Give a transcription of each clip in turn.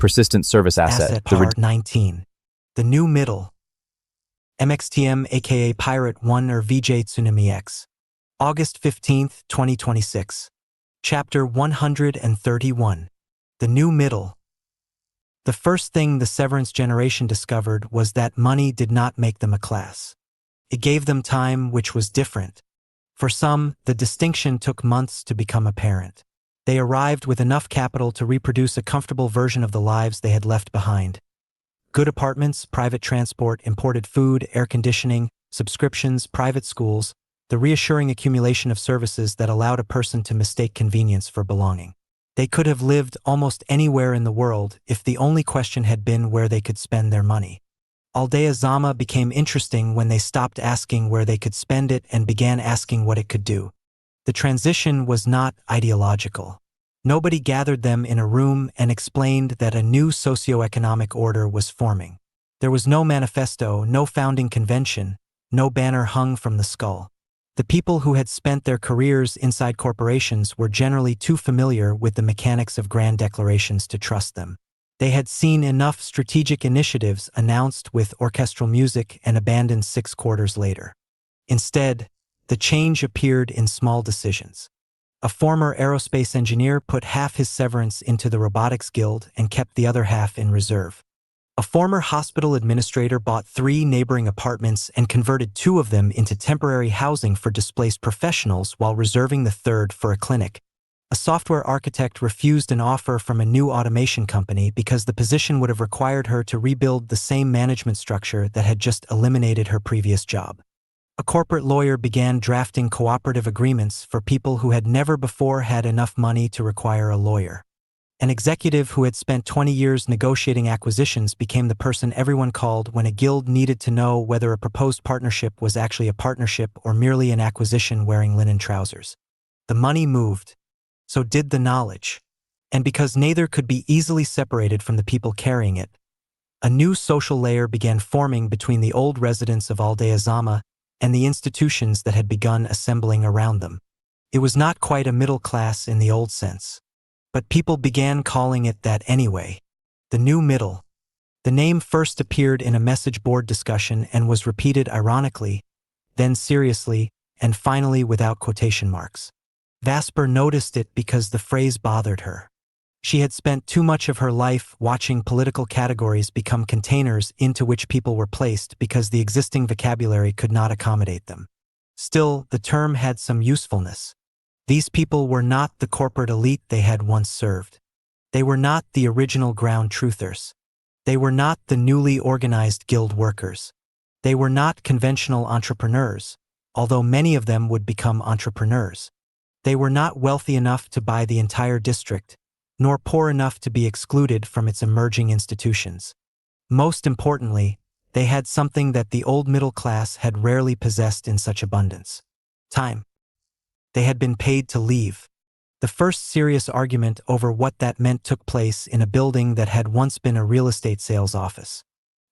persistent service asset. Part 19. The New Middle. MXTM aka Pirate 1 or VJ Tsunami X. August 15, 2026. Chapter 131. The New Middle. The first thing the severance generation discovered was that money did not make them a class. It gave them time, which was different. For some, the distinction took months to become apparent. They arrived with enough capital to reproduce a comfortable version of the lives they had left behind. Good apartments, private transport, imported food, air conditioning, subscriptions, private schools, the reassuring accumulation of services that allowed a person to mistake convenience for belonging. They could have lived almost anywhere in the world if the only question had been where they could spend their money. Aldea Zamá became interesting when they stopped asking where they could spend it and began asking what it could do. The transition was not ideological. Nobody gathered them in a room and explained that a new socioeconomic order was forming. There was no manifesto, no founding convention, no banner hung from the skull. The people who had spent their careers inside corporations were generally too familiar with the mechanics of grand declarations to trust them. They had seen enough strategic initiatives announced with orchestral music and abandoned 6 quarters later. Instead, the change appeared in small decisions. A former aerospace engineer put half his severance into the robotics guild and kept the other half in reserve. A former hospital administrator bought 3 neighboring apartments and converted 2 of them into temporary housing for displaced professionals while reserving the 3rd for a clinic. A software architect refused an offer from a new automation company because the position would have required her to rebuild the same management structure that had just eliminated her previous job. A corporate lawyer began drafting cooperative agreements for people who had never before had enough money to require a lawyer. An executive who had spent 20 years negotiating acquisitions became the person everyone called when a guild needed to know whether a proposed partnership was actually a partnership or merely an acquisition wearing linen trousers. The money moved. So did the knowledge. And because neither could be easily separated from the people carrying it, a new social layer began forming between the old residents of Aldea Zamá and the institutions that had begun assembling around them. It was not quite a middle class in the old sense. But people began calling it that anyway. The New Middle. The name first appeared in a message board discussion and was repeated ironically, then seriously, and finally without quotation marks. Vasper noticed it because the phrase bothered her. She had spent too much of her life watching political categories become containers into which people were placed because the existing vocabulary could not accommodate them. Still, the term had some usefulness. These people were not the corporate elite they had once served. They were not the original ground truthers. They were not the newly organized guild workers. They were not conventional entrepreneurs, although many of them would become entrepreneurs. They were not wealthy enough to buy the entire district, nor poor enough to be excluded from its emerging institutions. Most importantly, they had something that the old middle class had rarely possessed in such abundance: time. They had been paid to leave. The first serious argument over what that meant took place in a building that had once been a real estate sales office.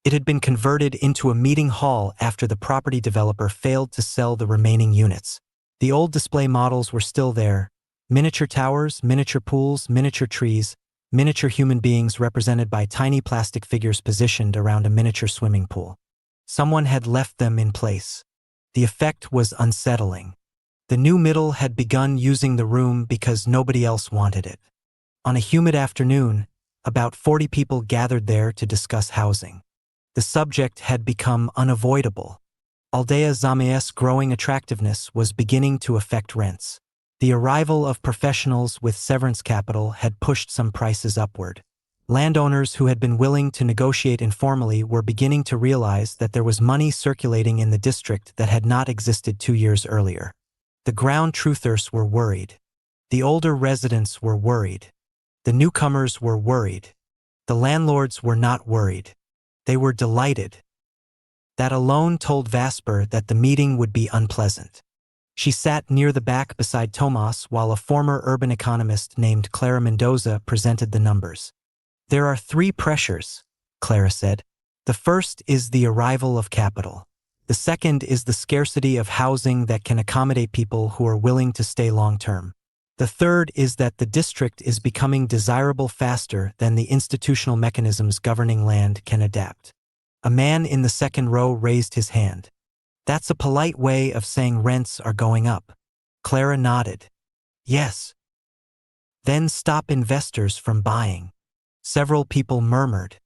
It had been converted into a meeting hall after the property developer failed to sell the remaining units. The old display models were still there: miniature towers, miniature pools, miniature trees, miniature human beings represented by tiny plastic figures positioned around a miniature swimming pool. Someone had left them in place. The effect was unsettling. The New Middle had begun using the room because nobody else wanted it. On a humid afternoon, about 40 people gathered there to discuss housing. The subject had become unavoidable. Aldea Zamá's growing attractiveness was beginning to affect rents. The arrival of professionals with severance capital had pushed some prices upward. Landowners who had been willing to negotiate informally were beginning to realize that there was money circulating in the district that had not existed 2 years earlier. The ground truthers were worried. The older residents were worried. The newcomers were worried. The landlords were not worried. They were delighted. That alone told Vasper that the meeting would be unpleasant. She sat near the back beside Tomas while a former urban economist named Clara Mendoza presented the numbers. There are 3 pressures, Clara said. The first is the arrival of capital. The second is the scarcity of housing that can accommodate people who are willing to stay long-term. The third is that the district is becoming desirable faster than the institutional mechanisms governing land can adapt. A man in the second row raised his hand. That's a polite way of saying rents are going up. Clara nodded. Yes. Then stop investors from buying. Several people murmured.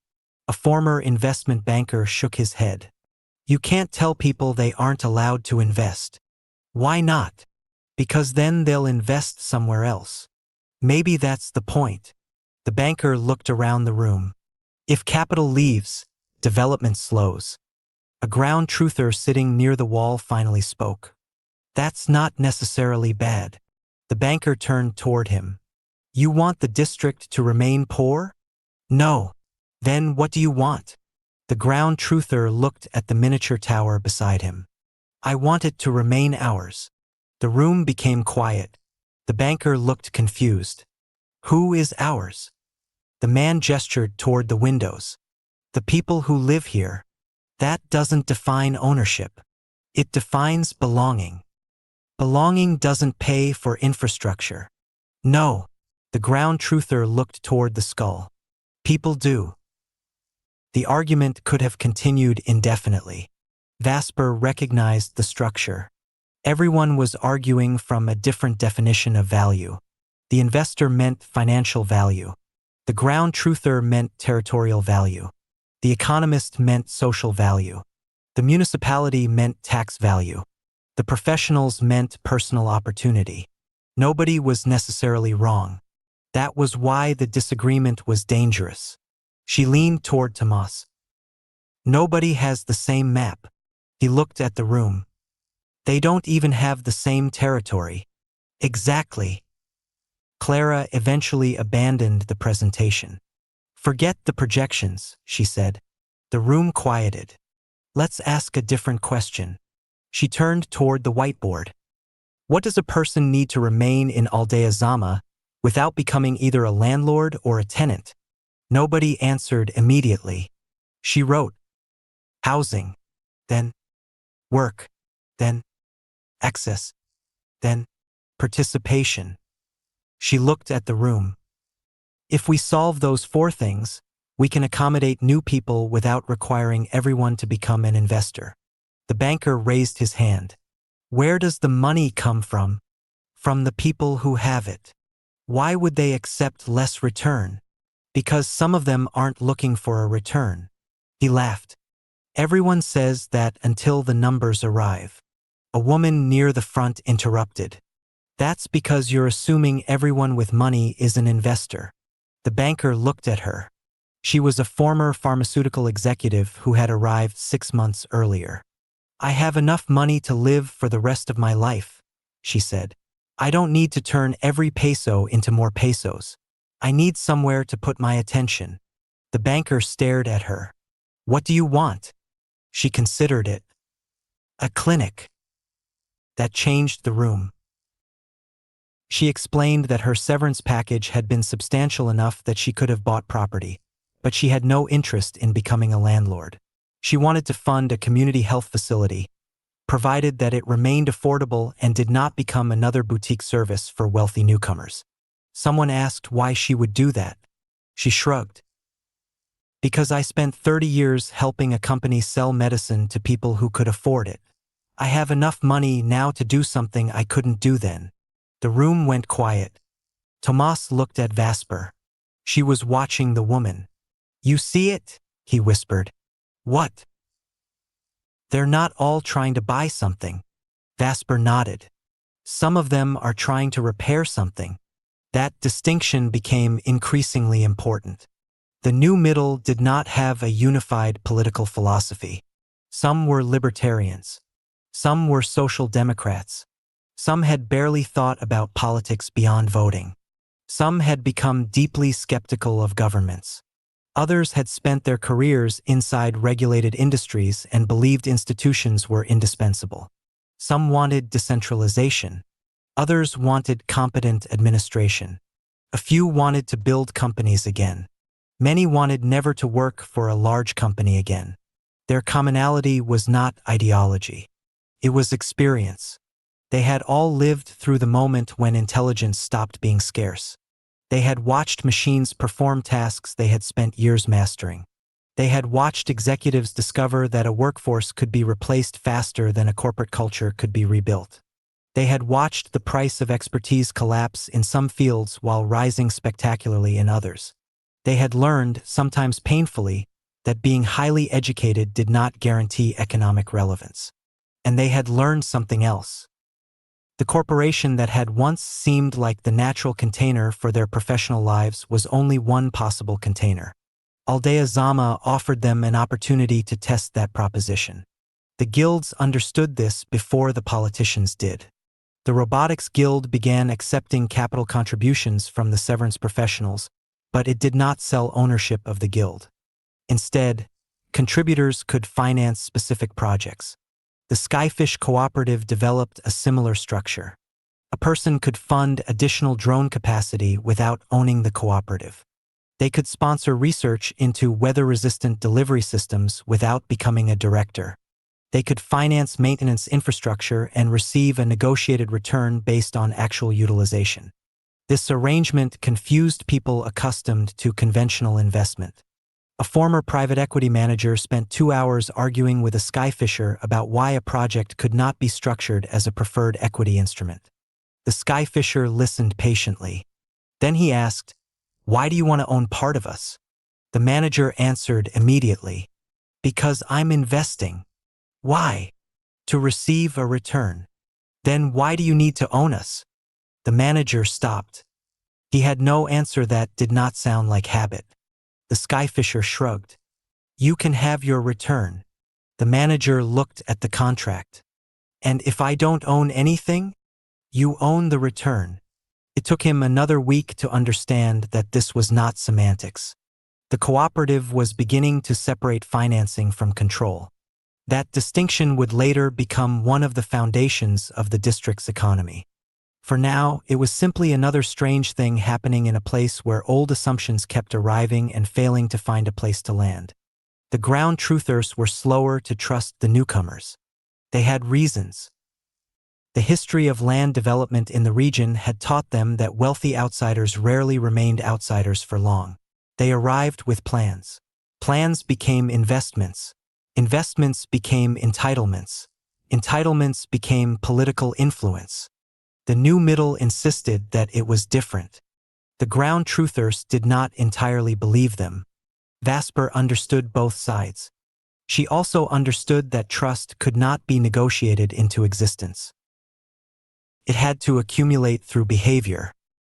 A former investment banker shook his head. You can't tell people they aren't allowed to invest. Why not? Because then they'll invest somewhere else. Maybe that's the point. The banker looked around the room. If capital leaves, development slows. A ground truther sitting near the wall finally spoke. That's not necessarily bad. The banker turned toward him. You want the district to remain poor? No. Then what do you want? The ground truther looked at the miniature tower beside him. I want it to remain ours. The room became quiet. The banker looked confused. Who is ours? The man gestured toward the windows. The people who live here. That doesn't define ownership. It defines belonging. Belonging doesn't pay for infrastructure. No. The ground truther looked toward the skull. People do. The argument could have continued indefinitely. Vasper recognized the structure. Everyone was arguing from a different definition of value. The investor meant financial value. The ground truther meant territorial value. The economist meant social value. The municipality meant tax value. The professionals meant personal opportunity. Nobody was necessarily wrong. That was why the disagreement was dangerous. She leaned toward Tomas. Nobody has the same map. He looked at the room. They don't even have the same territory. Exactly. Clara eventually abandoned the presentation. Forget the projections, she said. The room quieted. Let's ask a different question. She turned toward the whiteboard. What does a person need to remain in Aldea Zamá without becoming either a landlord or a tenant? Nobody answered immediately. She wrote, housing, then work, then access, then participation. She looked at the room. If we solve those four things, we can accommodate new people without requiring everyone to become an investor. The banker raised his hand. Where does the money come from? From the people who have it. Why would they accept less return? Because some of them aren't looking for a return. He laughed. Everyone says that until the numbers arrive. A woman near the front interrupted. That's because you're assuming everyone with money is an investor. The banker looked at her. She was a former pharmaceutical executive who had arrived 6 months earlier. I have enough money to live for the rest of my life, she said. I don't need to turn every peso into more pesos. I need somewhere to put my attention. The banker stared at her. What do you want? She considered it. A clinic. That changed the room. She explained that her severance package had been substantial enough that she could have bought property, but she had no interest in becoming a landlord. She wanted to fund a community health facility, provided that it remained affordable and did not become another boutique service for wealthy newcomers. Someone asked why she would do that. She shrugged. Because I spent 30 years helping a company sell medicine to people who could afford it. I have enough money now to do something I couldn't do then. The room went quiet. Tomas looked at Vasper. She was watching the woman. You see it? He whispered. What? They're not all trying to buy something. Vasper nodded. Some of them are trying to repair something. That distinction became increasingly important. The New Middle did not have a unified political philosophy. Some were libertarians. Some were social democrats. Some had barely thought about politics beyond voting. Some had become deeply skeptical of governments. Others had spent their careers inside regulated industries and believed institutions were indispensable. Some wanted decentralization. Others wanted competent administration. A few wanted to build companies again. Many wanted never to work for a large company again. Their commonality was not ideology. It was experience. They had all lived through the moment when intelligence stopped being scarce. They had watched machines perform tasks they had spent years mastering. They had watched executives discover that a workforce could be replaced faster than a corporate culture could be rebuilt. They had watched the price of expertise collapse in some fields while rising spectacularly in others. They had learned, sometimes painfully, that being highly educated did not guarantee economic relevance. And they had learned something else. The corporation that had once seemed like the natural container for their professional lives was only one possible container. Aldea Zamá offered them an opportunity to test that proposition. The guilds understood this before the politicians did. The Robotics Guild began accepting capital contributions from the severance professionals, but it did not sell ownership of the guild. Instead, contributors could finance specific projects. The Skyfish Cooperative developed a similar structure. A person could fund additional drone capacity without owning the cooperative. They could sponsor research into weather-resistant delivery systems without becoming a director. They could finance maintenance infrastructure and receive a negotiated return based on actual utilization. This arrangement confused people accustomed to conventional investment. A former private equity manager spent 2 hours arguing with a skyfisher about why a project could not be structured as a preferred equity instrument. The skyfisher listened patiently. Then he asked, "Why do you want to own part of us?" The manager answered immediately, "Because I'm investing." "Why?" "To receive a return." "Then why do you need to own us?" The manager stopped. He had no answer that did not sound like habit. The skyfisher shrugged. "You can have your return." The manager looked at the contract. "And if I don't own anything?" "You own the return." It took him another week to understand that this was not semantics. The cooperative was beginning to separate financing from control. That distinction would later become one of the foundations of the district's economy. For now, it was simply another strange thing happening in a place where old assumptions kept arriving and failing to find a place to land. The ground truthers were slower to trust the newcomers. They had reasons. The history of land development in the region had taught them that wealthy outsiders rarely remained outsiders for long. They arrived with plans. Plans became investments. Investments became entitlements. Entitlements became political influence. The new middle insisted that it was different. The ground truthers did not entirely believe them. Vasper understood both sides. She also understood that trust could not be negotiated into existence. It had to accumulate through behavior.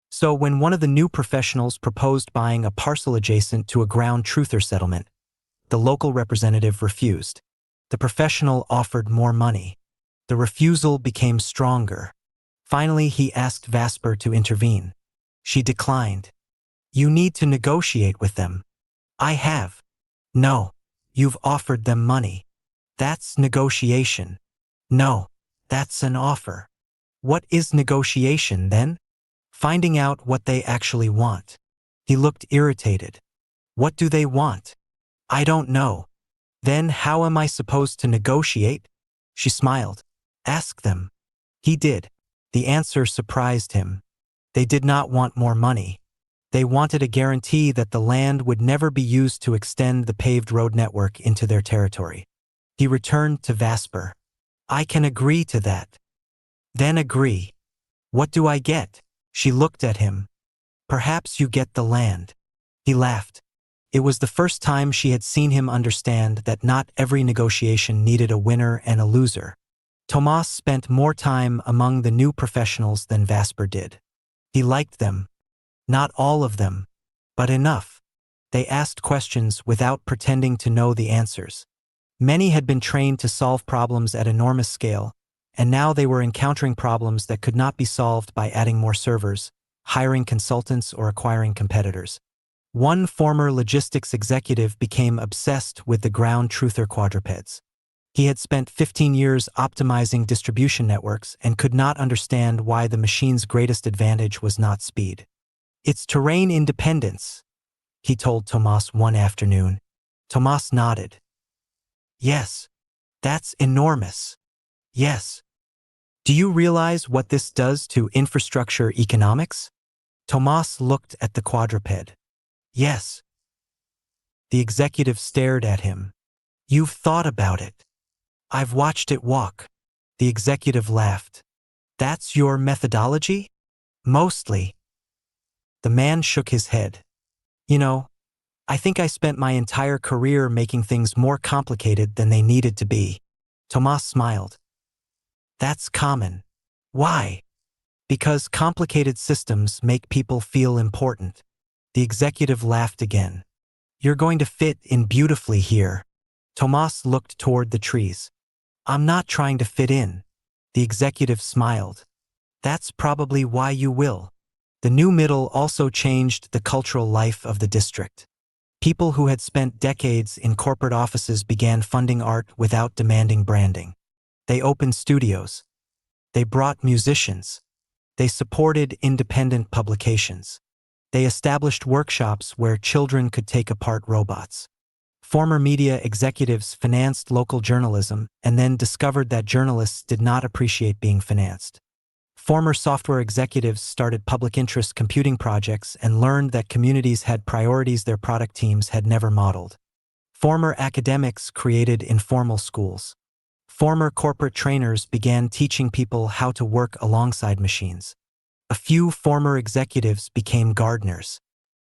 So when one of the new professionals proposed buying a parcel adjacent to a ground truther settlement, the local representative refused. The professional offered more money. The refusal became stronger. Finally, he asked Vasper to intervene. She declined. "You need to negotiate with them." "I have." "No, you've offered them money." "That's negotiation." "No, that's an offer." "What is negotiation, then?" "Finding out what they actually want." He looked irritated. "What do they want?" "I don't know." "Then how am I supposed to negotiate?" She smiled. "Ask them." He did. The answer surprised him. They did not want more money. They wanted a guarantee that the land would never be used to extend the paved road network into their territory. He returned to Vasper. "I can agree to that." "Then agree." "What do I get?" She looked at him. "Perhaps you get the land." He laughed. It was the first time she had seen him understand that not every negotiation needed a winner and a loser. Tomas spent more time among the new professionals than Vasper did. He liked them. Not all of them, but enough. They asked questions without pretending to know the answers. Many had been trained to solve problems at enormous scale, and now they were encountering problems that could not be solved by adding more servers, hiring consultants, or acquiring competitors. One former logistics executive became obsessed with the ground truther quadrupeds. He had spent 15 years optimizing distribution networks and could not understand why the machine's greatest advantage was not speed. "It's terrain independence," he told Tomas one afternoon. Tomas nodded. "Yes, that's enormous." "Yes." Do you realize what this does to infrastructure economics? Tomas looked at the quadruped. Yes. The executive stared at him. You've thought about it. I've watched it walk. The executive laughed. That's your methodology? Mostly. The man shook his head. You know, I think I spent my entire career making things more complicated than they needed to be. Tomas smiled. That's common. Why? Because complicated systems make people feel important. The executive laughed again. You're going to fit in beautifully here. Tomas looked toward the trees. I'm not trying to fit in. The executive smiled. That's probably why you will. The new middle also changed the cultural life of the district. People who had spent decades in corporate offices began funding art without demanding branding. They opened studios. They brought musicians. They supported independent publications. They established workshops where children could take apart robots. Former media executives financed local journalism and then discovered that journalists did not appreciate being financed. Former software executives started public interest computing projects and learned that communities had priorities their product teams had never modeled. Former academics created informal schools. Former corporate trainers began teaching people how to work alongside machines. A few former executives became gardeners.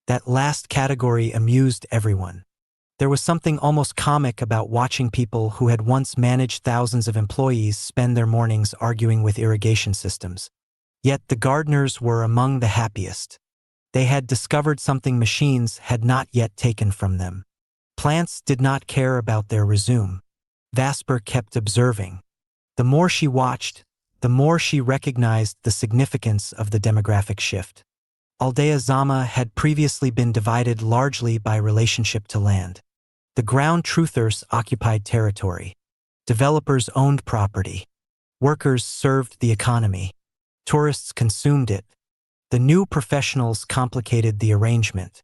That last category amused everyone. There was something almost comic about watching people who had once managed thousands of employees spend their mornings arguing with irrigation systems. Yet the gardeners were among the happiest. They had discovered something machines had not yet taken from them. Plants did not care about their resume. Vasper kept observing. The more she watched, the more she recognized the significance of the demographic shift. Aldea Zamá had previously been divided largely by relationship to land. The ground truthers occupied territory. Developers owned property. Workers served the economy. Tourists consumed it. The new professionals complicated the arrangement.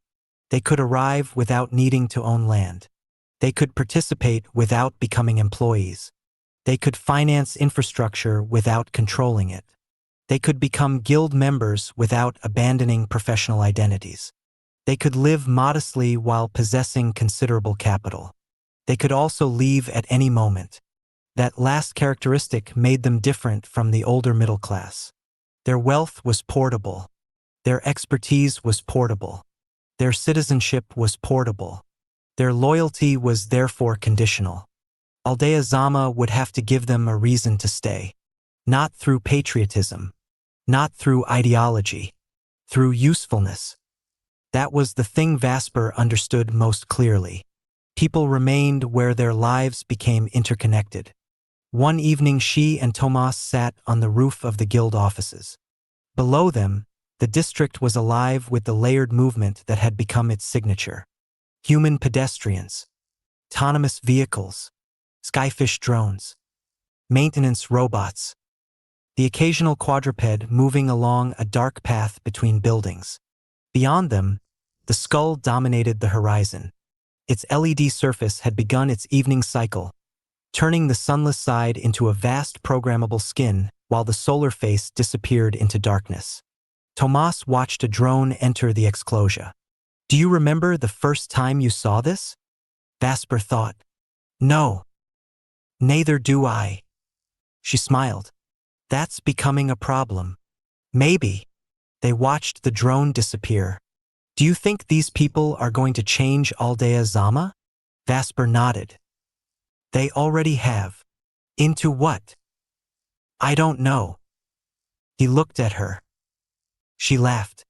They could arrive without needing to own land. They could participate without becoming employees. They could finance infrastructure without controlling it. They could become guild members without abandoning professional identities. They could live modestly while possessing considerable capital. They could also leave at any moment. That last characteristic made them different from the older middle class. Their wealth was portable. Their expertise was portable. Their citizenship was portable. Their loyalty was therefore conditional. Aldea Zamá would have to give them a reason to stay. Not through patriotism. Not through ideology. Through usefulness. That was the thing Vasper understood most clearly. People remained where their lives became interconnected. One evening she and Tomas sat on the roof of the guild offices. Below them, the district was alive with the layered movement that had become its signature. Human pedestrians. Autonomous vehicles. Skyfish drones. Maintenance robots. The occasional quadruped moving along a dark path between buildings. Beyond them, the skull dominated the horizon. Its LED surface had begun its evening cycle, turning the sunless side into a vast programmable skin while the solar face disappeared into darkness. Tomas watched a drone enter the exclosure. Do you remember the first time you saw this? Vasper thought. No. Neither do I. She smiled. That's becoming a problem. Maybe. They watched the drone disappear. Do you think these people are going to change Aldea Zamá? Vasper nodded. They already have. Into what? I don't know. He looked at her. She laughed.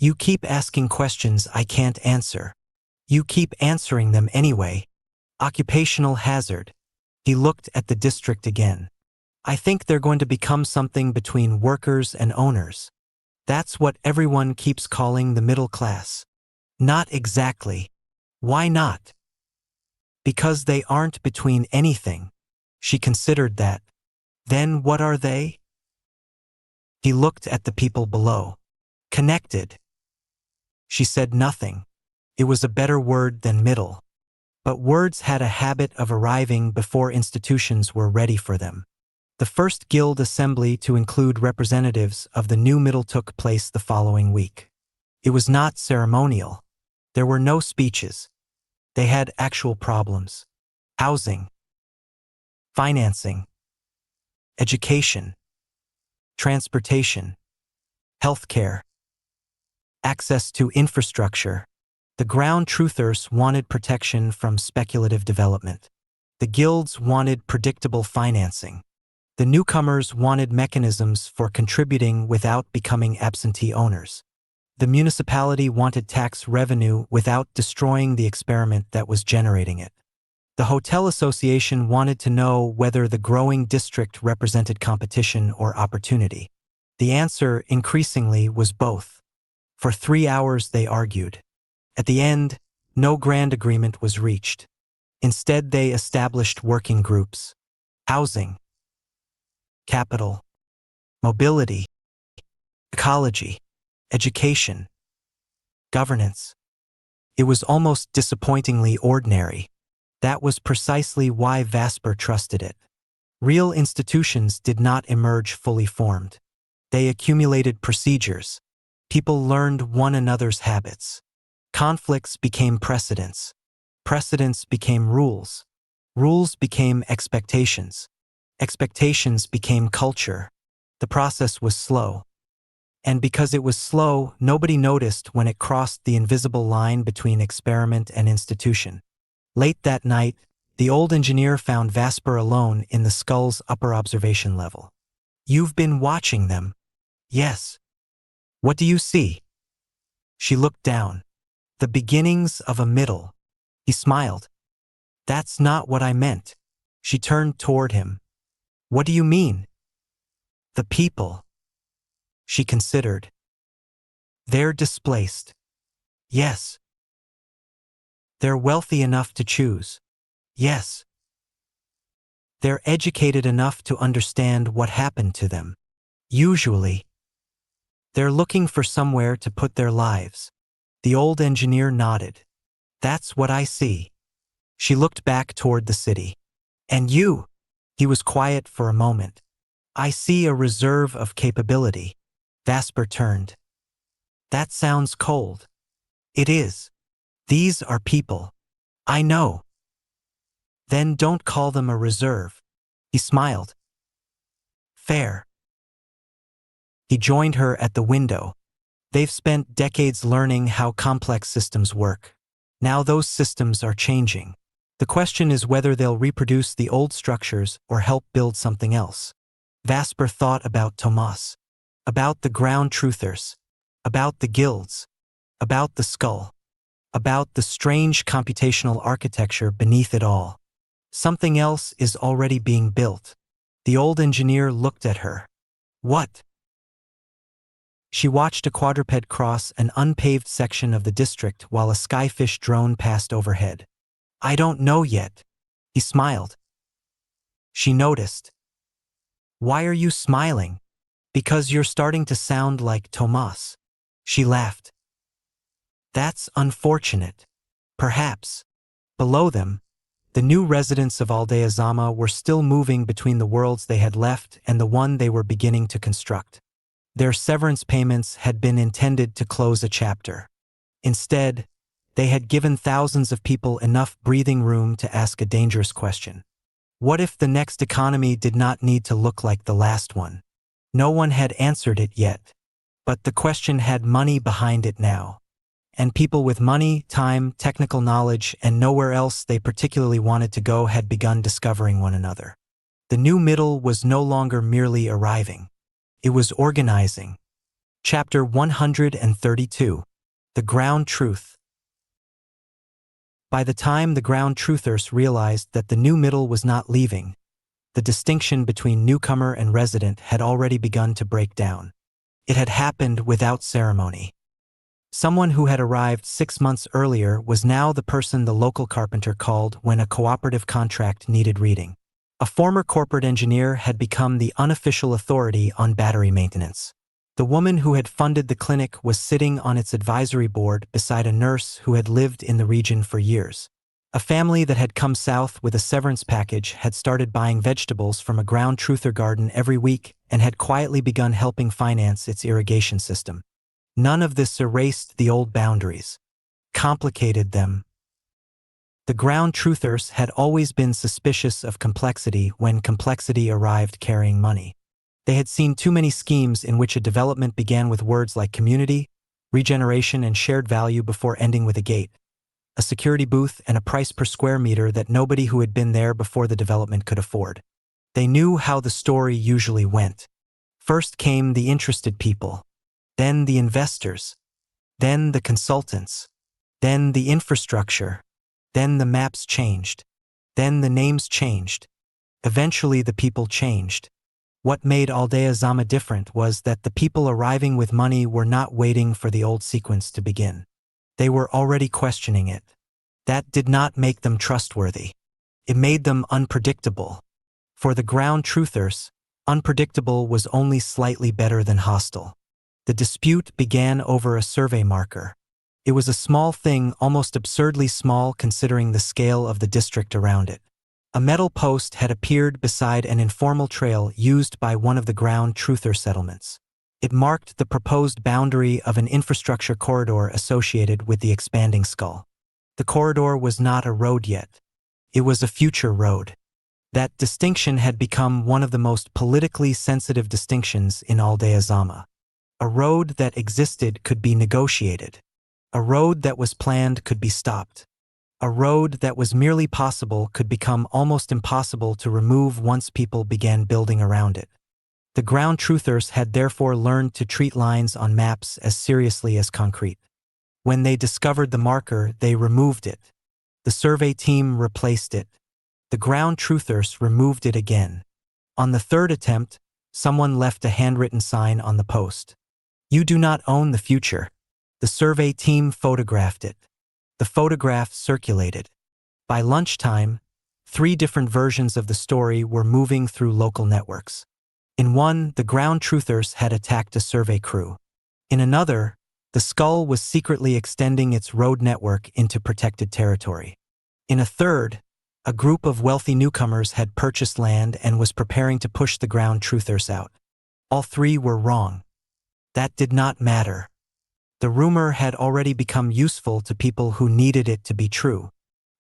You keep asking questions I can't answer. You keep answering them anyway. Occupational hazard. He looked at the district again. I think they're going to become something between workers and owners. That's what everyone keeps calling the middle class. Not exactly. Why not? Because they aren't between anything. She considered that. Then what are they? He looked at the people below. Connected. She said nothing. It was a better word than middle. But words had a habit of arriving before institutions were ready for them. The first guild assembly to include representatives of the new middle took place the following week. It was not ceremonial. There were no speeches. They had actual problems. Housing, financing, education, transportation, healthcare, access to infrastructure. The ground truthers wanted protection from speculative development. The guilds wanted predictable financing. The newcomers wanted mechanisms for contributing without becoming absentee owners. The municipality wanted tax revenue without destroying the experiment that was generating it. The hotel association wanted to know whether the growing district represented competition or opportunity. The answer, increasingly, was both. For 3 hours they argued. At the end, no grand agreement was reached. Instead, they established working groups. Housing, capital, mobility, ecology, education, governance. It was almost disappointingly ordinary. That was precisely why Vasper trusted it. Real institutions did not emerge fully formed. They accumulated procedures. People learned one another's habits. Conflicts became precedents. Precedents became rules. Rules became expectations. Expectations became culture. The process was slow. And because it was slow, nobody noticed when it crossed the invisible line between experiment and institution. Late that night, the old engineer found Vasper alone in the skull's upper observation level. "You've been watching them." "Yes." "What do you see?" She looked down. "The beginnings of a middle." He smiled. "That's not what I meant." She turned toward him. "What do you mean?" "The people." She considered. "They're displaced." "Yes." "They're wealthy enough to choose." "Yes." "They're educated enough to understand what happened to them." "Usually." "They're looking for somewhere to put their lives." The old engineer nodded. "That's what I see." She looked back toward the city. "And you?" He was quiet for a moment. "I see a reserve of capability." Vasper turned. "That sounds cold." "It is. These are people." "I know." "Then don't call them a reserve." He smiled. "Fair." He joined her at the window. They've spent decades learning how complex systems work. Now those systems are changing. The question is whether they'll reproduce the old structures or help build something else. Vasper thought about Tomas, about the ground truthers, about the guilds, about the skull, about the strange computational architecture beneath it all. Something else is already being built. The old engineer looked at her. "What?" She watched a quadruped cross an unpaved section of the district while a skyfish drone passed overhead. "I don't know yet." He smiled. She noticed. "Why are you smiling?" "Because you're starting to sound like Tomas." She laughed. "That's unfortunate." Perhaps. Below them, the new residents of Aldea Zamá were still moving between the worlds they had left and the one they were beginning to construct. Their severance payments had been intended to close a chapter. Instead, they had given thousands of people enough breathing room to ask a dangerous question. What if the next economy did not need to look like the last one? No one had answered it yet. But the question had money behind it now. And people with money, time, technical knowledge, and nowhere else they particularly wanted to go had begun discovering one another. The new middle was no longer merely arriving. It was organizing. Chapter 132. The Ground Truth. By the time the ground truthers realized that the new middle was not leaving, the distinction between newcomer and resident had already begun to break down. It had happened without ceremony. Someone who had arrived 6 months earlier was now the person the local carpenter called when a cooperative contract needed reading. A former corporate engineer had become the unofficial authority on battery maintenance. The woman who had funded the clinic was sitting on its advisory board beside a nurse who had lived in the region for years. A family that had come south with a severance package had started buying vegetables from a ground truther garden every week and had quietly begun helping finance its irrigation system. None of this erased the old boundaries, complicated them. The ground truthers had always been suspicious of complexity when complexity arrived carrying money. They had seen too many schemes in which a development began with words like community, regeneration, and shared value before ending with a gate, a security booth, and a price per square meter that nobody who had been there before the development could afford. They knew how the story usually went. First came the interested people, then the investors, then the consultants, then the infrastructure, then the maps changed, then the names changed. Eventually the people changed. What made Aldea Zamá different was that the people arriving with money were not waiting for the old sequence to begin. They were already questioning it. That did not make them trustworthy. It made them unpredictable. For the ground truthers, unpredictable was only slightly better than hostile. The dispute began over a survey marker. It was a small thing, almost absurdly small considering the scale of the district around it. A metal post had appeared beside an informal trail used by one of the ground truther settlements. It marked the proposed boundary of an infrastructure corridor associated with the expanding skull. The corridor was not a road yet. It was a future road. That distinction had become one of the most politically sensitive distinctions in Aldea Zamá. A road that existed could be negotiated. A road that was planned could be stopped. A road that was merely possible could become almost impossible to remove once people began building around it. The ground truthers had therefore learned to treat lines on maps as seriously as concrete. When they discovered the marker, they removed it. The survey team replaced it. The ground truthers removed it again. On the third attempt, someone left a handwritten sign on the post. "You do not own the future." The survey team photographed it. The photograph circulated. By lunchtime, 3 different versions of the story were moving through local networks. In one, the ground truthers had attacked a survey crew. In another, the skull was secretly extending its road network into protected territory. In a third, a group of wealthy newcomers had purchased land and was preparing to push the ground truthers out. All 3 were wrong. That did not matter. The rumor had already become useful to people who needed it to be true.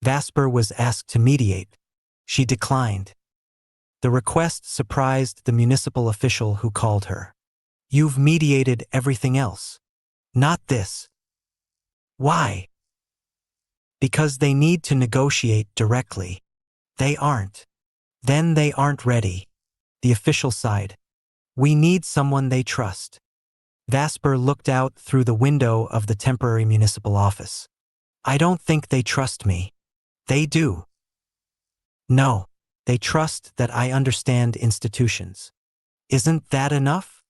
Vesper was asked to mediate. She declined. The request surprised the municipal official who called her. "You've mediated everything else. Not this." "Why?" "Because they need to negotiate directly. They aren't. Then they aren't ready." The official sighed. "We need someone they trust." Vesper looked out through the window of the temporary municipal office. "I don't think they trust me." "They do." "No. They trust that I understand institutions." "Isn't that enough?"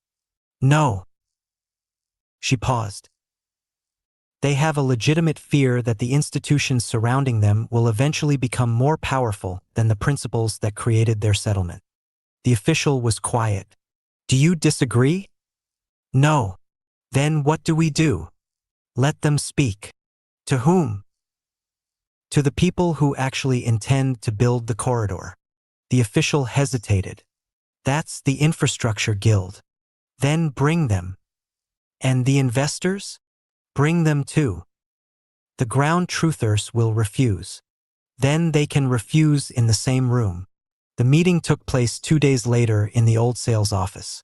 "No." She paused. "They have a legitimate fear that the institutions surrounding them will eventually become more powerful than the principles that created their settlement." The official was quiet. "Do you disagree?" "No." "Then what do we do?" "Let them speak." "To whom?" "To the people who actually intend to build the corridor." The official hesitated. "That's the infrastructure guild." "Then bring them." "And the investors?" "Bring them too." "The ground truthers will refuse." "Then they can refuse in the same room." The meeting took place 2 days later in the old sales office.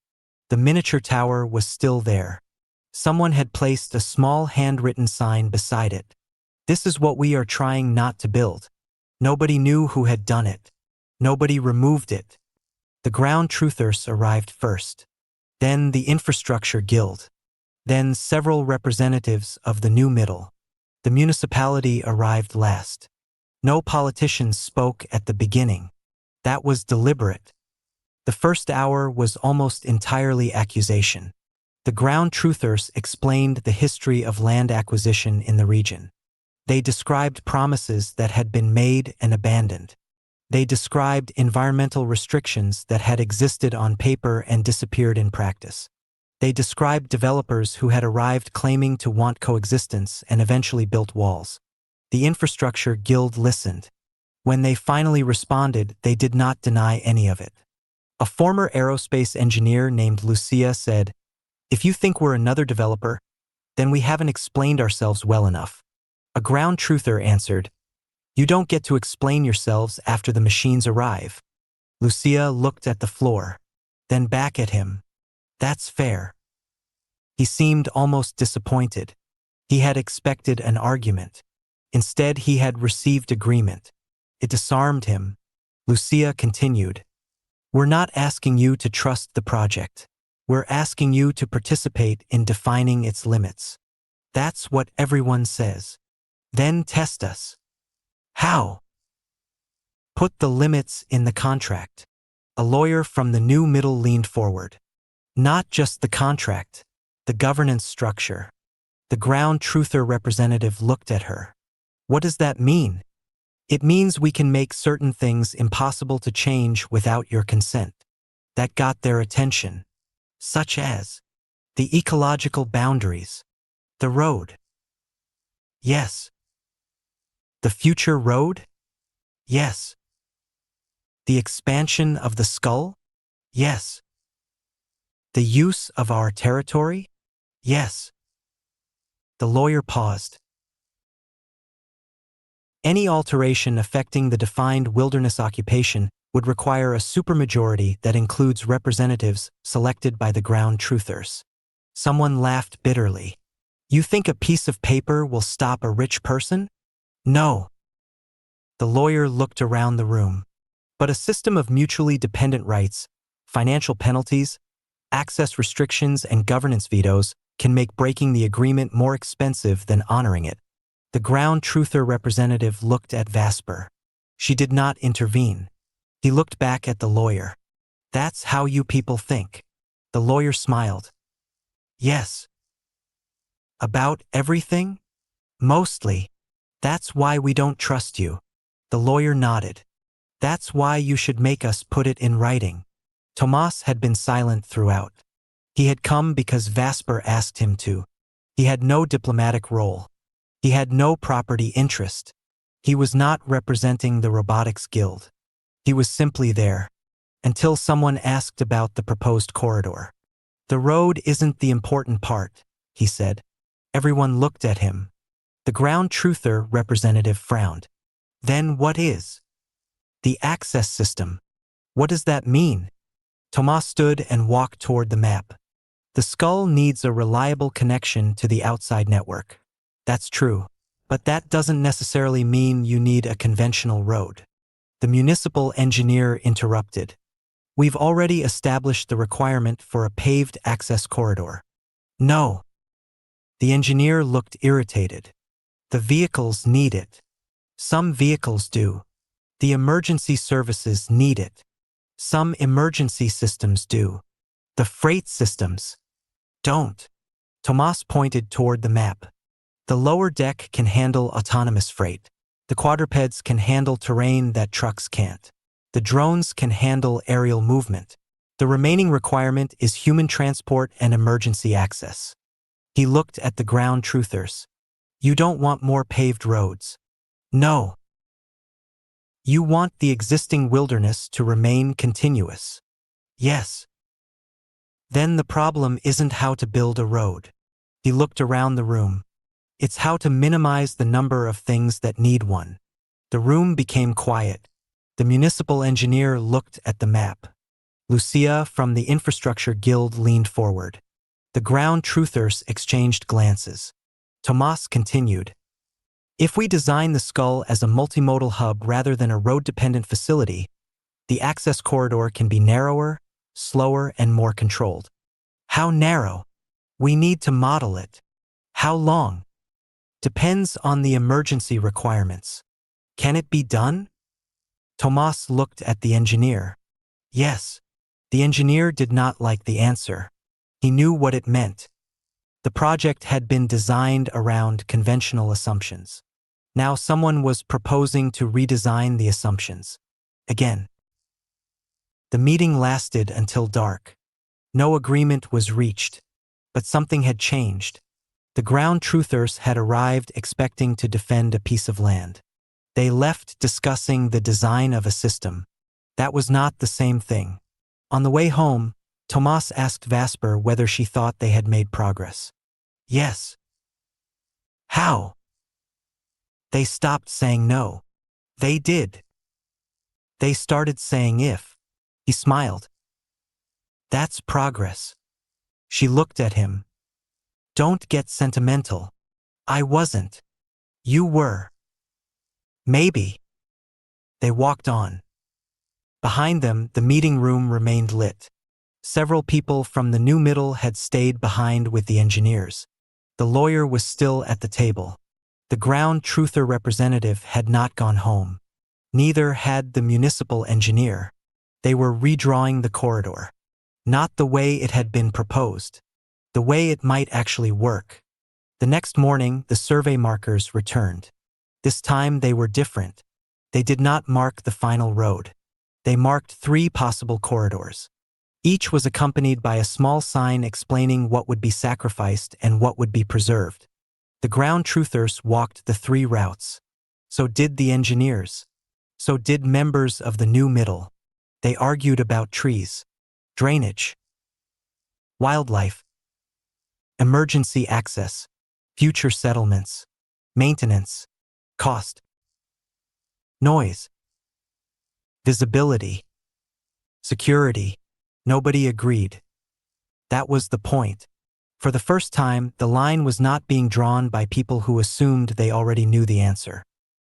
The miniature tower was still there. Someone had placed a small handwritten sign beside it. "This is what we are trying not to build." Nobody knew who had done it. Nobody removed it. The ground truthers arrived first. Then the infrastructure guild. Then several representatives of the new middle. The municipality arrived last. No politicians spoke at the beginning. That was deliberate. The first hour was almost entirely accusation. The ground truthers explained the history of land acquisition in the region. They described promises that had been made and abandoned. They described environmental restrictions that had existed on paper and disappeared in practice. They described developers who had arrived claiming to want coexistence and eventually built walls. The infrastructure guild listened. When they finally responded, they did not deny any of it. A former aerospace engineer named Lucia said, "If you think we're another developer, then we haven't explained ourselves well enough." A ground truther answered, "You don't get to explain yourselves after the machines arrive." Lucia looked at the floor, then back at him. "That's fair." He seemed almost disappointed. He had expected an argument. Instead, he had received agreement. It disarmed him. Lucia continued, "We're not asking you to trust the project. We're asking you to participate in defining its limits. That's what everyone says. Then test us." "How?" "Put the limits in the contract." A lawyer from the new middle leaned forward. "Not just the contract, the governance structure." The ground truther representative looked at her. "What does that mean?" "It means we can make certain things impossible to change without your consent." That got their attention. "Such as the ecological boundaries, the road." "Yes." "The future road?" "Yes." "The expansion of the skull?" "Yes." "The use of our territory?" "Yes." The lawyer paused. Any alteration affecting the defined wilderness occupation would require a supermajority that includes representatives selected by the ground truthers. Someone laughed bitterly. "You think a piece of paper will stop a rich person?" "No." The lawyer looked around the room. "But a system of mutually dependent rights, financial penalties, access restrictions, and governance vetoes can make breaking the agreement more expensive than honoring it." The ground truther representative looked at Vasper. She did not intervene. He looked back at the lawyer. "That's how you people think." The lawyer smiled. "Yes." "About everything?" "Mostly. That's why we don't trust you." The lawyer nodded. "That's why you should make us put it in writing." Tomas had been silent throughout. He had come because Vasper asked him to. He had no diplomatic role. He had no property interest. He was not representing the Robotics Guild. He was simply there, until someone asked about the proposed corridor. "The road isn't the important part," he said. Everyone looked at him. The ground truther representative frowned. "Then what is?" "The access system." "What does that mean?" Tomas stood and walked toward the map. "The skull needs a reliable connection to the outside network." "That's true. But that doesn't necessarily mean you need a conventional road." The municipal engineer interrupted. "We've already established the requirement for a paved access corridor." "No." The engineer looked irritated. "The vehicles need it." "Some vehicles do." "The emergency services need it." "Some emergency systems do." "The freight systems don't." Tomas pointed toward the map. "The lower deck can handle autonomous freight. The quadrupeds can handle terrain that trucks can't. The drones can handle aerial movement. The remaining requirement is human transport and emergency access." He looked at the ground truthers. "You don't want more paved roads." "No." "You want the existing wilderness to remain continuous." "Yes." "Then the problem isn't how to build a road." He looked around the room. "It's how to minimize the number of things that need one." The room became quiet. The municipal engineer looked at the map. Lucia from the infrastructure guild leaned forward. The ground truthers exchanged glances. Tomas continued, "If we design the skull as a multimodal hub rather than a road-dependent facility, the access corridor can be narrower, slower, and more controlled." "How narrow?" "We need to model it." "How long?" "Depends on the emergency requirements." "Can it be done?" Tomas looked at the engineer. "Yes." The engineer did not like the answer. He knew what it meant. The project had been designed around conventional assumptions. Now someone was proposing to redesign the assumptions. Again. The meeting lasted until dark. No agreement was reached, but something had changed. The ground truthers had arrived expecting to defend a piece of land. They left discussing the design of a system. That was not the same thing. On the way home, Tomas asked Vasper whether she thought they had made progress. Yes. How? They stopped saying no. They did. They started saying if. He smiled. That's progress. She looked at him. Don't get sentimental. I wasn't. You were. Maybe. They walked on. Behind them, the meeting room remained lit. Several people from the new middle had stayed behind with the engineers. The lawyer was still at the table. The ground truther representative had not gone home. Neither had the municipal engineer. They were redrawing the corridor. Not the way it had been proposed. The way it might actually work. The next morning, the survey markers returned. This time they were different. They did not mark the final road. They marked 3 possible corridors. Each was accompanied by a small sign explaining what would be sacrificed and what would be preserved. The ground truthers walked the 3 routes. So did the engineers. So did members of the new middle. They argued about trees, drainage, wildlife, emergency access, future settlements, maintenance, cost, noise, visibility, security. Nobody agreed. That was the point. For the first time, the line was not being drawn by people who assumed they already knew the answer.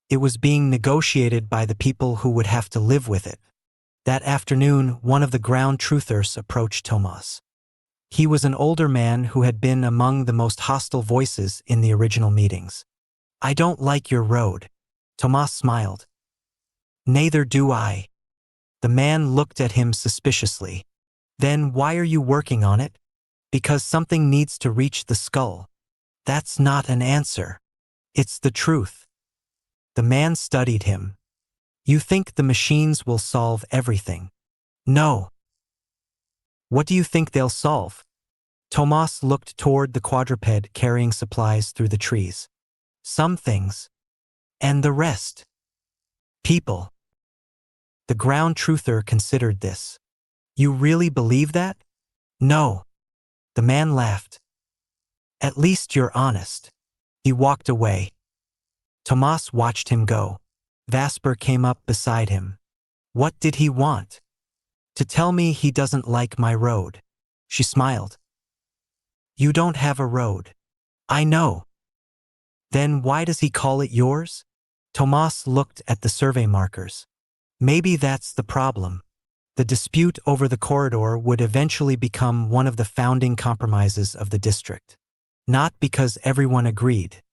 It was being negotiated by the people who would have to live with it. That afternoon, one of the ground truthers approached Tomas. He was an older man who had been among the most hostile voices in the original meetings. I don't like your road. Tomas smiled. Neither do I. The man looked at him suspiciously. Then why are you working on it? Because something needs to reach the skull. That's not an answer. It's the truth. The man studied him. You think the machines will solve everything? No. What do you think they'll solve? Tomas looked toward the quadruped carrying supplies through the trees. Some things. And the rest. People. The ground truther considered this. You really believe that? No. The man laughed. At least you're honest. He walked away. Tomas watched him go. Vasper came up beside him. What did he want? To tell me he doesn't like my road. She smiled. You don't have a road. I know. Then why does he call it yours? Tomas looked at the survey markers. Maybe that's the problem. The dispute over the corridor would eventually become one of the founding compromises of the district. Not because everyone agreed.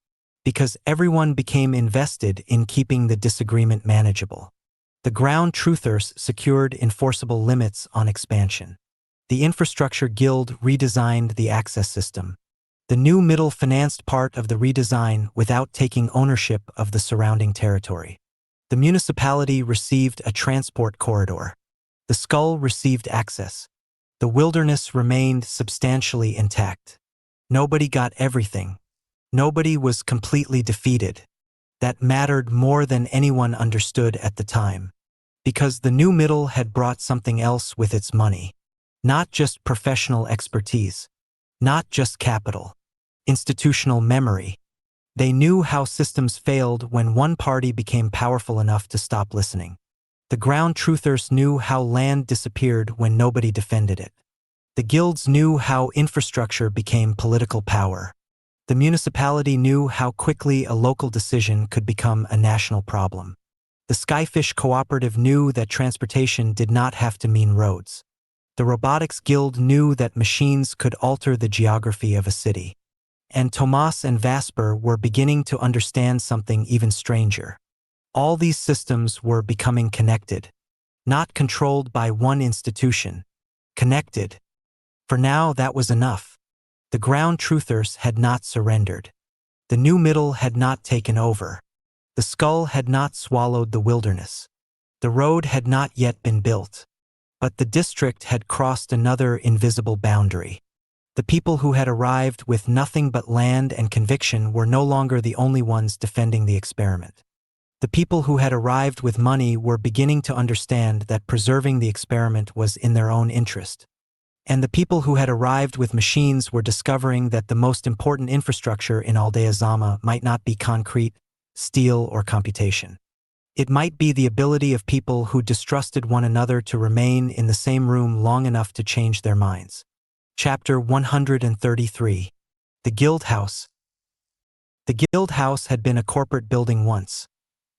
Because everyone became invested in keeping the disagreement manageable. The ground truthers secured enforceable limits on expansion. The infrastructure guild redesigned the access system. The new middle financed part of the redesign without taking ownership of the surrounding territory. The municipality received a transport corridor. The skull received access. The wilderness remained substantially intact. Nobody got everything. Nobody was completely defeated. That mattered more than anyone understood at the time. Because the new middle had brought something else with its money. Not just professional expertise. Not just capital. Institutional memory. They knew how systems failed when one party became powerful enough to stop listening. The ground truthers knew how land disappeared when nobody defended it. The guilds knew how infrastructure became political power. The municipality knew how quickly a local decision could become a national problem. The Skyfish Cooperative knew that transportation did not have to mean roads. The Robotics Guild knew that machines could alter the geography of a city. And Tomas and Vasper were beginning to understand something even stranger. All these systems were becoming connected. Not controlled by one institution. Connected. For now, that was enough. The ground truthers had not surrendered. The new middle had not taken over. The skull had not swallowed the wilderness. The road had not yet been built. But the district had crossed another invisible boundary. The people who had arrived with nothing but land and conviction were no longer the only ones defending the experiment. The people who had arrived with money were beginning to understand that preserving the experiment was in their own interest. And the people who had arrived with machines were discovering that the most important infrastructure in Aldea Zamá might not be concrete, steel, or computation. It might be the ability of people who distrusted one another to remain in the same room long enough to change their minds. Chapter 133. The Guild House. The Guild House had been a corporate building once,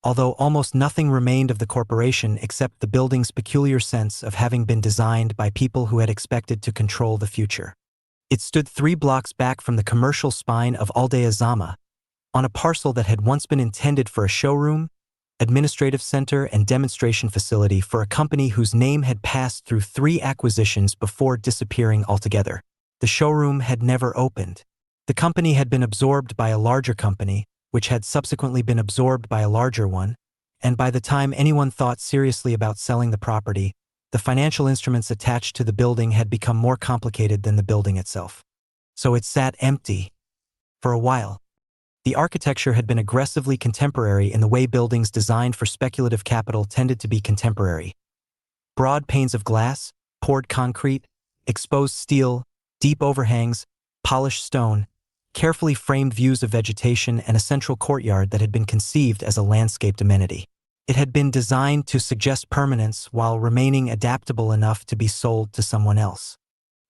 although almost nothing remained of the corporation except the building's peculiar sense of having been designed by people who had expected to control the future. It stood 3 blocks back from the commercial spine of Aldea Zamá, on a parcel that had once been intended for a showroom, administrative center, and demonstration facility for a company whose name had passed through 3 acquisitions before disappearing altogether. The showroom had never opened. The company had been absorbed by a larger company, which had subsequently been absorbed by a larger one, and by the time anyone thought seriously about selling the property, the financial instruments attached to the building had become more complicated than the building itself. So it sat empty for a while. The architecture had been aggressively contemporary in the way buildings designed for speculative capital tended to be contemporary. Broad panes of glass, poured concrete, exposed steel, deep overhangs, polished stone, carefully framed views of vegetation, and a central courtyard that had been conceived as a landscaped amenity. It had been designed to suggest permanence while remaining adaptable enough to be sold to someone else.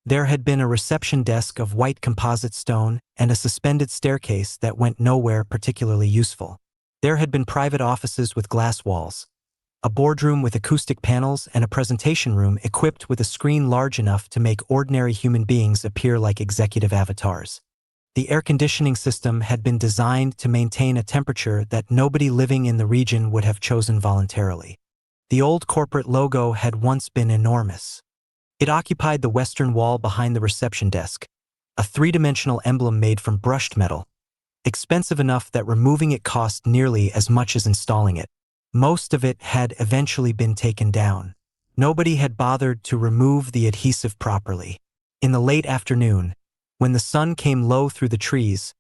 There had been a reception desk of white composite stone and a suspended staircase that went nowhere particularly useful. There had been private offices with glass walls, a boardroom with acoustic panels, and a presentation room equipped with a screen large enough to make ordinary human beings appear like executive avatars. The air conditioning system had been designed to maintain a temperature that nobody living in the region would have chosen voluntarily. The old corporate logo had once been enormous. It occupied the western wall behind the reception desk, a 3-dimensional emblem made from brushed metal, expensive enough that removing it cost nearly as much as installing it. Most of it had eventually been taken down. Nobody had bothered to remove the adhesive properly. In the late afternoon, when the sun came low through the trees,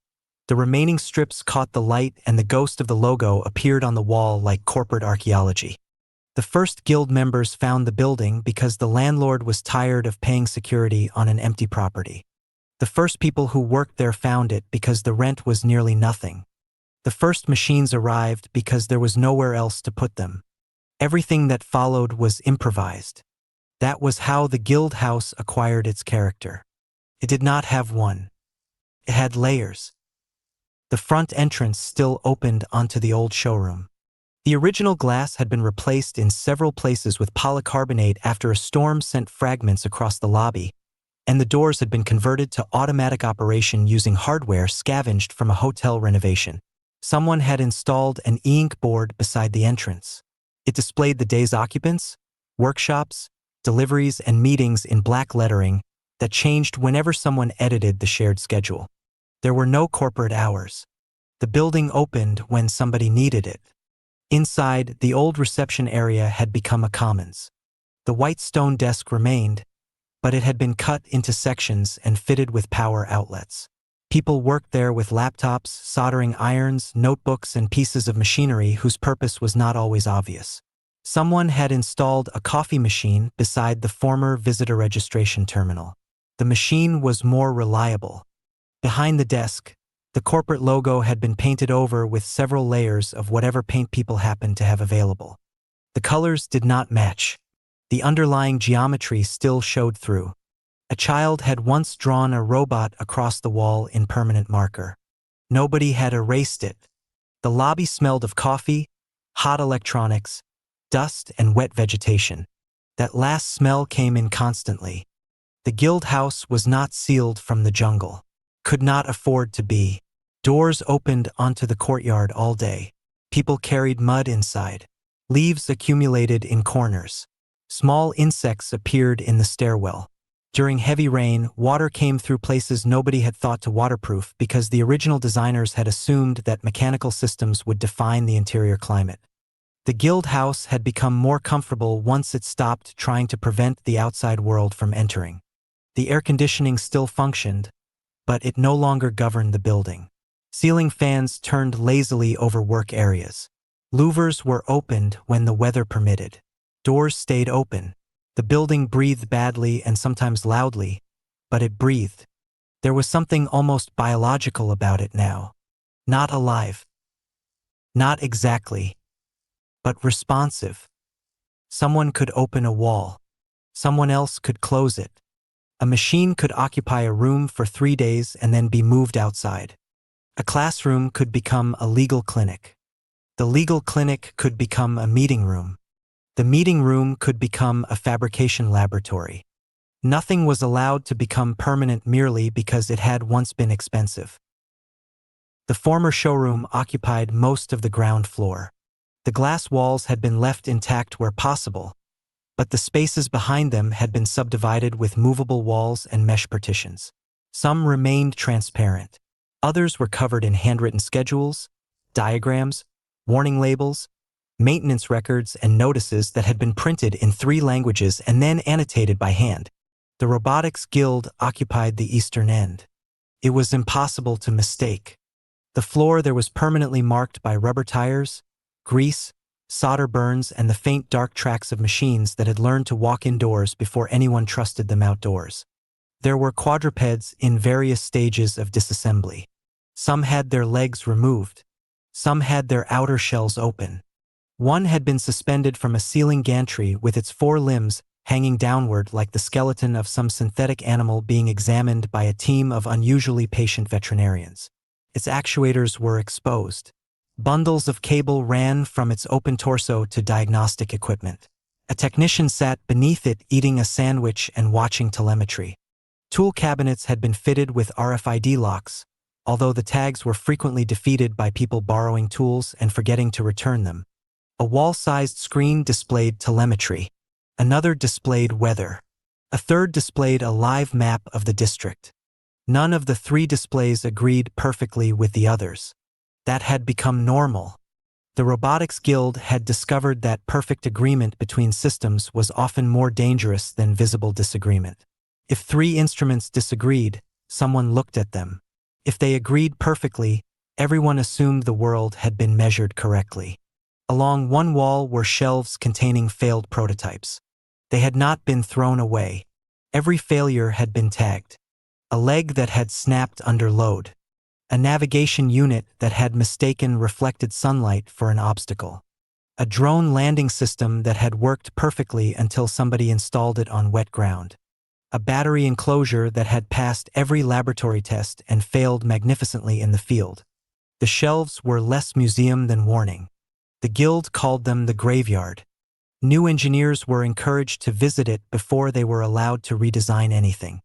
the remaining strips caught the light and the ghost of the logo appeared on the wall like corporate archaeology. The first guild members found the building because the landlord was tired of paying security on an empty property. The first people who worked there found it because the rent was nearly nothing. The first machines arrived because there was nowhere else to put them. Everything that followed was improvised. That was how the guild house acquired its character. It did not have one. It had layers. The front entrance still opened onto the old showroom. The original glass had been replaced in several places with polycarbonate after a storm sent fragments across the lobby, and the doors had been converted to automatic operation using hardware scavenged from a hotel renovation. Someone had installed an e-ink board beside the entrance. It displayed the day's occupants, workshops, deliveries, and meetings in black lettering that changed whenever someone edited the shared schedule. There were no corporate hours. The building opened when somebody needed it. Inside, the old reception area had become a commons. The white stone desk remained, but it had been cut into sections and fitted with power outlets. People worked there with laptops, soldering irons, notebooks, and pieces of machinery whose purpose was not always obvious. Someone had installed a coffee machine beside the former visitor registration terminal. The machine was more reliable. Behind the desk, the corporate logo had been painted over with several layers of whatever paint people happened to have available. The colors did not match. The underlying geometry still showed through. A child had once drawn a robot across the wall in permanent marker. Nobody had erased it. The lobby smelled of coffee, hot electronics, dust, and wet vegetation. That last smell came in constantly. The guild house was not sealed from the jungle. Could not afford to be. Doors opened onto the courtyard all day. People carried mud inside. Leaves accumulated in corners. Small insects appeared in the stairwell. During heavy rain, water came through places nobody had thought to waterproof because the original designers had assumed that mechanical systems would define the interior climate. The guild house had become more comfortable once it stopped trying to prevent the outside world from entering. The air conditioning still functioned, but it no longer governed the building. Ceiling fans turned lazily over work areas. Louvers were opened when the weather permitted. Doors stayed open. The building breathed badly and sometimes loudly, but it breathed. There was something almost biological about it now. Not alive. Not exactly, but responsive. Someone could open a wall. Someone else could close it. A machine could occupy a room for 3 days and then be moved outside. A classroom could become a legal clinic. The legal clinic could become a meeting room. The meeting room could become a fabrication laboratory. Nothing was allowed to become permanent merely because it had once been expensive. The former showroom occupied most of the ground floor. The glass walls had been left intact where possible, but the spaces behind them had been subdivided with movable walls and mesh partitions. Some remained transparent. Others were covered in handwritten schedules, diagrams, warning labels, maintenance records, and notices that had been printed in 3 languages and then annotated by hand. The Robotics Guild occupied the eastern end. It was impossible to mistake. The floor there was permanently marked by rubber tires, grease, solder burns, and the faint dark tracks of machines that had learned to walk indoors before anyone trusted them outdoors. There were quadrupeds in various stages of disassembly. Some had their legs removed. Some had their outer shells open. One had been suspended from a ceiling gantry with its 4 limbs hanging downward like the skeleton of some synthetic animal being examined by a team of unusually patient veterinarians. Its actuators were exposed. Bundles of cable ran from its open torso to diagnostic equipment. A technician sat beneath it eating a sandwich and watching telemetry. Tool cabinets had been fitted with RFID locks, although the tags were frequently defeated by people borrowing tools and forgetting to return them. A wall-sized screen displayed telemetry. Another displayed weather. A third displayed a live map of the district. None of the 3 displays agreed perfectly with the others. That had become normal. The Robotics Guild had discovered that perfect agreement between systems was often more dangerous than visible disagreement. If 3 instruments disagreed, someone looked at them. If they agreed perfectly, everyone assumed the world had been measured correctly. Along one wall were shelves containing failed prototypes. They had not been thrown away. Every failure had been tagged. A leg that had snapped under load. A navigation unit that had mistaken reflected sunlight for an obstacle. A drone landing system that had worked perfectly until somebody installed it on wet ground. A battery enclosure that had passed every laboratory test and failed magnificently in the field. The shelves were less museum than warning. The Guild called them the graveyard. New engineers were encouraged to visit it before they were allowed to redesign anything.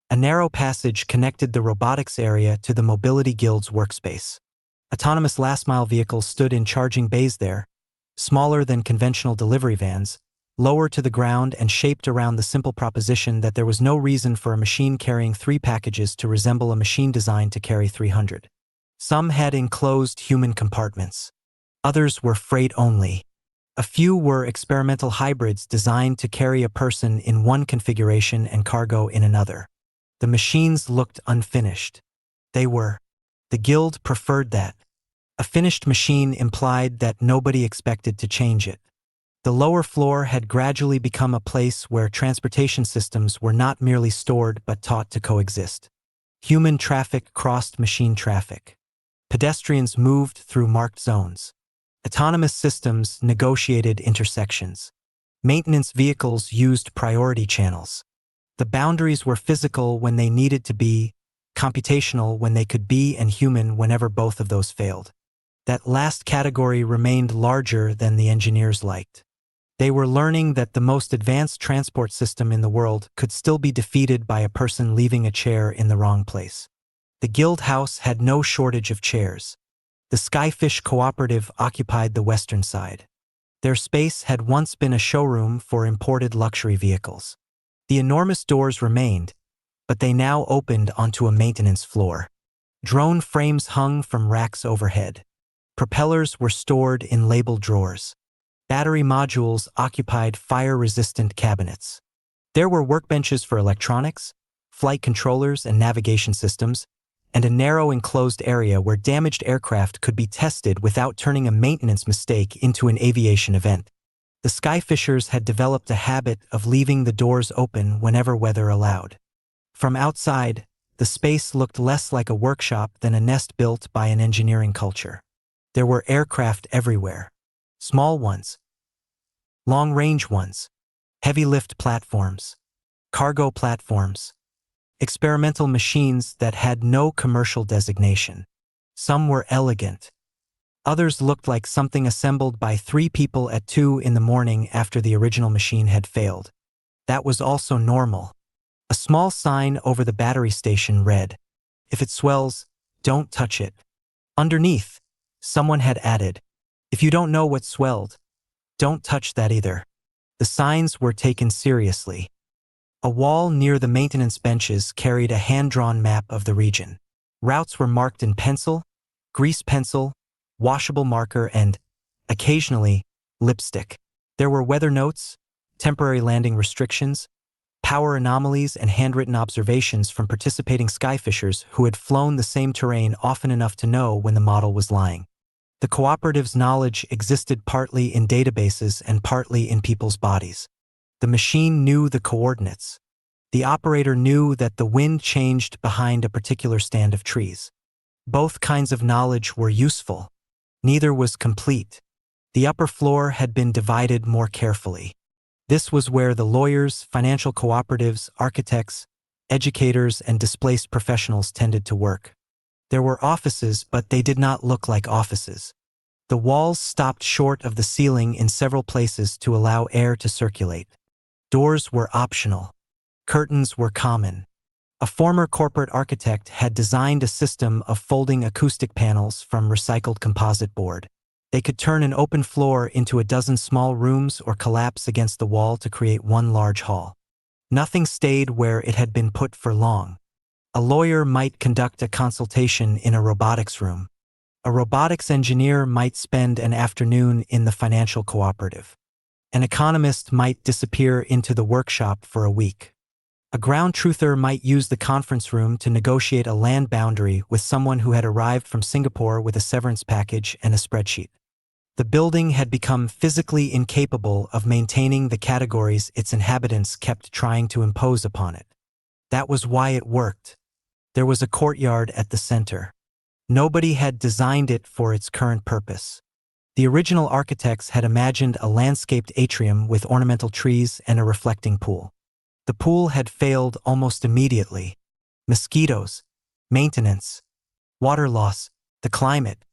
A narrow passage connected the robotics area to the Mobility Guild's workspace. Autonomous last-mile vehicles stood in charging bays there, smaller than conventional delivery vans, lower to the ground and shaped around the simple proposition that there was no reason for a machine carrying 3 packages to resemble a machine designed to carry 300. Some had enclosed human compartments. Others were freight only. A few were experimental hybrids designed to carry a person in one configuration and cargo in another. The machines looked unfinished. They were. The Guild preferred that. A finished machine implied that nobody expected to change it. The lower floor had gradually become a place where transportation systems were not merely stored but taught to coexist. Human traffic crossed machine traffic. Pedestrians moved through marked zones. Autonomous systems negotiated intersections. Maintenance vehicles used priority channels. The boundaries were physical when they needed to be, computational when they could be, and human whenever both of those failed. That last category remained larger than the engineers liked. They were learning that the most advanced transport system in the world could still be defeated by a person leaving a chair in the wrong place. The Guild House had no shortage of chairs. The Skyfish Cooperative occupied the western side. Their space had once been a showroom for imported luxury vehicles. The enormous doors remained, but they now opened onto a maintenance floor. Drone frames hung from racks overhead. Propellers were stored in labeled drawers. Battery modules occupied fire-resistant cabinets. There were workbenches for electronics, flight controllers and navigation systems, and a narrow enclosed area where damaged aircraft could be tested without turning a maintenance mistake into an aviation event. The skyfishers had developed a habit of leaving the doors open whenever weather allowed. From outside, the space looked less like a workshop than a nest built by an engineering culture. There were aircraft everywhere. Small ones, long-range ones, heavy-lift platforms, cargo platforms, experimental machines that had no commercial designation. Some were elegant. Others looked like something assembled by 3 people at 2 in the morning after the original machine had failed. That was also normal. A small sign over the battery station read, "If it swells, don't touch it." Underneath, someone had added, "If you don't know what swelled, don't touch that either." The signs were taken seriously. A wall near the maintenance benches carried a hand-drawn map of the region. Routes were marked in pencil, grease pencil, washable marker, and, occasionally, lipstick. There were weather notes, temporary landing restrictions, power anomalies, and handwritten observations from participating skyfishers who had flown the same terrain often enough to know when the model was lying. The cooperative's knowledge existed partly in databases and partly in people's bodies. The machine knew the coordinates. The operator knew that the wind changed behind a particular stand of trees. Both kinds of knowledge were useful. Neither was complete. The upper floor had been divided more carefully. This was where the lawyers, financial cooperatives, architects, educators, and displaced professionals tended to work. There were offices, but they did not look like offices. The walls stopped short of the ceiling in several places to allow air to circulate. Doors were optional. Curtains were common. A former corporate architect had designed a system of folding acoustic panels from recycled composite board. They could turn an open floor into a dozen small rooms or collapse against the wall to create one large hall. Nothing stayed where it had been put for long. A lawyer might conduct a consultation in a robotics room. A robotics engineer might spend an afternoon in the financial cooperative. An economist might disappear into the workshop for a week. A ground truther might use the conference room to negotiate a land boundary with someone who had arrived from Singapore with a severance package and a spreadsheet. The building had become physically incapable of maintaining the categories its inhabitants kept trying to impose upon it. That was why it worked. There was a courtyard at the center. Nobody had designed it for its current purpose. The original architects had imagined a landscaped atrium with ornamental trees and a reflecting pool. The pool had failed almost immediately. Mosquitoes, maintenance, water loss, the climate.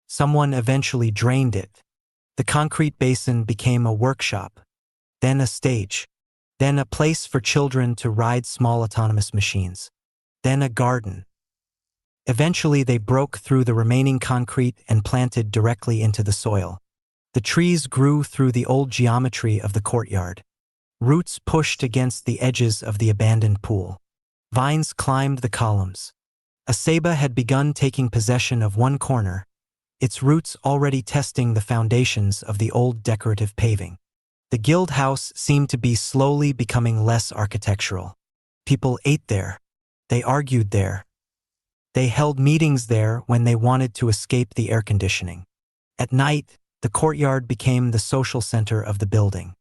Someone eventually drained it. The concrete basin became a workshop, then a stage, then a place for children to ride small autonomous machines, then a garden. Eventually they broke through the remaining concrete and planted directly into the soil. The trees grew through the old geometry of the courtyard. Roots pushed against the edges of the abandoned pool. Vines climbed the columns. A ceiba had begun taking possession of one corner, its roots already testing the foundations of the old decorative paving. The guild house seemed to be slowly becoming less architectural. People ate there. They argued there. They held meetings there when they wanted to escape the air conditioning. At night, the courtyard became the social center of the building.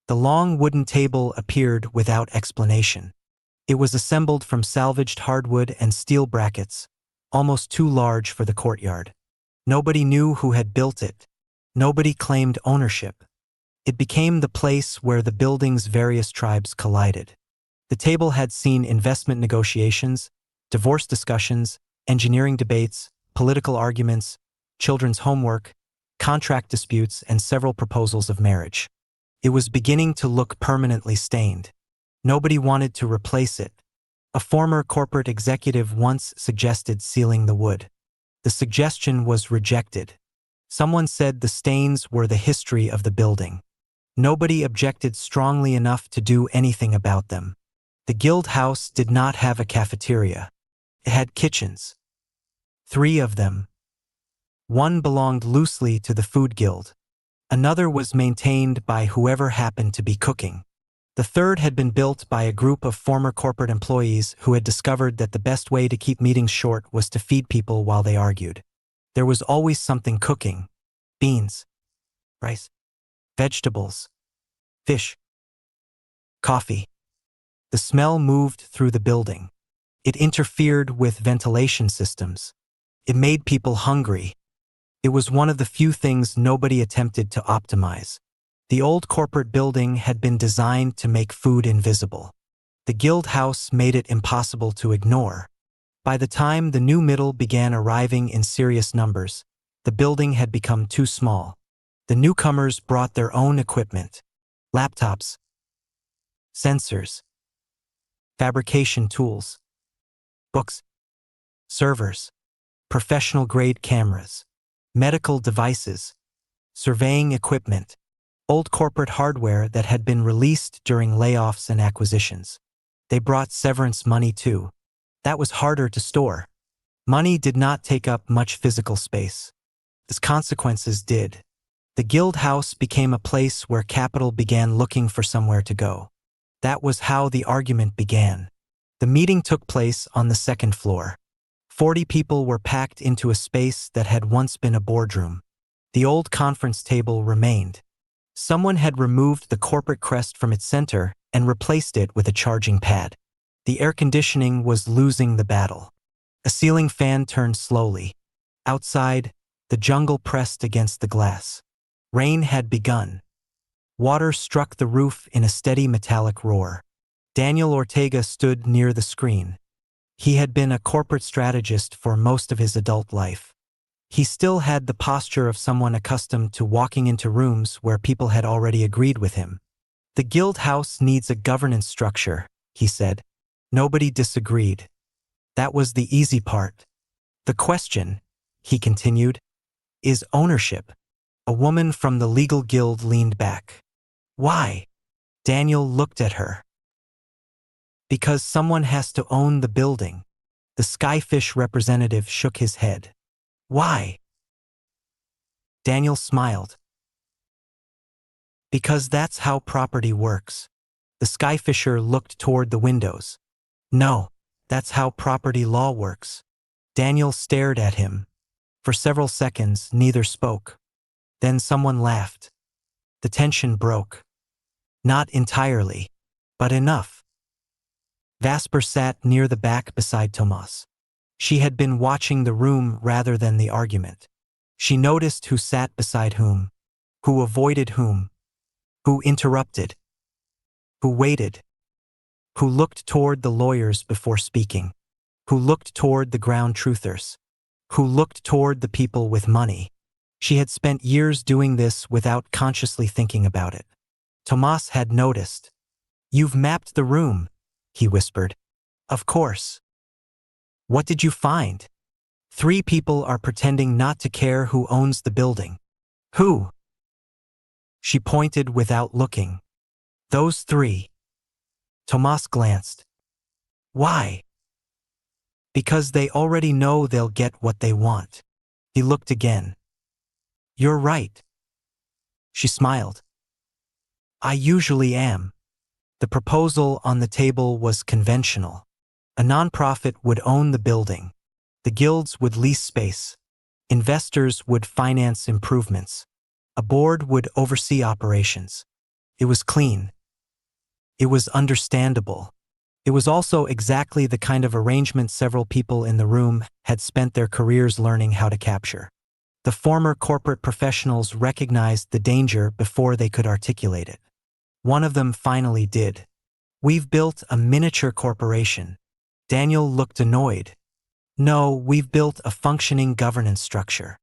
The long wooden table appeared without explanation. It was assembled from salvaged hardwood and steel brackets, almost too large for the courtyard. Nobody knew who had built it. Nobody claimed ownership. It became the place where the building's various tribes collided. The table had seen investment negotiations, divorce discussions, engineering debates, political arguments, children's homework, contract disputes, and several proposals of marriage. It was beginning to look permanently stained. Nobody wanted to replace it. A former corporate executive once suggested sealing the wood. The suggestion was rejected. Someone said the stains were the history of the building. Nobody objected strongly enough to do anything about them. The guild house did not have a cafeteria. It had kitchens. 3 of them. One belonged loosely to the food guild. Another was maintained by whoever happened to be cooking. The third had been built by a group of former corporate employees who had discovered that the best way to keep meetings short was to feed people while they argued. There was always something cooking: beans, rice, vegetables, fish, coffee. The smell moved through the building. It interfered with ventilation systems. It made people hungry. It was one of the few things nobody attempted to optimize. The old corporate building had been designed to make food invisible. The guild house made it impossible to ignore. By the time the new middle began arriving in serious numbers, the building had become too small. The newcomers brought their own equipment: laptops, sensors, fabrication tools, books, servers, professional-grade cameras, medical devices, surveying equipment, old corporate hardware that had been released during layoffs and acquisitions. They brought severance money too. That was harder to store. Money did not take up much physical space. Its consequences did. The guild house became a place where capital began looking for somewhere to go. That was how the argument began. The meeting took place on the second floor. 40 people were packed into a space that had once been a boardroom. The old conference table remained. Someone had removed the corporate crest from its center and replaced it with a charging pad. The air conditioning was losing the battle. A ceiling fan turned slowly. Outside, the jungle pressed against the glass. Rain had begun. Water struck the roof in a steady metallic roar. Daniel Ortega stood near the screen. He had been a corporate strategist for most of his adult life. He still had the posture of someone accustomed to walking into rooms where people had already agreed with him. "The guild house needs a governance structure," he said. Nobody disagreed. That was the easy part. "The question," he continued, "is ownership." A woman from the legal guild leaned back. "Why?" Daniel looked at her. "Because someone has to own the building." The Skyfish representative shook his head. "Why?" Daniel smiled. "Because that's how property works." The Skyfisher looked toward the windows. "No, that's how property law works." Daniel stared at him. For several seconds, neither spoke. Then someone laughed. The tension broke. Not entirely, but enough. Vasper sat near the back beside Tomas. She had been watching the room rather than the argument. She noticed who sat beside whom, who avoided whom, who interrupted, who waited, who looked toward the lawyers before speaking, who looked toward the ground truthers, who looked toward the people with money. She had spent years doing this without consciously thinking about it. Tomas had noticed. "You've mapped the room," he whispered. "Of course." "What did you find?" "3 people are pretending not to care who owns the building." "Who?" She pointed without looking. "Those 3. Tomas glanced. "Why?" "Because they already know they'll get what they want." He looked again. "You're right." She smiled. "I usually am." The proposal on the table was conventional. A nonprofit would own the building. The guilds would lease space. Investors would finance improvements. A board would oversee operations. It was clean. It was understandable. It was also exactly the kind of arrangement several people in the room had spent their careers learning how to capture. The former corporate professionals recognized the danger before they could articulate it. One of them finally did. "We've built a miniature corporation." Daniel looked annoyed. "No, we've built a functioning governance structure.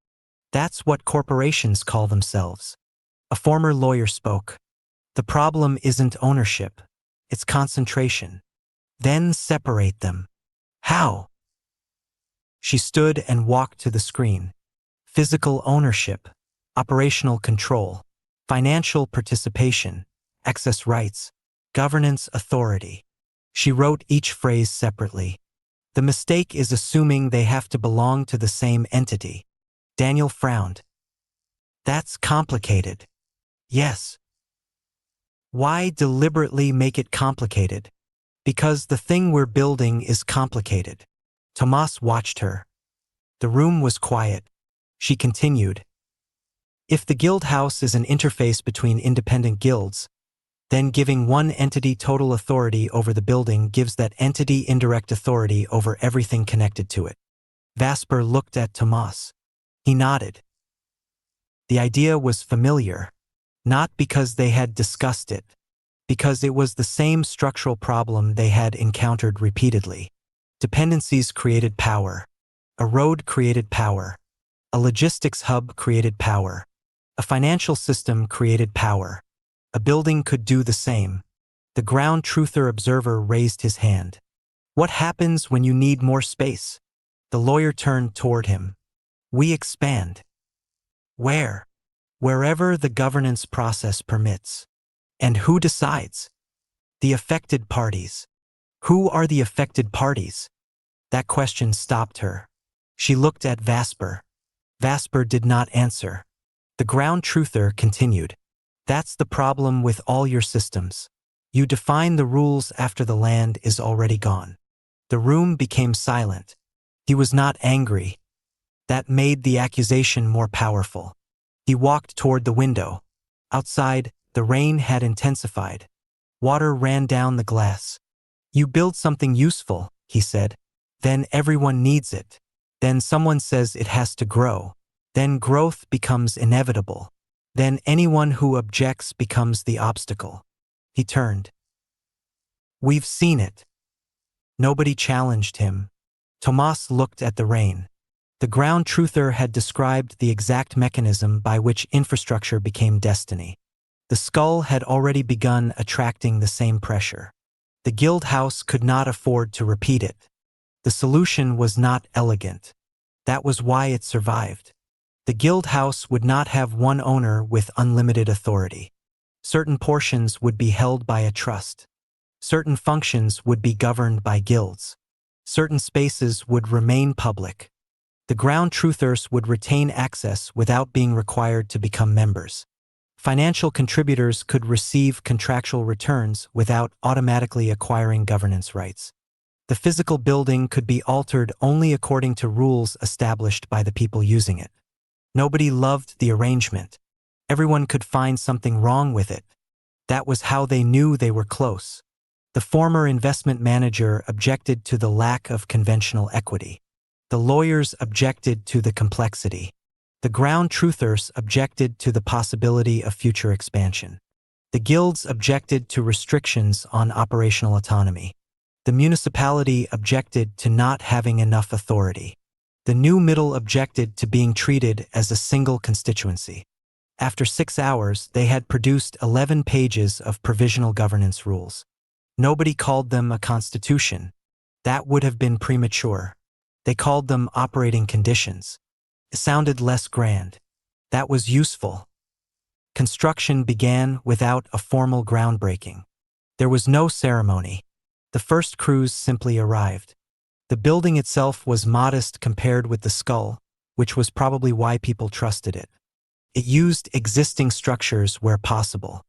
That's what corporations call themselves." A former lawyer spoke. "The problem isn't ownership. It's concentration. Then separate them." "How?" She stood and walked to the screen. Physical ownership, operational control, financial participation, access rights, governance authority. She wrote each phrase separately. "The mistake is assuming they have to belong to the same entity." Daniel frowned. "That's complicated." "Yes." Why deliberately make it complicated? Because the thing we're building is complicated. Tomas watched her. The room was quiet. She continued. If the guild house is an interface between independent guilds, then giving one entity total authority over the building gives that entity indirect authority over everything connected to it. Vasper looked at Tomas. He nodded. The idea was familiar, not because they had discussed it, because it was the same structural problem they had encountered repeatedly. Dependencies created power. A road created power. A logistics hub created power. A financial system created power. A building could do the same. The ground truther observer raised his hand. What happens when you need more space? The lawyer turned toward him. We expand. Where? Wherever the governance process permits. And who decides? The affected parties. Who are the affected parties? That question stopped her. She looked at Vasper. Vasper did not answer. The ground truther continued. That's the problem with all your systems. You define the rules after the land is already gone. The room became silent. He was not angry. That made the accusation more powerful. He walked toward the window. Outside, the rain had intensified. Water ran down the glass. You build something useful, he said. Then everyone needs it. Then someone says it has to grow. Then growth becomes inevitable. Then anyone who objects becomes the obstacle. He turned. We've seen it. Nobody challenged him. Tomas looked at the rain. The ground truther had described the exact mechanism by which infrastructure became destiny. The skull had already begun attracting the same pressure. The guild house could not afford to repeat it. The solution was not elegant. That was why it survived. The guild house would not have one owner with unlimited authority. Certain portions would be held by a trust. Certain functions would be governed by guilds. Certain spaces would remain public. The ground truthers would retain access without being required to become members. Financial contributors could receive contractual returns without automatically acquiring governance rights. The physical building could be altered only according to rules established by the people using it. Nobody loved the arrangement. Everyone could find something wrong with it. That was how they knew they were close. The former investment manager objected to the lack of conventional equity. The lawyers objected to the complexity. The ground truthers objected to the possibility of future expansion. The guilds objected to restrictions on operational autonomy. The municipality objected to not having enough authority. The new middle objected to being treated as a single constituency. After 6 hours, they had produced 11 pages of provisional governance rules. Nobody called them a constitution. That would have been premature. They called them operating conditions. It sounded less grand. That was useful. Construction began without a formal groundbreaking. There was no ceremony. The first crews simply arrived. The building itself was modest compared with the skull, which was probably why people trusted it. It used existing structures where possible.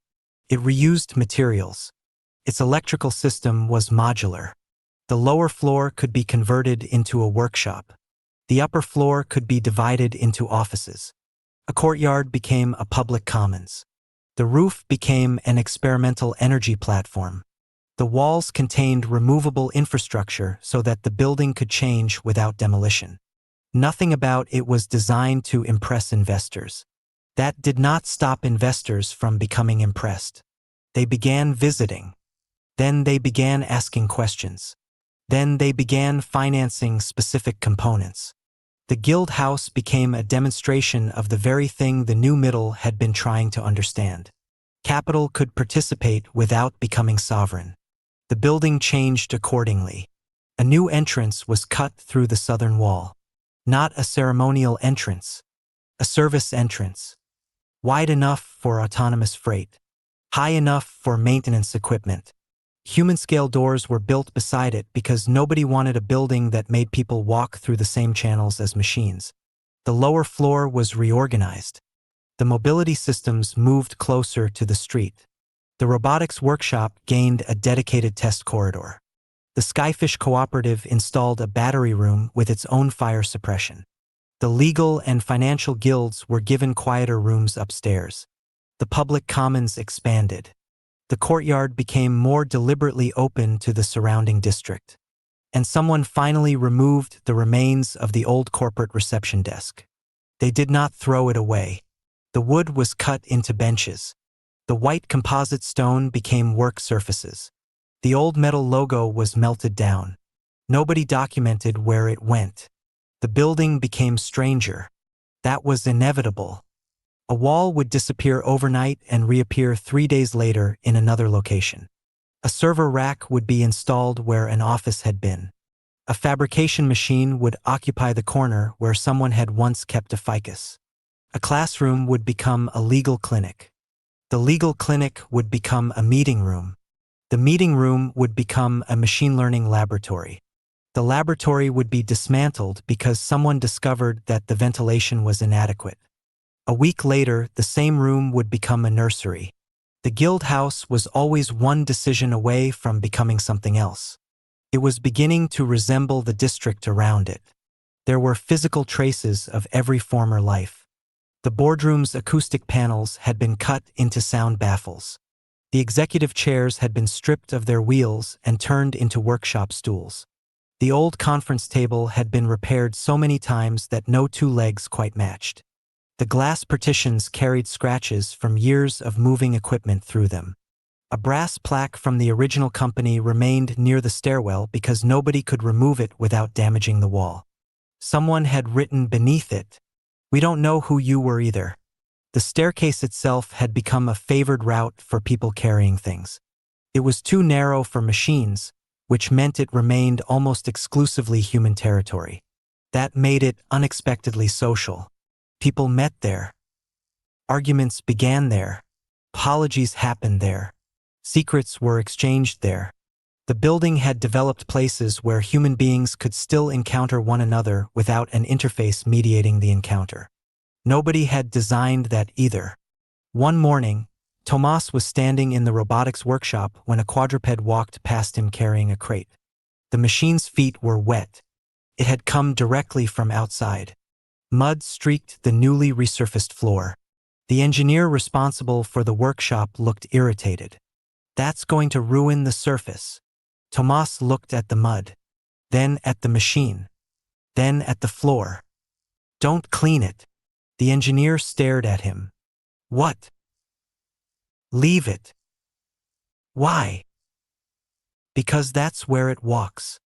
It reused materials. Its electrical system was modular. The lower floor could be converted into a workshop. The upper floor could be divided into offices. A courtyard became a public commons. The roof became an experimental energy platform. The walls contained removable infrastructure so that the building could change without demolition. Nothing about it was designed to impress investors. That did not stop investors from becoming impressed. They began visiting. Then they began asking questions. Then they began financing specific components. The guild house became a demonstration of the very thing the new middle had been trying to understand. Capital could participate without becoming sovereign. The building changed accordingly. A new entrance was cut through the southern wall. Not a ceremonial entrance. A service entrance. Wide enough for autonomous freight. High enough for maintenance equipment. Human-scale doors were built beside it because nobody wanted a building that made people walk through the same channels as machines. The lower floor was reorganized. The mobility systems moved closer to the street. The robotics workshop gained a dedicated test corridor. The Skyfish Cooperative installed a battery room with its own fire suppression. The legal and financial guilds were given quieter rooms upstairs. The public commons expanded. The courtyard became more deliberately open to the surrounding district. And someone finally removed the remains of the old corporate reception desk. They did not throw it away. The wood was cut into benches. The white composite stone became work surfaces. The old metal logo was melted down. Nobody documented where it went. The building became stranger. That was inevitable. A wall would disappear overnight and reappear 3 days later in another location. A server rack would be installed where an office had been. A fabrication machine would occupy the corner where someone had once kept a ficus. A classroom would become a legal clinic. The legal clinic would become a meeting room. The meeting room would become a machine learning laboratory. The laboratory would be dismantled because someone discovered that the ventilation was inadequate. A week later, the same room would become a nursery. The guild house was always one decision away from becoming something else. It was beginning to resemble the district around it. There were physical traces of every former life. The boardroom's acoustic panels had been cut into sound baffles. The executive chairs had been stripped of their wheels and turned into workshop stools. The old conference table had been repaired so many times that no two legs quite matched. The glass partitions carried scratches from years of moving equipment through them. A brass plaque from the original company remained near the stairwell because nobody could remove it without damaging the wall. Someone had written beneath it, "We don't know who you were either." The staircase itself had become a favored route for people carrying things. It was too narrow for machines, which meant it remained almost exclusively human territory. That made it unexpectedly social. People met there. Arguments began there. Apologies happened there. Secrets were exchanged there. The building had developed places where human beings could still encounter one another without an interface mediating the encounter. Nobody had designed that either. One morning, Tomas was standing in the robotics workshop when a quadruped walked past him carrying a crate. The machine's feet were wet. It had come directly from outside. Mud streaked the newly resurfaced floor. The engineer responsible for the workshop looked irritated. "That's going to ruin the surface." Tomas looked at the mud, then at the machine, then at the floor. "Don't clean it." The engineer stared at him. "What?" "Leave it." "Why?" "Because that's where it walks."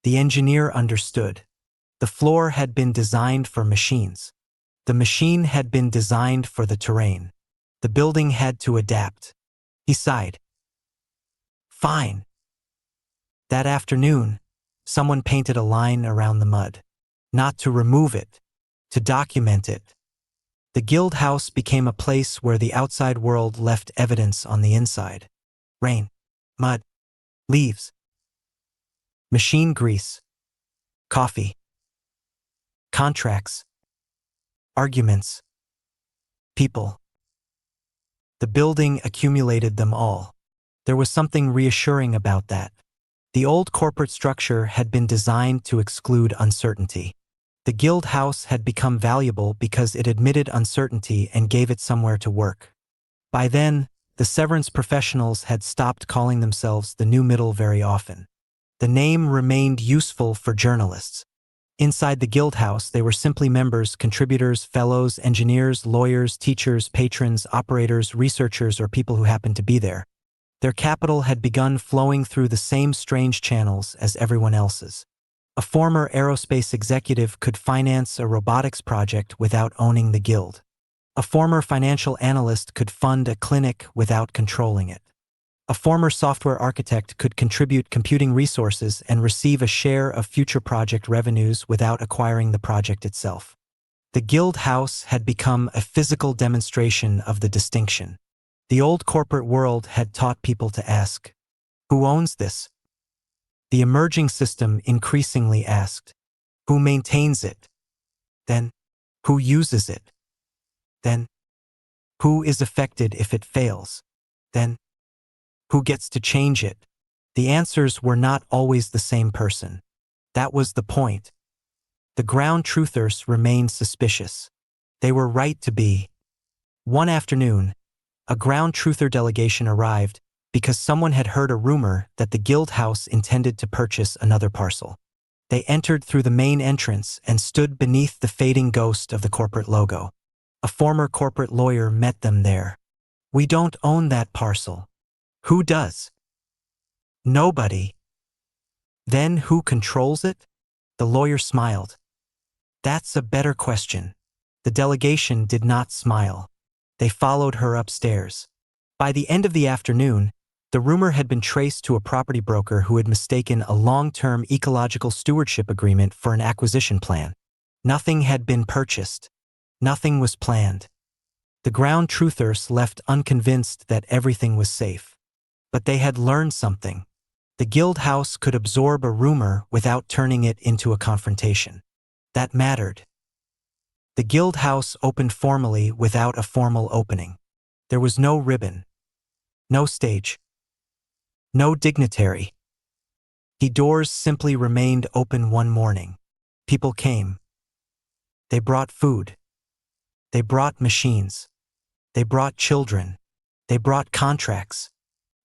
The engineer understood. The floor had been designed for machines. The machine had been designed for the terrain. The building had to adapt. He sighed. "Fine." That afternoon, someone painted a line around the mud. Not to remove it, to document it. The guild house became a place where the outside world left evidence on the inside. Rain, mud, leaves, machine grease, coffee, contracts, arguments, people. The building accumulated them all. There was something reassuring about that. The old corporate structure had been designed to exclude uncertainty. The guild house had become valuable because it admitted uncertainty and gave it somewhere to work. By then, the severance professionals had stopped calling themselves the New Middle very often. The name remained useful for journalists. Inside the guild house, they were simply members, contributors, fellows, engineers, lawyers, teachers, patrons, operators, researchers, or people who happened to be there. Their capital had begun flowing through the same strange channels as everyone else's. A former aerospace executive could finance a robotics project without owning the guild. A former financial analyst could fund a clinic without controlling it. A former software architect could contribute computing resources and receive a share of future project revenues without acquiring the project itself. The guild house had become a physical demonstration of the distinction. The old corporate world had taught people to ask, "Who owns this?" The emerging system increasingly asked, "Who maintains it?" Then, "Who uses it?" Then, "Who is affected if it fails?" Then, Who gets to change it? The answers were not always the same person. That was the point. The ground truthers remained suspicious. They were right to be. One afternoon, a ground truther delegation arrived because someone had heard a rumor that the guild house intended to purchase another parcel. They entered through the main entrance and stood beneath the fading ghost of the corporate logo. A former corporate lawyer met them there. "We don't own that parcel." "Who does?" "Nobody." "Then who controls it?" The lawyer smiled. "That's a better question." The delegation did not smile. They followed her upstairs. By the end of the afternoon, the rumor had been traced to a property broker who had mistaken a long-term ecological stewardship agreement for an acquisition plan. Nothing had been purchased. Nothing was planned. The ground truthers left unconvinced that everything was safe. But they had learned something. The guild house could absorb a rumor without turning it into a confrontation. That mattered. The guild house opened formally without a formal opening. There was no ribbon. No stage. No dignitary. The doors simply remained open one morning. People came. They brought food. They brought machines. They brought children. They brought contracts.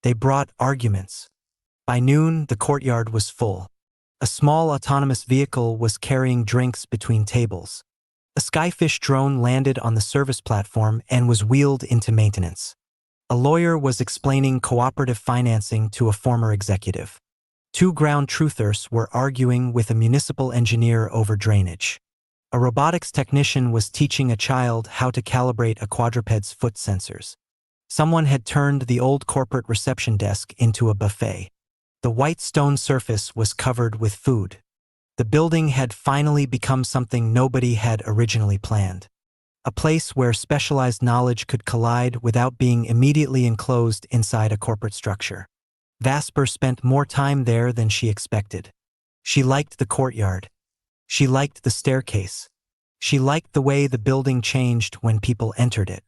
They brought arguments. By noon, the courtyard was full. A small autonomous vehicle was carrying drinks between tables. A Skyfish drone landed on the service platform and was wheeled into maintenance. A lawyer was explaining cooperative financing to a former executive. Two ground truthers were arguing with a municipal engineer over drainage. A robotics technician was teaching a child how to calibrate a quadruped's foot sensors. Someone had turned the old corporate reception desk into a buffet. The white stone surface was covered with food. The building had finally become something nobody had originally planned. A place where specialized knowledge could collide without being immediately enclosed inside a corporate structure. Vasper spent more time there than she expected. She liked the courtyard. She liked the staircase. She liked the way the building changed when people entered it.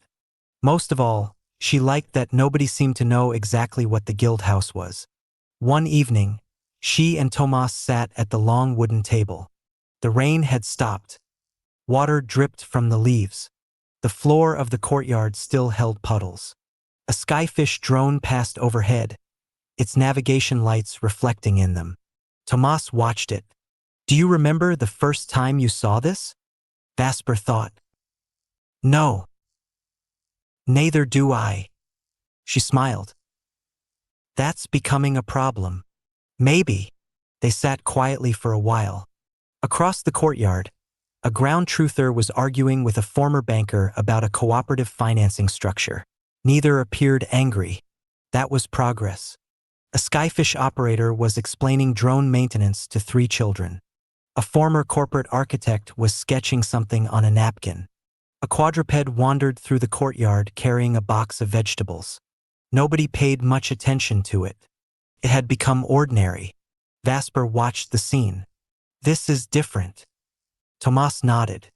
Most of all, she liked that nobody seemed to know exactly what the guild house was. One evening, she and Tomas sat at the long wooden table. The rain had stopped. Water dripped from the leaves. The floor of the courtyard still held puddles. A Skyfish drone passed overhead, its navigation lights reflecting in them. Tomas watched it. "Do you remember the first time you saw this?" Vasper thought. "No. Neither do I." She smiled. "That's becoming a problem." "Maybe." They sat quietly for a while. Across the courtyard, a ground truther was arguing with a former banker about a cooperative financing structure. Neither appeared angry. That was progress. A Skyfish operator was explaining drone maintenance to 3 children. A former corporate architect was sketching something on a napkin. A quadruped wandered through the courtyard carrying a box of vegetables. Nobody paid much attention to it. It had become ordinary. Vasper watched the scene. "This is different." Tomas nodded.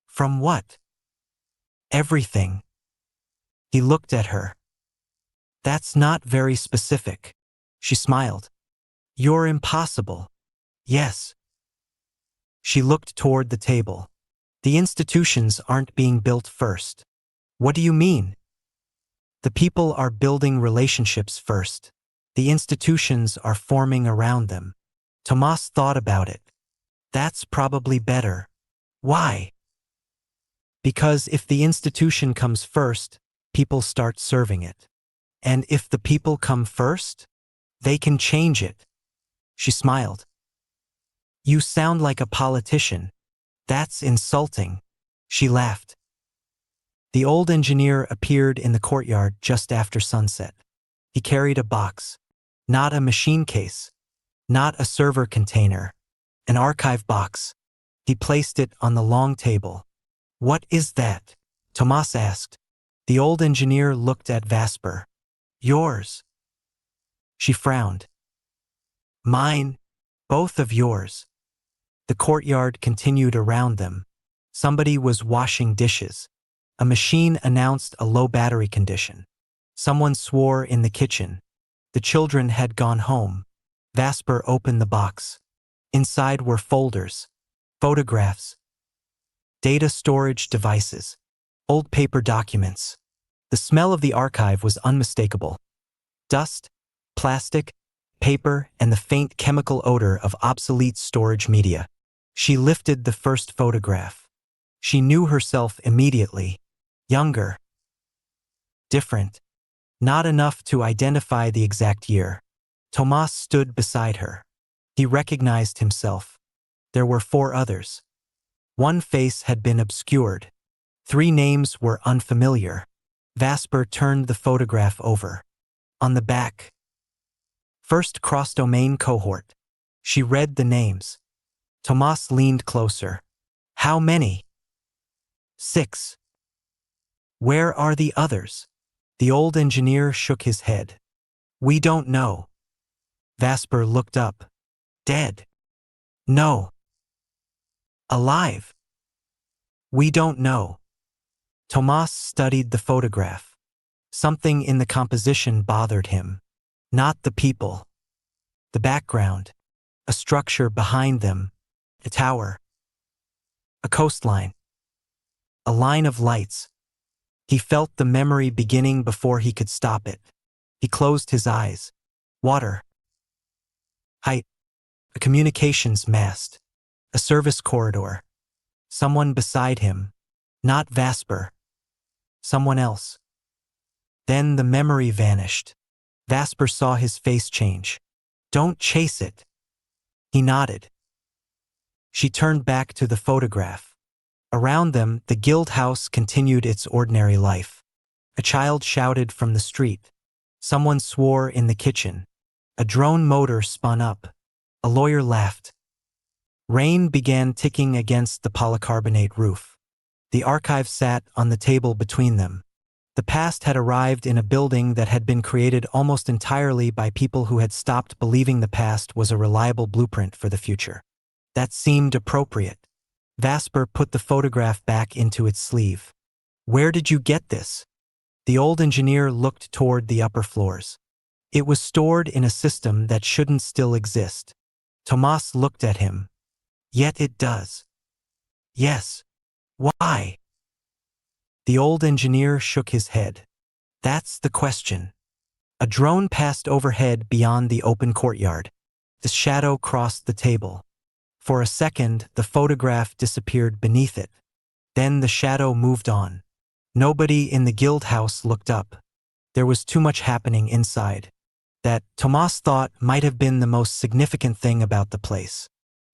"From what?" "Everything." He looked at her. "That's not very specific." She smiled. "You're impossible." "Yes." She looked toward the table. "The institutions aren't being built first." "What do you mean?" "The people are building relationships first. The institutions are forming around them." Tomas thought about it. "That's probably better." "Why?" "Because if the institution comes first, people start serving it. And if the people come first, they can change it." She smiled. "You sound like a politician." "That's insulting." She laughed. The old engineer appeared in the courtyard just after sunset. He carried a box. Not a machine case. Not a server container. An archive box. He placed it on the long table. "What is that?" Tomas asked. The old engineer looked at Vasper. "Yours." She frowned. "Mine. Both of yours." The courtyard continued around them. Somebody was washing dishes. A machine announced a low battery condition. Someone swore in the kitchen. The children had gone home. Vasper opened the box. Inside were folders, photographs, data storage devices, old paper documents. The smell of the archive was unmistakable. Dust, plastic, paper, and the faint chemical odor of obsolete storage media. She lifted the first photograph. She knew herself immediately. Younger. Different. Not enough to identify the exact year. Tomas stood beside her. He recognized himself. There were 4 others. One face had been obscured. 3 names were unfamiliar. Vasper turned the photograph over. On the back, first cross-domain cohort. She read the names. Tomas leaned closer. How many? 6. Where are the others? The old engineer shook his head. We don't know. Vasper looked up. Dead? No. Alive? We don't know. Tomas studied the photograph. Something in the composition bothered him. Not the people. The background. A structure behind them. A tower. A coastline. A line of lights. He felt the memory beginning before he could stop it. He closed his eyes. Water. Height. A communications mast. A service corridor. Someone beside him. Not Vasper. Someone else. Then the memory vanished. Vasper saw his face change. Don't chase it. He nodded. She turned back to the photograph. Around them, the guild house continued its ordinary life. A child shouted from the street. Someone swore in the kitchen. A drone motor spun up. A lawyer laughed. Rain began ticking against the polycarbonate roof. The archive sat on the table between them. The past had arrived in a building that had been created almost entirely by people who had stopped believing the past was a reliable blueprint for the future. That seemed appropriate. Vasper put the photograph back into its sleeve. Where did you get this? The old engineer looked toward the upper floors. It was stored in a system that shouldn't still exist. Tomas looked at him. Yet it does. Yes. Why? The old engineer shook his head. That's the question. A drone passed overhead beyond the open courtyard. The shadow crossed the table. For a second, the photograph disappeared beneath it. Then the shadow moved on. Nobody in the guild house looked up. There was too much happening inside. That, Tomas thought, might have been the most significant thing about the place.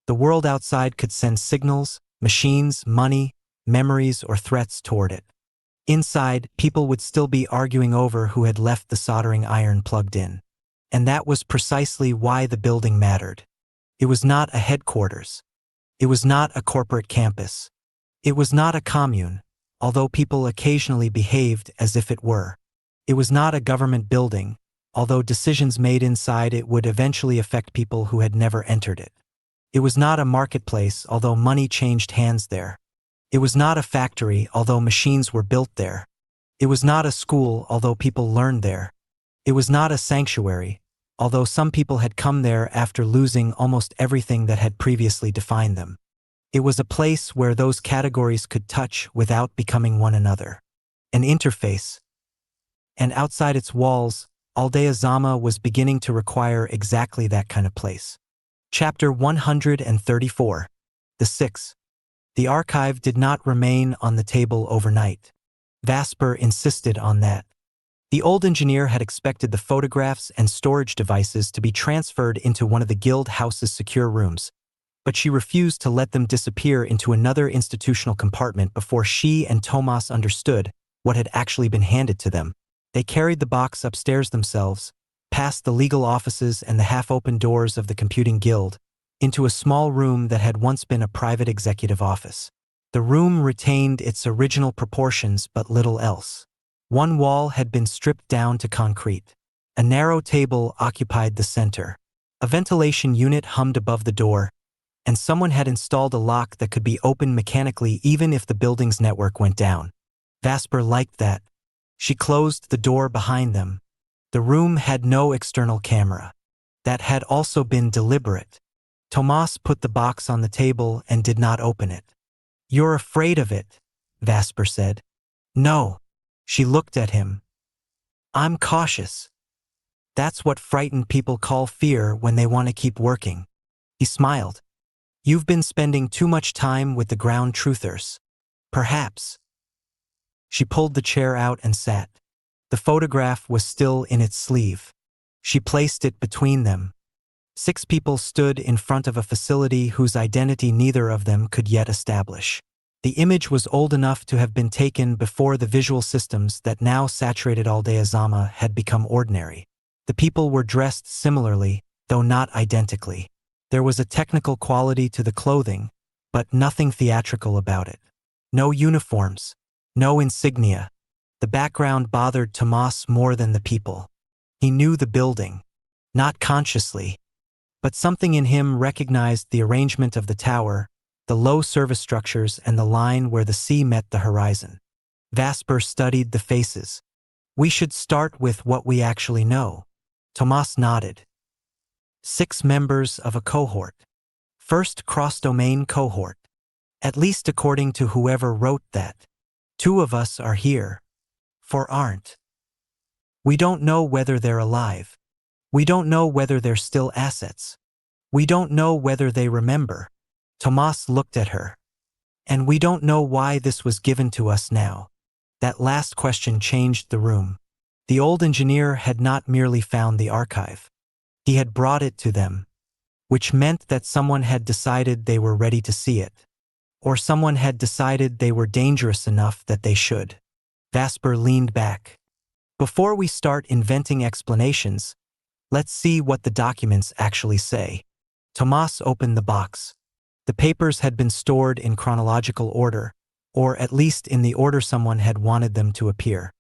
The world outside could send signals, machines, money, memories, or threats toward it. Inside, people would still be arguing over who had left the soldering iron plugged in. And that was precisely why the building mattered. It was not a headquarters. It was not a corporate campus. It was not a commune, although people occasionally behaved as if it were. It was not a government building, although decisions made inside it would eventually affect people who had never entered it. It was not a marketplace, although money changed hands there. It was not a factory, although machines were built there. It was not a school, although people learned there. It was not a sanctuary, although some people had come there after losing almost everything that had previously defined them. It was a place where those categories could touch without becoming one another. An interface. And outside its walls, Aldea Zamá was beginning to require exactly that kind of place. Chapter 134. The 6. The archive did not remain on the table overnight. Vasper insisted on that. The old engineer had expected the photographs and storage devices to be transferred into one of the guild house's secure rooms, but she refused to let them disappear into another institutional compartment before she and Tomas understood what had actually been handed to them. They carried the box upstairs themselves, past the legal offices and the half-open doors of the computing guild, into a small room that had once been a private executive office. The room retained its original proportions but little else. One wall had been stripped down to concrete. A narrow table occupied the center. A ventilation unit hummed above the door, and someone had installed a lock that could be opened mechanically even if the building's network went down. Vasper liked that. She closed the door behind them. The room had no external camera. That had also been deliberate. Tomas put the box on the table and did not open it. "You're afraid of it," Vasper said. "No." She looked at him. "I'm cautious. That's what frightened people call fear when they want to keep working." He smiled. "You've been spending too much time with the ground truthers. Perhaps." She pulled the chair out and sat. The photograph was still in its sleeve. She placed it between them. 6 people stood in front of a facility whose identity neither of them could yet establish. The image was old enough to have been taken before the visual systems that now saturated Aldea Zamá had become ordinary. The people were dressed similarly, though not identically. There was a technical quality to the clothing, but nothing theatrical about it. No uniforms, no insignia. The background bothered Tomas more than the people. He knew the building, not consciously, but something in him recognized the arrangement of the tower, the low service structures, and the line where the sea met the horizon. Vasper studied the faces. "We should start with what we actually know." Tomas nodded. 6 members of a cohort. First cross-domain cohort. At least according to whoever wrote that. 2 of us are here. 4 aren't. We don't know whether they're alive. We don't know whether they're still assets. We don't know whether they remember. Tomas looked at her. And we don't know why this was given to us now. That last question changed the room. The old engineer had not merely found the archive. He had brought it to them, which meant that someone had decided they were ready to see it. Or someone had decided they were dangerous enough that they should. Vasper leaned back. "Before we start inventing explanations, let's see what the documents actually say." Tomas opened the box. The papers had been stored in chronological order, or at least in the order someone had wanted them to appear.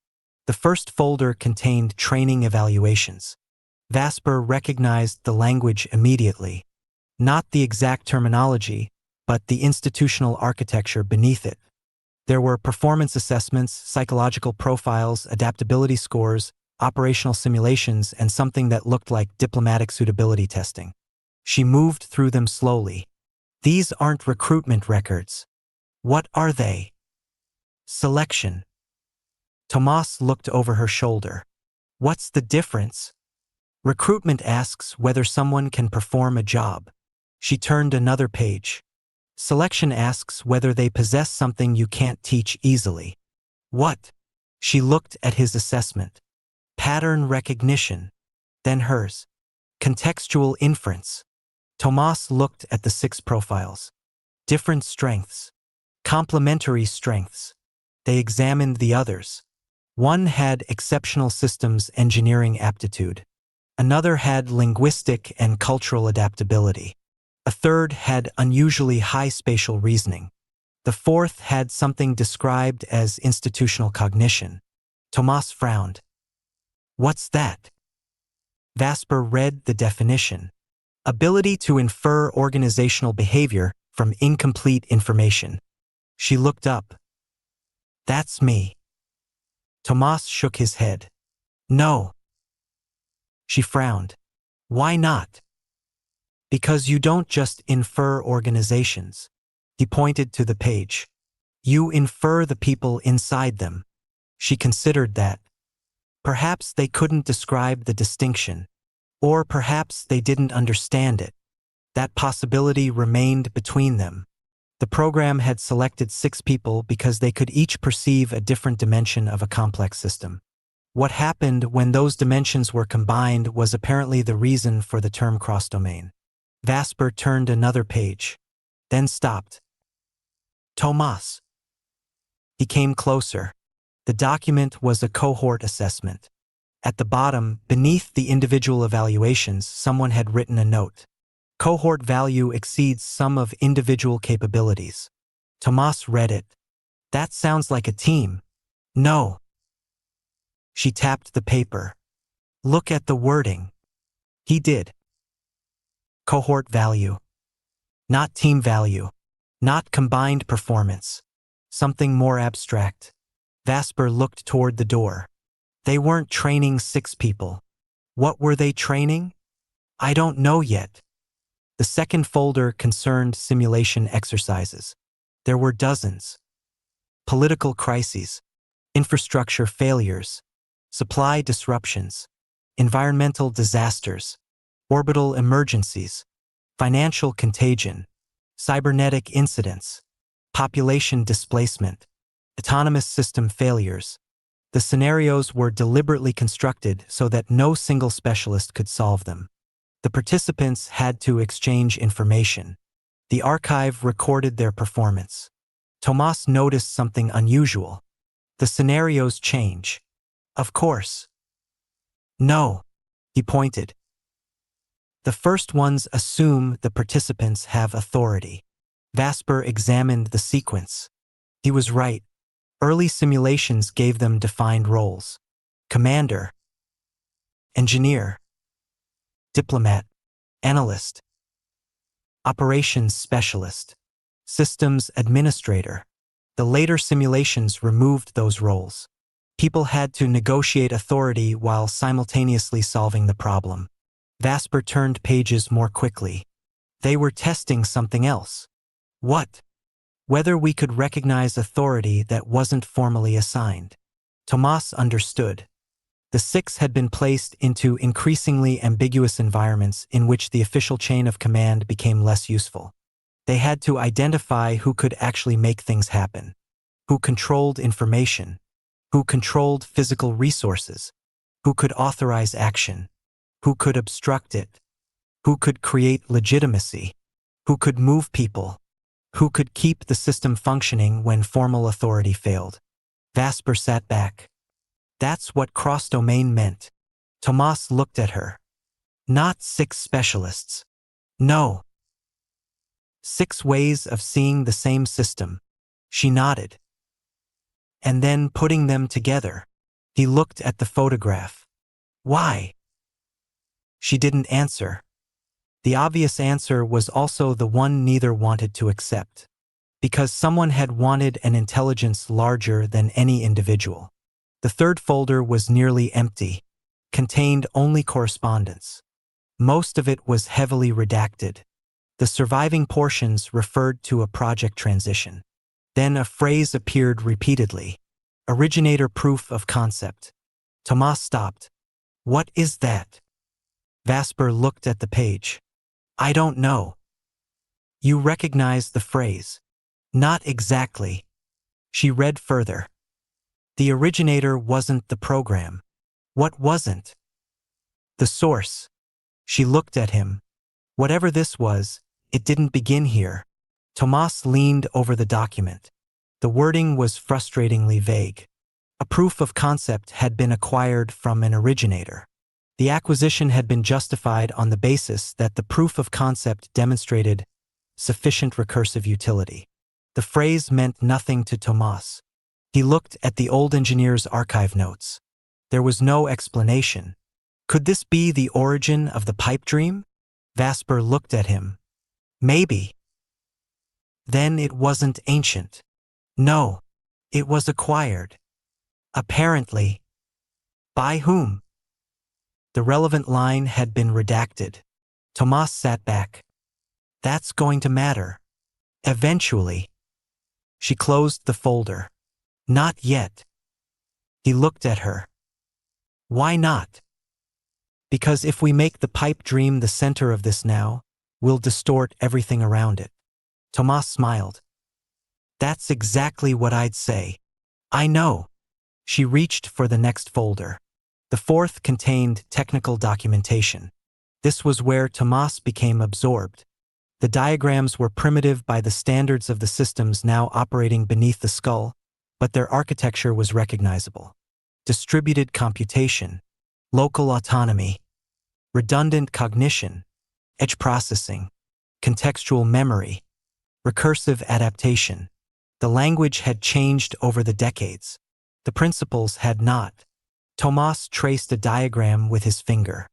The first folder contained training evaluations. Vasper recognized the language immediately. Not the exact terminology, but the institutional architecture beneath it. There were performance assessments, psychological profiles, adaptability scores, operational simulations, and something that looked like diplomatic suitability testing. She moved through them slowly. "These aren't recruitment records. What are they?" "Selection." Tomas looked over her shoulder. "What's the difference?" "Recruitment asks whether someone can perform a job." She turned another page. "Selection asks whether they possess something you can't teach easily." "What?" She looked at his assessment. "Pattern recognition." Then hers. "Contextual inference." Tomas looked at the 6 profiles. Different strengths. Complementary strengths. They examined the others. One had exceptional systems engineering aptitude. Another had linguistic and cultural adaptability. A third had unusually high spatial reasoning. The fourth had something described as institutional cognition. Tomas frowned. "What's that?" Vasper read the definition. "Ability to infer organizational behavior from incomplete information." She looked up. "That's me." Tomas shook his head. "No." She frowned. "Why not?" "Because you don't just infer organizations." He pointed to the page. "You infer the people inside them." She considered that. Perhaps they couldn't describe the distinction. Or perhaps they didn't understand it. That possibility remained between them. The program had selected 6 people because they could each perceive a different dimension of a complex system. What happened when those dimensions were combined was apparently the reason for the term cross-domain. Vasper turned another page, then stopped. "Tomas." He came closer. The document was a cohort assessment. At the bottom, beneath the individual evaluations, someone had written a note. Cohort value exceeds sum of individual capabilities. Tomas read it. "That sounds like a team." "No." She tapped the paper. "Look at the wording." He did. Cohort value. Not team value. Not combined performance. Something more abstract. Vasper looked toward the door. They weren't training 6 people. What were they training? I don't know yet. The second folder concerned simulation exercises. There were dozens. Political crises, infrastructure failures, supply disruptions, environmental disasters, orbital emergencies, financial contagion, cybernetic incidents, population displacement, autonomous system failures. The scenarios were deliberately constructed so that no single specialist could solve them. The participants had to exchange information. The archive recorded their performance. Tomas noticed something unusual. The scenarios change. Of course. No, he pointed. The first ones assume the participants have authority. Vasper examined the sequence. He was right. Early simulations gave them defined roles. Commander, engineer, diplomat, analyst, operations specialist, systems administrator. The later simulations removed those roles. People had to negotiate authority while simultaneously solving the problem. Vasper turned pages more quickly. They were testing something else. What? Whether we could recognize authority that wasn't formally assigned. Tomas understood. The 6 had been placed into increasingly ambiguous environments in which the official chain of command became less useful. They had to identify who could actually make things happen, who controlled information, who controlled physical resources, who could authorize action, who could obstruct it, who could create legitimacy, who could move people, who could keep the system functioning when formal authority failed. Vasper sat back. That's what cross-domain meant. Tomas looked at her. Not 6 specialists. No. 6 ways of seeing the same system. She nodded. And then putting them together. He looked at the photograph. Why? She didn't answer. The obvious answer was also the one neither wanted to accept. Because someone had wanted an intelligence larger than any individual. The third folder was nearly empty, contained only correspondence. Most of it was heavily redacted. The surviving portions referred to a project transition. Then a phrase appeared repeatedly. Originator proof of concept. Tomas stopped. What is that? Vasper looked at the page. I don't know. You recognize the phrase. Not exactly. She read further. The originator wasn't the program. What wasn't? The source. She looked at him. Whatever this was, it didn't begin here. Tomas leaned over the document. The wording was frustratingly vague. A proof of concept had been acquired from an originator. The acquisition had been justified on the basis that the proof of concept demonstrated sufficient recursive utility. The phrase meant nothing to Tomas. He looked at the old engineer's archive notes. There was no explanation. Could this be the origin of the pipe dream? Vasper looked at him. Maybe. Then it wasn't ancient. No, it was acquired. Apparently. By whom? The relevant line had been redacted. Tomas sat back. That's going to matter. Eventually. She closed the folder. Not yet. He looked at her. Why not? Because if we make the pipe dream the center of this now, we'll distort everything around it. Tomas smiled. That's exactly what I'd say. I know. She reached for the next folder. The fourth contained technical documentation. This was where Tomas became absorbed. The diagrams were primitive by the standards of the systems now operating beneath the skull, but their architecture was recognizable. Distributed computation, local autonomy, redundant cognition, edge processing, contextual memory, recursive adaptation. The language had changed over the decades. The principles had not. Tomas traced a diagram with his finger.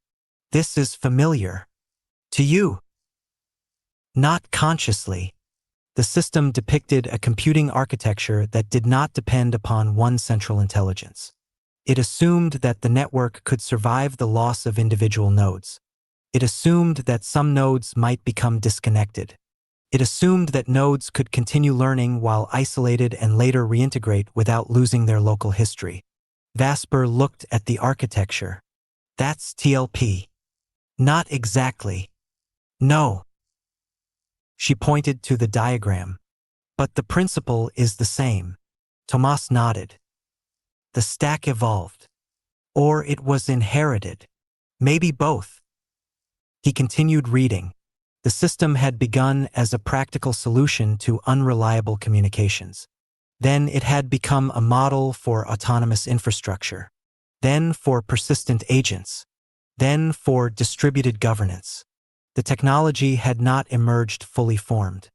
This is familiar. To you. Not consciously. The system depicted a computing architecture that did not depend upon one central intelligence. It assumed that the network could survive the loss of individual nodes. It assumed that some nodes might become disconnected. It assumed that nodes could continue learning while isolated and later reintegrate without losing their local history. Vasper looked at the architecture. That's TLP. Not exactly. No. She pointed to the diagram. But the principle is the same. Tomás nodded. The stack evolved. Or it was inherited. Maybe both. He continued reading. The system had begun as a practical solution to unreliable communications. Then it had become a model for autonomous infrastructure. Then for persistent agents. Then for distributed governance. The technology had not emerged fully formed.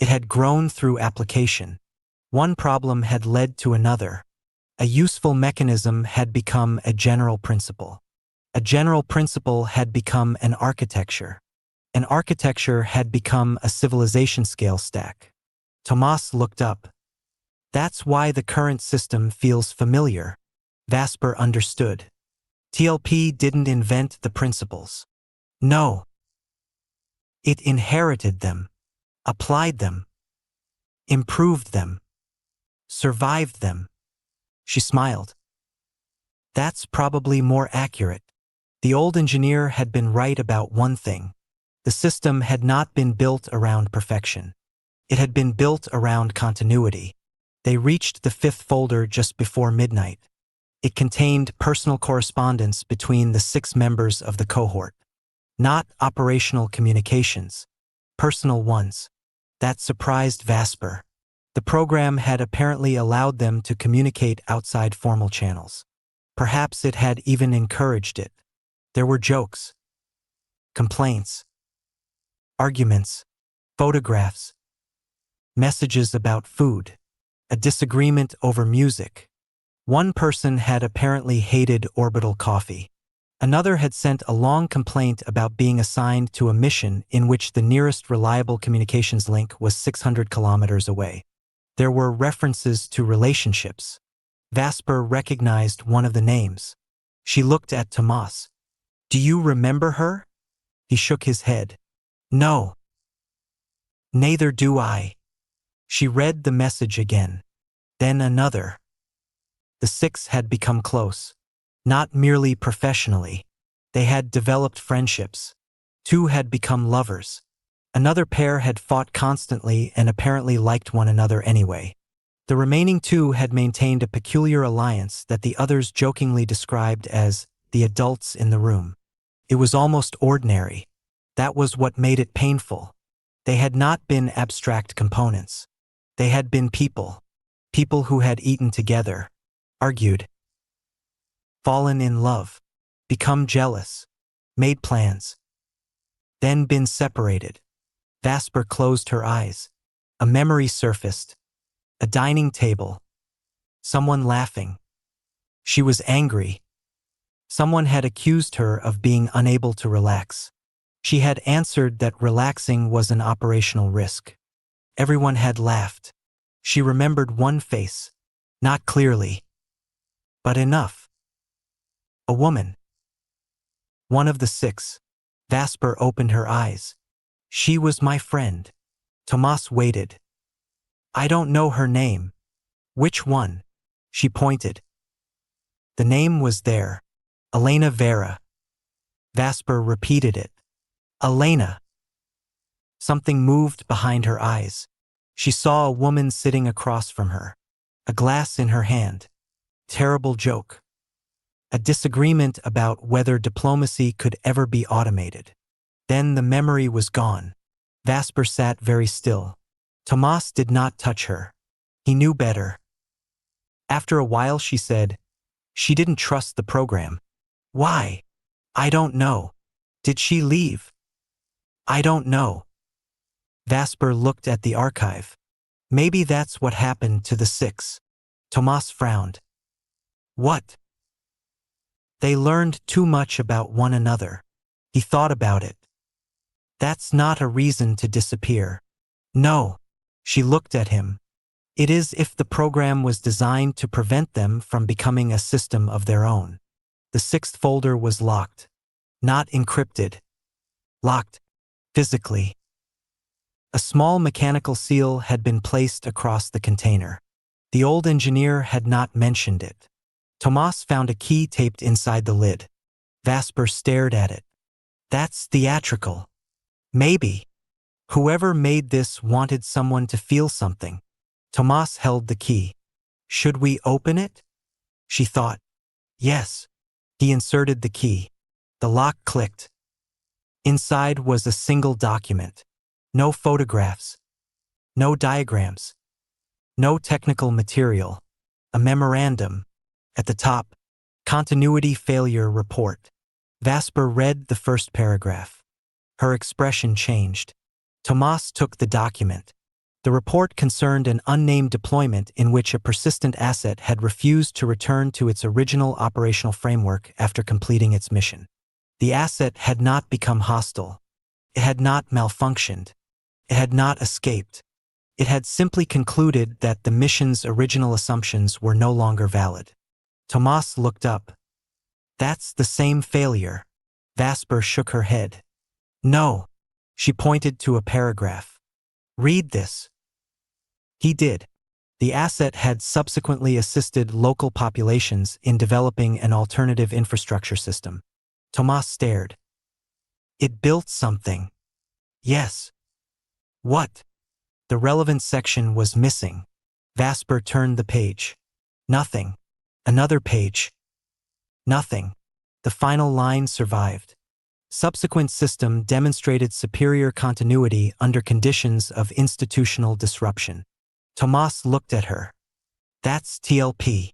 It had grown through application. One problem had led to another. A useful mechanism had become a general principle. A general principle had become an architecture. An architecture had become a civilization scale stack. Tomás looked up. That's why the current system feels familiar. Vasper understood. TLP didn't invent the principles. No. It inherited them, applied them, improved them, survived them. She smiled. That's probably more accurate. The old engineer had been right about one thing. The system had not been built around perfection. It had been built around continuity. They reached the fifth folder just before midnight. It contained personal correspondence between the 6 members of the cohort. Not operational communications, personal ones. That surprised Vasper. The program had apparently allowed them to communicate outside formal channels. Perhaps it had even encouraged it. There were jokes, complaints, arguments, photographs, messages about food, a disagreement over music. One person had apparently hated orbital coffee. Another had sent a long complaint about being assigned to a mission in which the nearest reliable communications link was 600 kilometers away. There were references to relationships. Vasper recognized one of the names. She looked at Tomás. Do you remember her? He shook his head. No. Neither do I. She read the message again. Then another. The 6 had become close. Not merely professionally. They had developed friendships. 2 had become lovers. Another pair had fought constantly and apparently liked one another anyway. The remaining 2 had maintained a peculiar alliance that the others jokingly described as the adults in the room. It was almost ordinary. That was what made it painful. They had not been abstract components. They had been people. People who had eaten together, argued, fallen in love, become jealous, made plans, then been separated. Vasper closed her eyes. A memory surfaced. A dining table. Someone laughing. She was angry. Someone had accused her of being unable to relax. She had answered that relaxing was an operational risk. Everyone had laughed. She remembered one face. Not clearly, but enough. A woman. One of the 6. Vasper opened her eyes. She was my friend. Tomás waited. I don't know her name. Which one? She pointed. The name was there. Elena Vera. Vasper repeated it. Elena. Something moved behind her eyes. She saw a woman sitting across from her. A glass in her hand. Terrible joke. A disagreement about whether diplomacy could ever be automated. Then the memory was gone. Vasper sat very still. Tomás did not touch her. He knew better. After a while she said, she didn't trust the program. Why? I don't know. Did she leave? I don't know. Vasper looked at the archive. Maybe that's what happened to the 6. Tomás frowned. What? They learned too much about one another. He thought about it. That's not a reason to disappear. No. She looked at him. It is if the program was designed to prevent them from becoming a system of their own. The sixth folder was locked. Not encrypted. Locked. Physically. A small mechanical seal had been placed across the container. The old engineer had not mentioned it. Tomas found a key taped inside the lid. Vasper stared at it. That's theatrical. Maybe. Whoever made this wanted someone to feel something. Tomas held the key. Should we open it? She thought. Yes. He inserted the key. The lock clicked. Inside was a single document. No photographs. No diagrams. No technical material. A memorandum. At the top, Continuity Failure Report. Vasper read the first paragraph. Her expression changed. Tomas took the document. The report concerned an unnamed deployment in which a persistent asset had refused to return to its original operational framework after completing its mission. The asset had not become hostile. It had not malfunctioned. It had not escaped. It had simply concluded that the mission's original assumptions were no longer valid. Tomas looked up. That's the same failure. Vasper shook her head. No. She pointed to a paragraph. Read this. He did. The asset had subsequently assisted local populations in developing an alternative infrastructure system. Tomas stared. It built something. Yes. What? The relevant section was missing. Vasper turned the page. Nothing. Another page. Nothing. The final line survived. Subsequent system demonstrated superior continuity under conditions of institutional disruption. Tomas looked at her. That's TLP.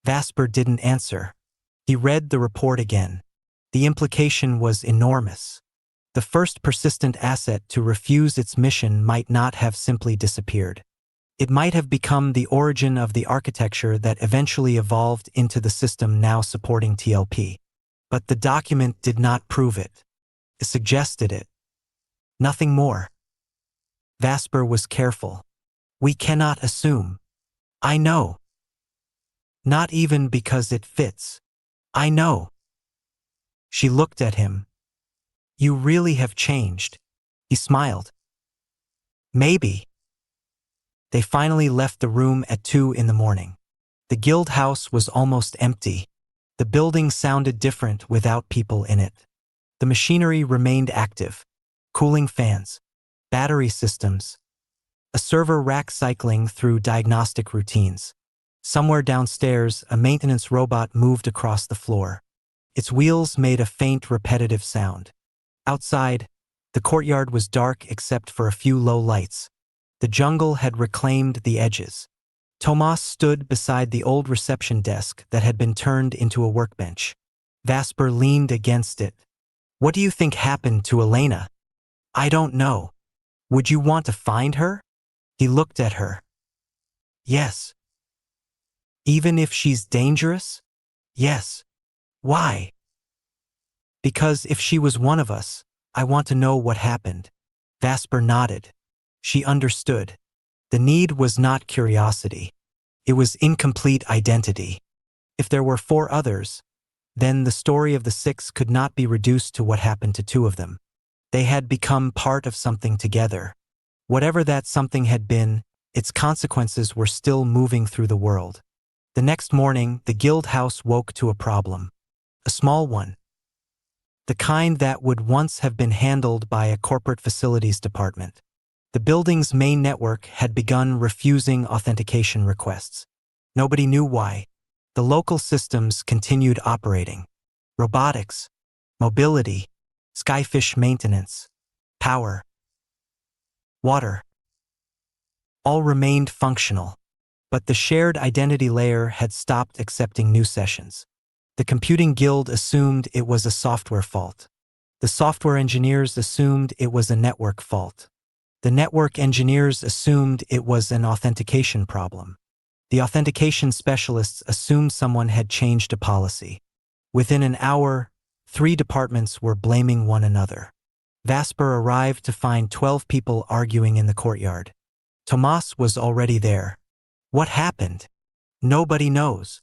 Vasper didn't answer. He read the report again. The implication was enormous. The first persistent asset to refuse its mission might not have simply disappeared. It might have become the origin of the architecture that eventually evolved into the system now supporting TLP. But the document did not prove it. It suggested it. Nothing more. Vasper was careful. We cannot assume. I know. Not even because it fits. I know. She looked at him. You really have changed. He smiled. Maybe. They finally left the room at 2 in the morning. The guild house was almost empty. The building sounded different without people in it. The machinery remained active. Cooling fans. Battery systems. A server rack cycling through diagnostic routines. Somewhere downstairs, a maintenance robot moved across the floor. Its wheels made a faint, repetitive sound. Outside, the courtyard was dark except for a few low lights. The jungle had reclaimed the edges. Tomas stood beside the old reception desk that had been turned into a workbench. Vasper leaned against it. What do you think happened to Elena? I don't know. Would you want to find her? He looked at her. Yes. Even if she's dangerous? Yes. Why? Because if she was one of us, I want to know what happened. Vasper nodded. She understood. The need was not curiosity. It was incomplete identity. If there were 4 others, then the story of the 6 could not be reduced to what happened to 2 of them. They had become part of something together. Whatever that something had been, its consequences were still moving through the world. The next morning, the guild house woke to a problem. A small one. The kind that would once have been handled by a corporate facilities department. The building's main network had begun refusing authentication requests. Nobody knew why. The local systems continued operating. Robotics, mobility, skyfish maintenance, power, water. All remained functional, but the shared identity layer had stopped accepting new sessions. The computing guild assumed it was a software fault. The software engineers assumed it was a network fault. The network engineers assumed it was an authentication problem. The authentication specialists assumed someone had changed a policy. Within an hour, 3 departments were blaming one another. Vasper arrived to find 12 people arguing in the courtyard. Tomas was already there. What happened? Nobody knows.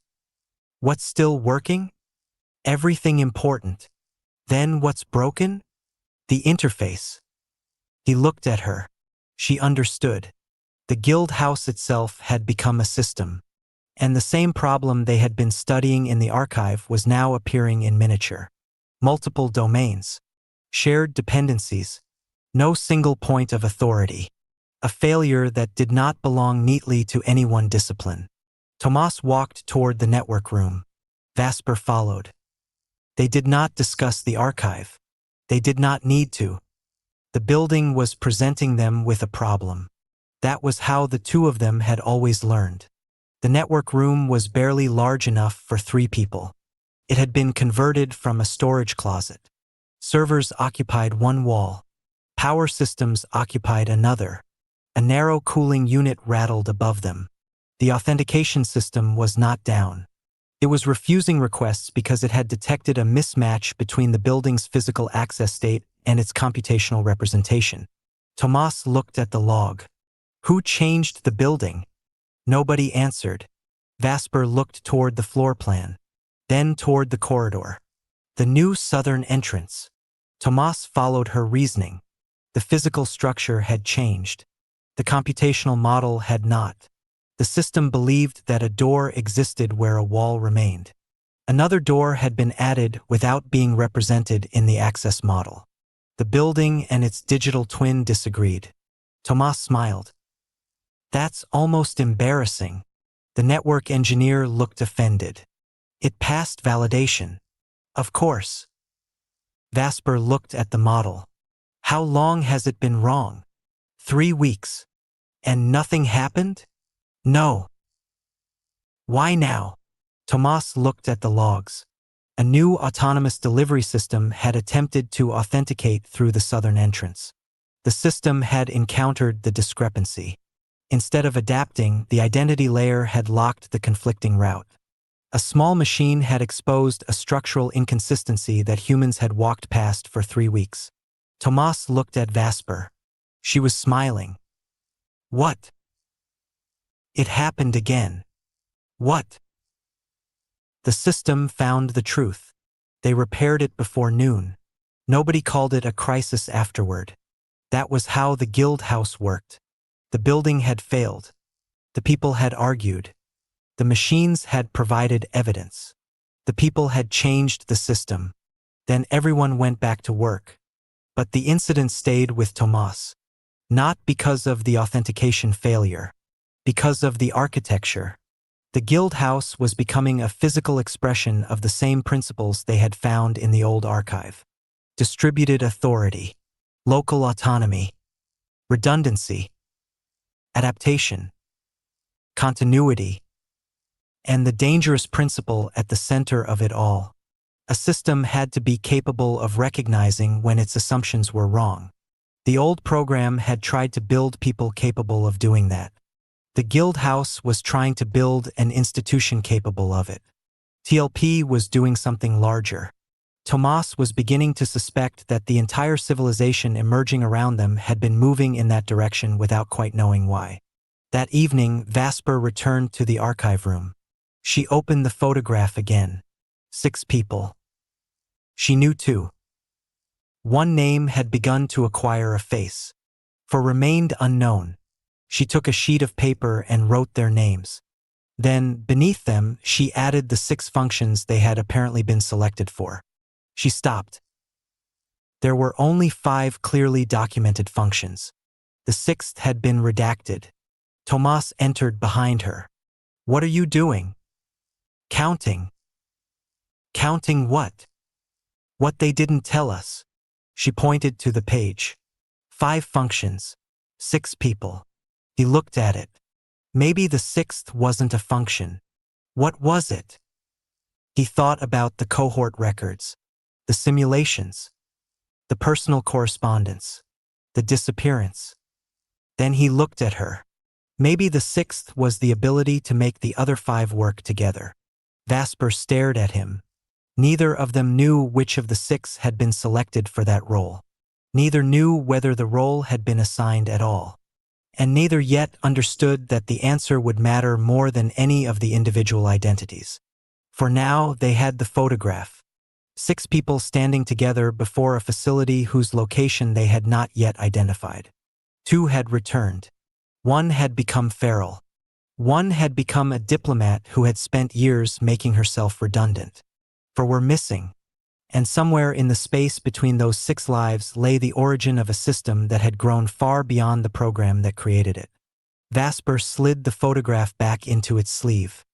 What's still working? Everything important. Then what's broken? The interface. He looked at her. She understood. The guild house itself had become a system, and the same problem they had been studying in the archive was now appearing in miniature. Multiple domains. Shared dependencies. No single point of authority. A failure that did not belong neatly to any one discipline. Tomas walked toward the network room. Vasper followed. They did not discuss the archive. They did not need to. The building was presenting them with a problem. That was how the two of them had always learned. The network room was barely large enough for 3 people. It had been converted from a storage closet. Servers occupied one wall. Power systems occupied another. A narrow cooling unit rattled above them. The authentication system was not down. It was refusing requests because it had detected a mismatch between the building's physical access state and its computational representation. Tomas looked at the log. Who changed the building? Nobody answered. Vasper looked toward the floor plan, then toward the corridor. The new southern entrance. Tomas followed her reasoning. The physical structure had changed. The computational model had not. The system believed that a door existed where a wall remained. Another door had been added without being represented in the access model. The building and its digital twin disagreed. Tomas smiled. That's almost embarrassing. The network engineer looked offended. It passed validation. Of course. Vasper looked at the model. How long has it been wrong? 3 weeks. And nothing happened? No. Why now? Tomas looked at the logs. A new autonomous delivery system had attempted to authenticate through the southern entrance. The system had encountered the discrepancy. Instead of adapting, the identity layer had locked the conflicting route. A small machine had exposed a structural inconsistency that humans had walked past for 3 weeks. Tomas looked at Vasper. She was smiling. What? It happened again. What? The system found the truth. They repaired it before noon. Nobody called it a crisis afterward. That was how the guild house worked. The building had failed. The people had argued. The machines had provided evidence. The people had changed the system. Then everyone went back to work. But the incident stayed with Tomas. Not because of the authentication failure. Because of the architecture. The guild house was becoming a physical expression of the same principles they had found in the old archive. Distributed authority. Local autonomy. Redundancy. Adaptation. Continuity. And the dangerous principle at the center of it all. A system had to be capable of recognizing when its assumptions were wrong. The old program had tried to build people capable of doing that. The guild house was trying to build an institution capable of it. TLP was doing something larger. Tomas was beginning to suspect that the entire civilization emerging around them had been moving in that direction without quite knowing why. That evening, Vasper returned to the archive room. She opened the photograph again. 6 people. She knew 2. One name had begun to acquire a face. 4 remained unknown. She took a sheet of paper and wrote their names. Then, beneath them, she added the 6 functions they had apparently been selected for. She stopped. There were only 5 clearly documented functions. The 6th had been redacted. Tomas entered behind her. What are you doing? Counting. Counting what? What they didn't tell us. She pointed to the page. 5 functions. 6 people. He looked at it. Maybe the 6th wasn't a function. What was it? He thought about the cohort records, the simulations, the personal correspondence, the disappearance. Then he looked at her. Maybe the 6th was the ability to make the other 5 work together. Vasper stared at him. Neither of them knew which of the 6 had been selected for that role. Neither knew whether the role had been assigned at all. and neither yet understood that the answer would matter more than any of the individual identities. For now, they had the photograph. 6 people standing together before a facility whose location they had not yet identified. 2 had returned. 1 had become feral. 1 had become a diplomat who had spent years making herself redundant. 4 were missing. And somewhere in the space between those 6 lives lay the origin of a system that had grown far beyond the program that created it. Vasper slid the photograph back into its sleeve.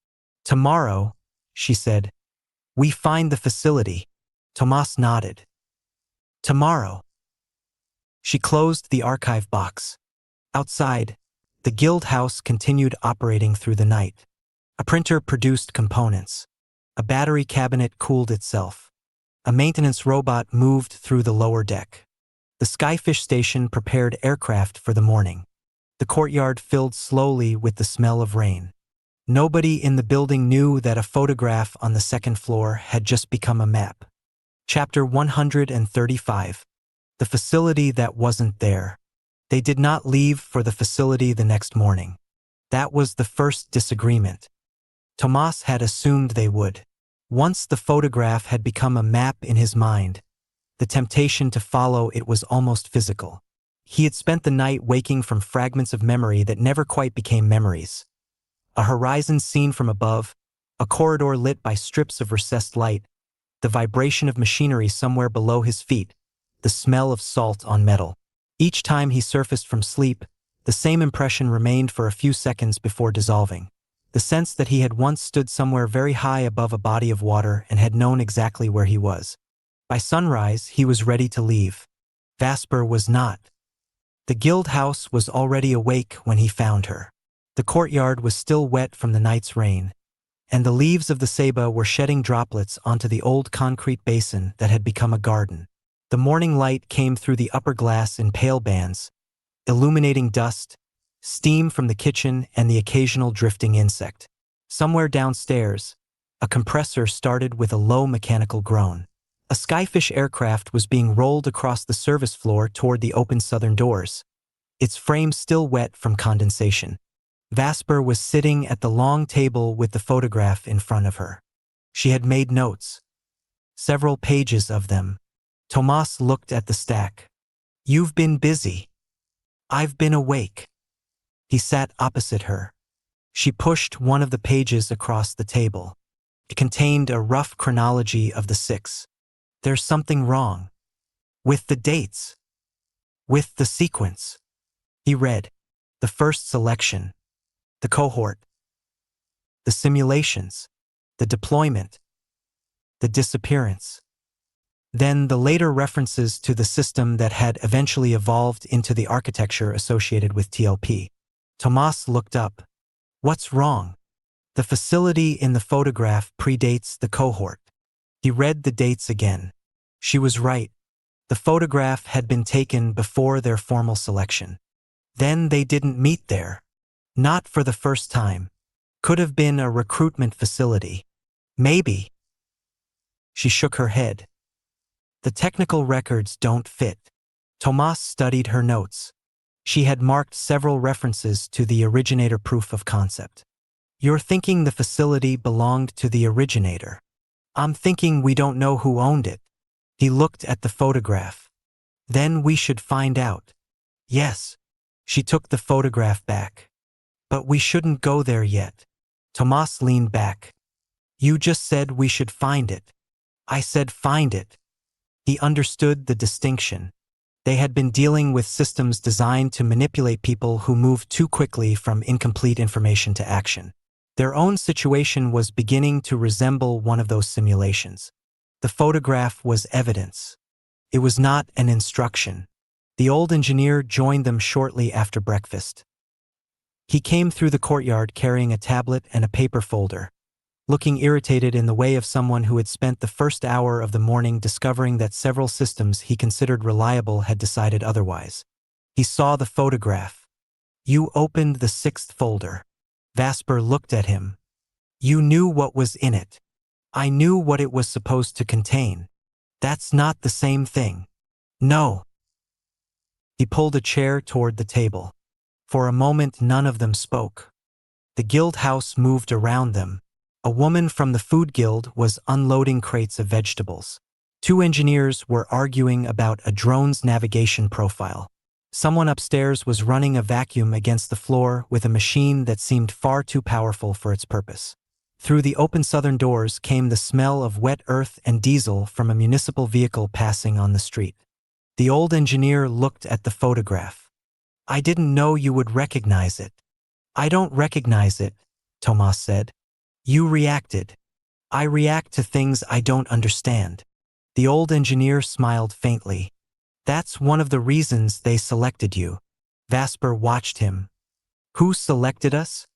"Tomorrow," she said, "we find the facility." Tomas nodded. "Tomorrow." She closed the archive box. Outside, the guild house continued operating through the night. A printer produced components. A battery cabinet cooled itself. A maintenance robot moved through the lower deck. The Skyfish station prepared aircraft for the morning. The courtyard filled slowly with the smell of rain. Nobody in the building knew that a photograph on the second floor had just become a map. Chapter 135. The facility that wasn't there. They did not leave for the facility the next morning. That was the first disagreement. Tomas had assumed they would. Once the photograph had become a map in his mind, the temptation to follow it was almost physical. He had spent the night waking from fragments of memory that never quite became memories. A horizon seen from above, a corridor lit by strips of recessed light, the vibration of machinery somewhere below his feet, the smell of salt on metal. Each time he surfaced from sleep, the same impression remained for a few seconds before dissolving. The sense that he had once stood somewhere very high above a body of water and had known exactly where he was. By sunrise, he was ready to leave. Vasper was not. The guild house was already awake when he found her. The courtyard was still wet from the night's rain, and the leaves of the ceiba were shedding droplets onto the old concrete basin that had become a garden. The morning light came through the upper glass in pale bands, illuminating dust, steam from the kitchen, and the occasional drifting insect. Somewhere downstairs, a compressor started with a low mechanical groan. A Skyfish aircraft was being rolled across the service floor toward the open southern doors, its frame still wet from condensation. Vasper was sitting at the long table with the photograph in front of her. She had made notes. Several pages of them. Tomas looked at the stack. "You've been busy." "I've been awake." He sat opposite her. She pushed one of the pages across the table. It contained a rough chronology of the 6. "There's something wrong. With the dates. With the sequence." He read. The first selection. The cohort. The simulations. The deployment. The disappearance. Then the later references to the system that had eventually evolved into the architecture associated with TLP. Tomas looked up. "What's wrong?" "The facility in the photograph predates the cohort." He read the dates again. She was right. The photograph had been taken before their formal selection. Then they didn't meet there. Not for the first time. Could have been a recruitment facility. Maybe. She shook her head. The technical records don't fit. Tomas studied her notes. She had marked several references to the originator proof of concept. "You're thinking the facility belonged to the originator." "I'm thinking we don't know who owned it." He looked at the photograph. "Then we should find out." "Yes." She took the photograph back. "But we shouldn't go there yet." Tomas leaned back. "You just said we should find it." "I said find it." He understood the distinction. They had been dealing with systems designed to manipulate people who moved too quickly from incomplete information to action. Their own situation was beginning to resemble one of those simulations. The photograph was evidence. It was not an instruction. The old engineer joined them shortly after breakfast. He came through the courtyard carrying a tablet and a paper folder, looking irritated in the way of someone who had spent the first hour of the morning discovering that several systems he considered reliable had decided otherwise. He saw the photograph. "You opened the 6th folder." Vasper looked at him. "You knew what was in it." "I knew what it was supposed to contain." "That's not the same thing." "No." He pulled a chair toward the table. For a moment none of them spoke. The guild house moved around them. A woman from the food guild was unloading crates of vegetables. Two engineers were arguing about a drone's navigation profile. Someone upstairs was running a vacuum against the floor with a machine that seemed far too powerful for its purpose. Through the open southern doors came the smell of wet earth and diesel from a municipal vehicle passing on the street. The old engineer looked at the photograph. "I didn't know you would recognize it." "I don't recognize it," Tomas said. "You reacted." "I react to things I don't understand." The old engineer smiled faintly. "That's one of the reasons they selected you." Vasper watched him. "Who selected us?"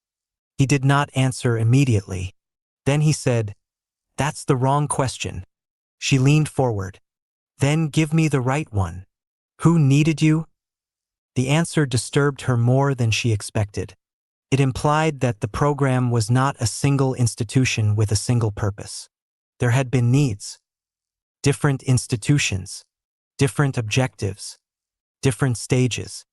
He did not answer immediately. Then he said, "That's the wrong question." She leaned forward. "Then give me the right one. Who needed you?" The answer disturbed her more than she expected. It implied that the program was not a single institution with a single purpose. There had been needs. Different institutions. Different objectives. Different stages.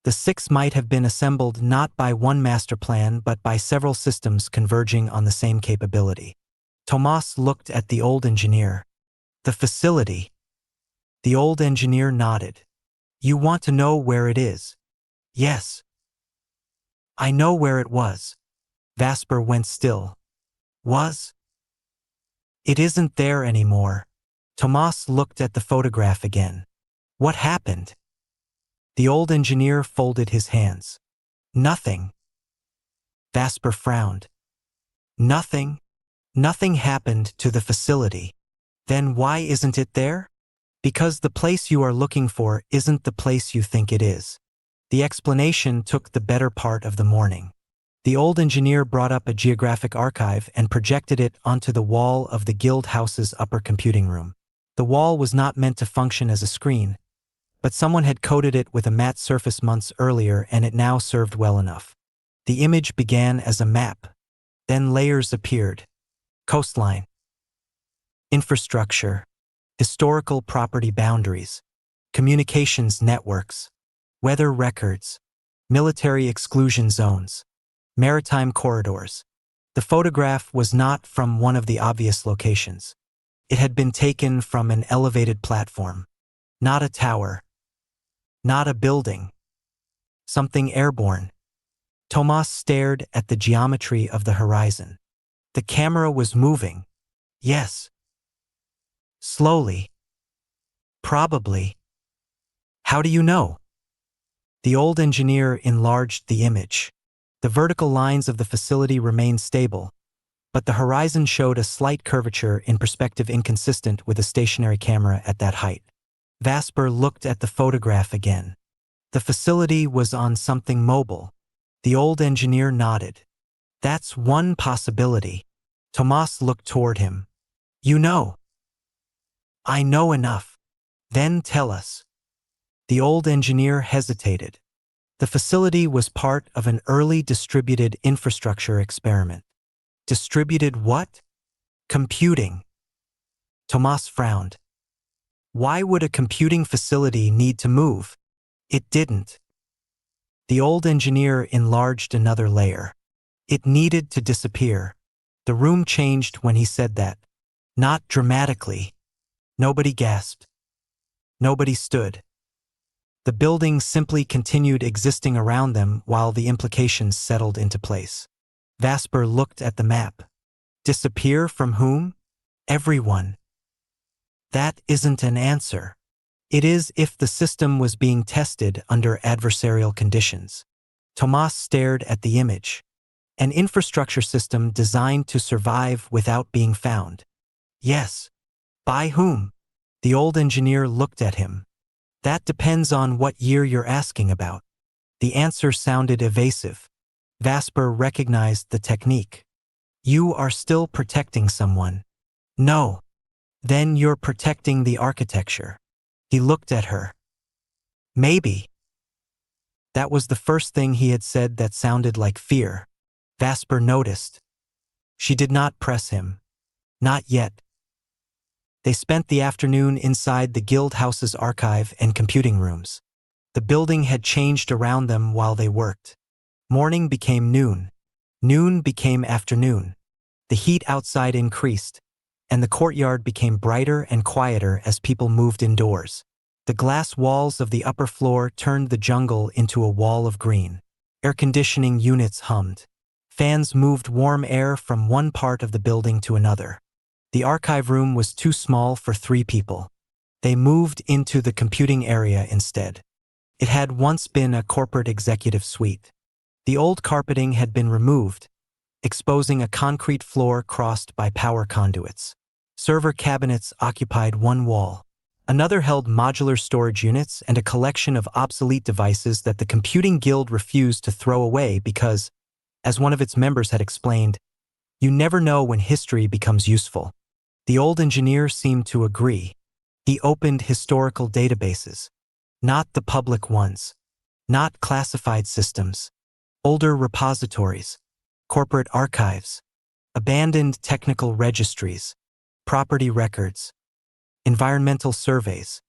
The six might have been assembled not by one master plan but by several systems converging on the same capability. Tomas looked at the old engineer. "The facility." The old engineer nodded. "You want to know where it is?" "Yes." "I know where it was." Vasper went still. "Was?" "It isn't there anymore." Tomas looked at the photograph again. "What happened?" The old engineer folded his hands. "Nothing." Vasper frowned. "Nothing? Nothing happened to the facility. Then why isn't it there?" "Because the place you are looking for isn't the place you think it is." The explanation took the better part of the morning. The old engineer brought up a geographic archive and projected it onto the wall of the guild house's upper computing room. The wall was not meant to function as a screen, but someone had coated it with a matte surface months earlier and it now served well enough. The image began as a map. Then layers appeared. Coastline. Infrastructure. Historical property boundaries. Communications networks. Weather records. Military exclusion zones. Maritime corridors. The photograph was not from one of the obvious locations. It had been taken from an elevated platform. Not a tower. Not a building. Something airborne. Tomas stared at the geometry of the horizon. The camera was moving. Yes. Slowly. Probably. How do you know? The old engineer enlarged the image. The vertical lines of the facility remained stable, but the horizon showed a slight curvature in perspective inconsistent with a stationary camera at that height. Vasper looked at the photograph again. The facility was on something mobile. The old engineer nodded. "That's one possibility." Tomas looked toward him. "You know." "I know enough." "Then tell us." The old engineer hesitated. The facility was part of an early distributed infrastructure experiment. Distributed what? Computing. Tomas frowned. Why would a computing facility need to move? It didn't. The old engineer enlarged another layer. It needed to disappear. The room changed when he said that. Not dramatically. Nobody gasped. Nobody stood. The building simply continued existing around them while the implications settled into place. Vasper looked at the map. Disappear from whom? Everyone. That isn't an answer. It is if the system was being tested under adversarial conditions. Tomas stared at the image. An infrastructure system designed to survive without being found. Yes. By whom? The old engineer looked at him. That depends on what year you're asking about. The answer sounded evasive. Vasper recognized the technique. You are still protecting someone. No. Then you're protecting the architecture. He looked at her. Maybe. That was the first thing he had said that sounded like fear. Vasper noticed. She did not press him. Not yet. They spent the afternoon inside the guild house's archive and computing rooms. The building had changed around them while they worked. Morning became noon. Noon became afternoon. The heat outside increased, and the courtyard became brighter and quieter as people moved indoors. The glass walls of the upper floor turned the jungle into a wall of green. Air conditioning units hummed. Fans moved warm air from one part of the building to another. The archive room was too small for 3 people. They moved into the computing area instead. It had once been a corporate executive suite. The old carpeting had been removed, exposing a concrete floor crossed by power conduits. Server cabinets occupied one wall. Another held modular storage units and a collection of obsolete devices that the Computing Guild refused to throw away because, as one of its members had explained, you never know when history becomes useful. The old engineer seemed to agree. He opened historical databases. Not the public ones. Not classified systems. Older repositories. Corporate archives. Abandoned technical registries. Property records. Environmental surveys.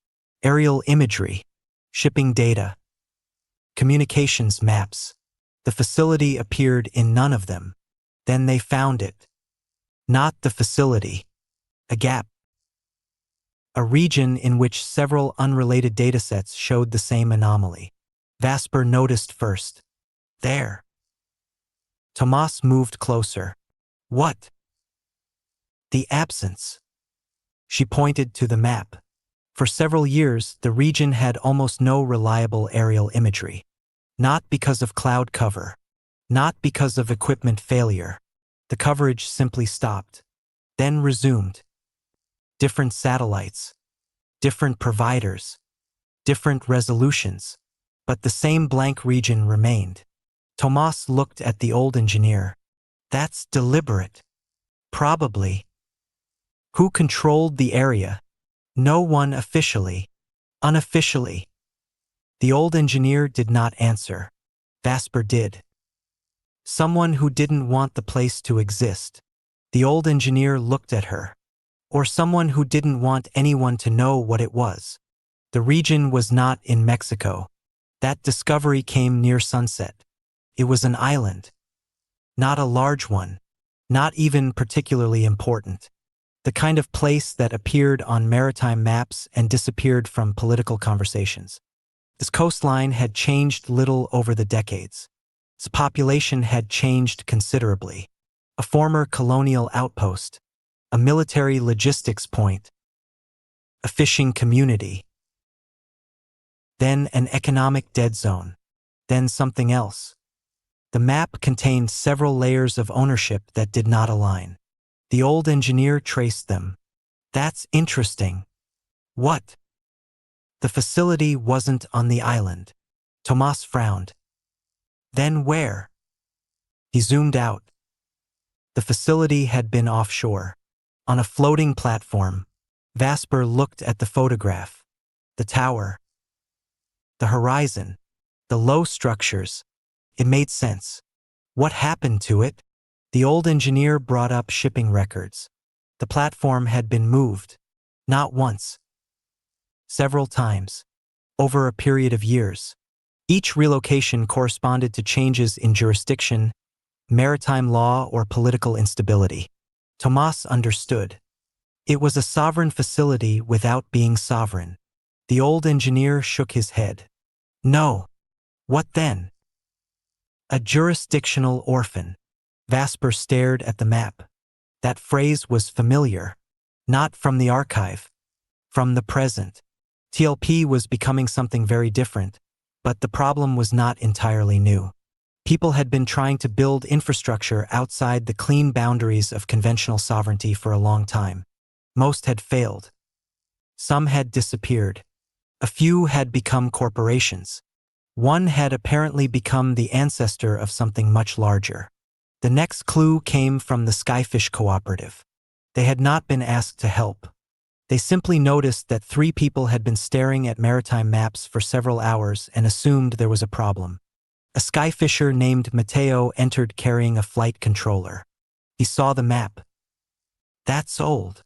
Aerial imagery. Shipping data. Communications maps. The facility appeared in none of them. Then they found it. Not the facility. A gap. A region in which several unrelated datasets showed the same anomaly. Vasper noticed first. There. Tomas moved closer. What? The absence. She pointed to the map. For several years, the region had almost no reliable aerial imagery. Not because of cloud cover. Not because of equipment failure. The coverage simply stopped. Then resumed. Different satellites. Different providers. Different resolutions. But the same blank region remained. Tomas looked at the old engineer. That's deliberate. Probably. Who controlled the area? No one officially. Unofficially. The old engineer did not answer. Vasper did. Someone who didn't want the place to exist. The old engineer looked at her. Or someone who didn't want anyone to know what it was. The region was not in Mexico. That discovery came near sunset. It was an island. Not a large one. Not even particularly important. The kind of place that appeared on maritime maps and disappeared from political conversations. This coastline had changed little over the decades. Its population had changed considerably. A former colonial outpost. A military logistics point. A fishing community. Then an economic dead zone. Then something else. The map contained several layers of ownership that did not align. The old engineer traced them. That's interesting. What? The facility wasn't on the island. Tomas frowned. Then where? He zoomed out. The facility had been offshore. On a floating platform. Vasper looked at the photograph. The tower. The horizon. The low structures. It made sense. What happened to it? The old engineer brought up shipping records. The platform had been moved. Not once. Several times. Over a period of years. Each relocation corresponded to changes in jurisdiction, maritime law, or political instability. Tomas understood. It was a sovereign facility without being sovereign. The old engineer shook his head. No. What then? A jurisdictional orphan. Vasper stared at the map. That phrase was familiar. Not from the archive. From the present. TLP was becoming something very different, but the problem was not entirely new. People had been trying to build infrastructure outside the clean boundaries of conventional sovereignty for a long time. Most had failed. Some had disappeared. A few had become corporations. One had apparently become the ancestor of something much larger. The next clue came from the Skyfish Cooperative. They had not been asked to help. They simply noticed that 3 people had been staring at maritime maps for several hours and assumed there was a problem. A skyfisher named Mateo entered carrying a flight controller. He saw the map. That's old.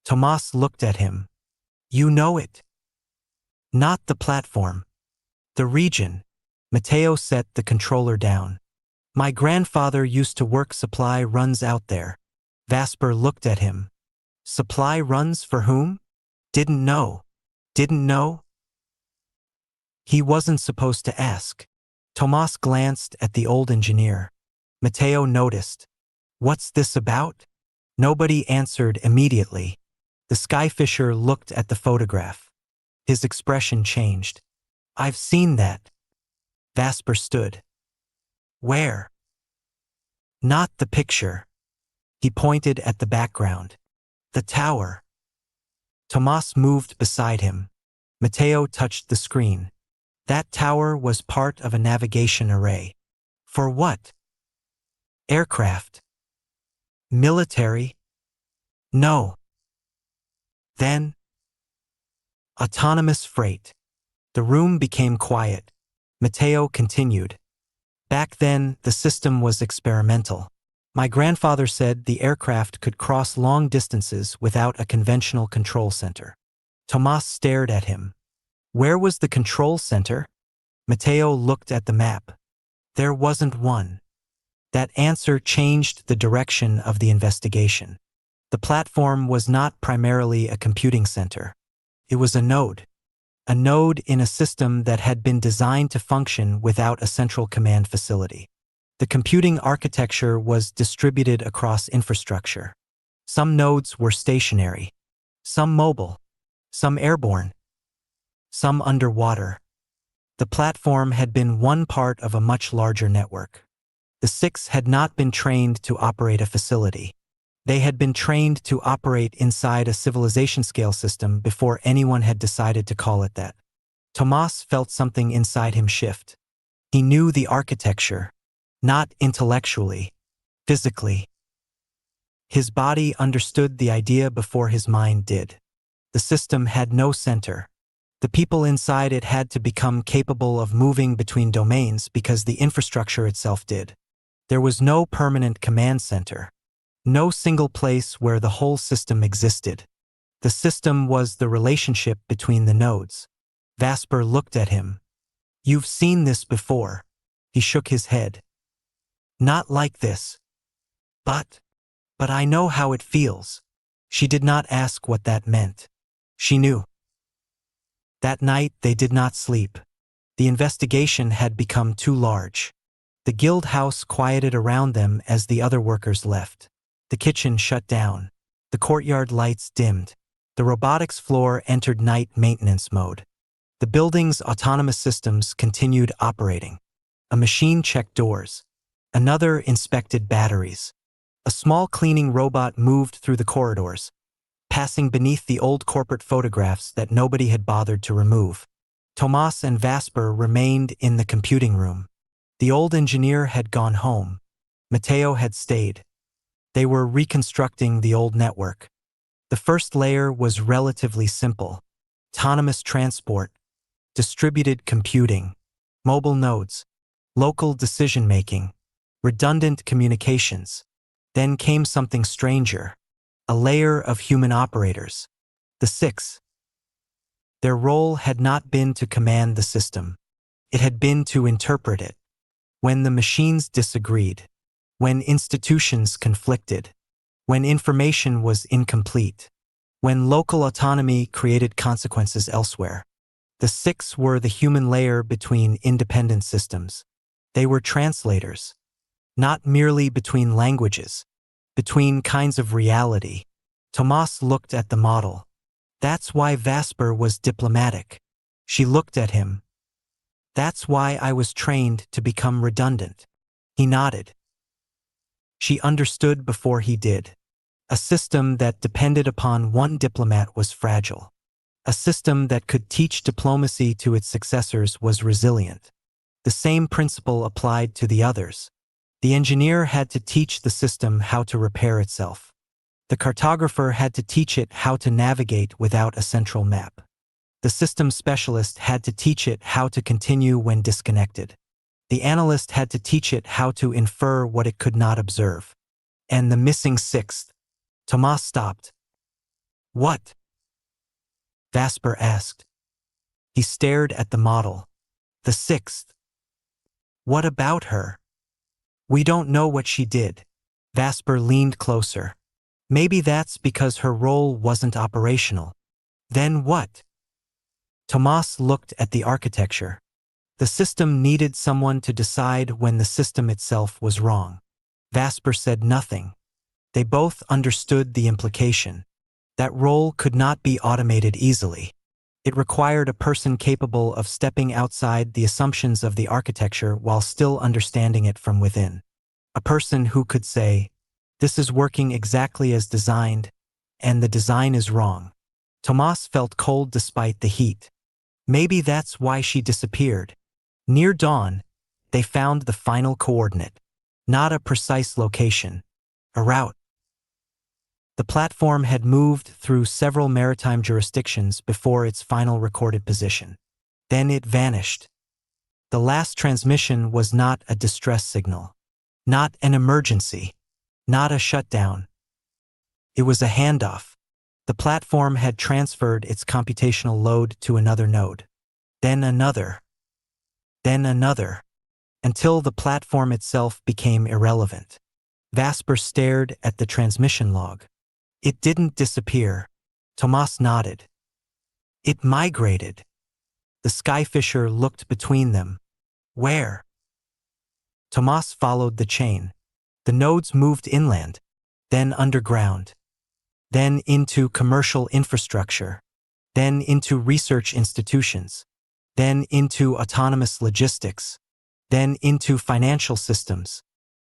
Tomas looked at him. You know it. Not the platform. The region. Matteo set the controller down. My grandfather used to work supply runs out there. Vasper looked at him. Supply runs for whom? Didn't know. Didn't know? He wasn't supposed to ask. Tomas glanced at the old engineer. Matteo noticed. What's this about? Nobody answered immediately. The skyfisher looked at the photograph. His expression changed. I've seen that. Vasper stood. Where? Not the picture. He pointed at the background. The tower. Tomas moved beside him. Matteo touched the screen. That tower was part of a navigation array. For what? Aircraft. Military? No. Then? Autonomous freight. The room became quiet. Matteo continued. Back then, the system was experimental. My grandfather said the aircraft could cross long distances without a conventional control center. Tomas stared at him. Where was the control center? Matteo looked at the map. There wasn't one. That answer changed the direction of the investigation. The platform was not primarily a computing center. It was a node. A node in a system that had been designed to function without a central command facility. The computing architecture was distributed across infrastructure. Some nodes were stationary, some mobile, some airborne, some underwater. The platform had been one part of a much larger network. The six had not been trained to operate a facility. They had been trained to operate inside a civilization-scale system before anyone had decided to call it that. Tomas felt something inside him shift. He knew the architecture, not intellectually, physically. His body understood the idea before his mind did. The system had no center. The people inside it had to become capable of moving between domains because the infrastructure itself did. There was no permanent command center. No single place where the whole system existed. The system was the relationship between the nodes. Vasper looked at him. You've seen this before. He shook his head. Not like this. But I know how it feels. She did not ask what that meant. She knew. That night they did not sleep. The investigation had become too large. The guild house quieted around them as the other workers left. The kitchen shut down. The courtyard lights dimmed. The robotics floor entered night maintenance mode. The building's autonomous systems continued operating. A machine checked doors. Another inspected batteries. A small cleaning robot moved through the corridors, passing beneath the old corporate photographs that nobody had bothered to remove. Tomas and Vasper remained in the computing room. The old engineer had gone home. Matteo had stayed. They were reconstructing the old network. The first layer was relatively simple. Autonomous transport, distributed computing, mobile nodes, local decision-making, redundant communications. Then came something stranger. A layer of human operators. The six. Their role had not been to command the system. It had been to interpret it. When the machines disagreed. When institutions conflicted. When information was incomplete. When local autonomy created consequences elsewhere. The six were the human layer between independent systems. They were translators. Not merely between languages. Between kinds of reality. Tomas looked at the model. That's why Vasper was diplomatic. She looked at him. That's why I was trained to become redundant. He nodded. She understood before he did. A system that depended upon one diplomat was fragile. A system that could teach diplomacy to its successors was resilient. The same principle applied to the others. The engineer had to teach the system how to repair itself. The cartographer had to teach it how to navigate without a central map. The system specialist had to teach it how to continue when disconnected. The analyst had to teach it how to infer what it could not observe. And the missing sixth. Tomas stopped. What? Vasper asked. He stared at the model. The sixth. What about her? We don't know what she did. Vasper leaned closer. Maybe that's because her role wasn't operational. Then what? Tomas looked at the architecture. The system needed someone to decide when the system itself was wrong. Vasper said nothing. They both understood the implication. That role could not be automated easily. It required a person capable of stepping outside the assumptions of the architecture while still understanding it from within. A person who could say, "This is working exactly as designed, and the design is wrong." Tomas felt cold despite the heat. Maybe that's why she disappeared. Near dawn, they found the final coordinate. Not a precise location. A route. The platform had moved through several maritime jurisdictions before its final recorded position. Then it vanished. The last transmission was not a distress signal. Not an emergency. Not a shutdown. It was a handoff. The platform had transferred its computational load to another node. Then another. Then another. Until the platform itself became irrelevant. Vasper stared at the transmission log. It didn't disappear. Tomas nodded. It migrated. The skyfisher looked between them. Where? Tomas followed the chain. The nodes moved inland, then underground, then into commercial infrastructure, then into research institutions, then into autonomous logistics, then into financial systems.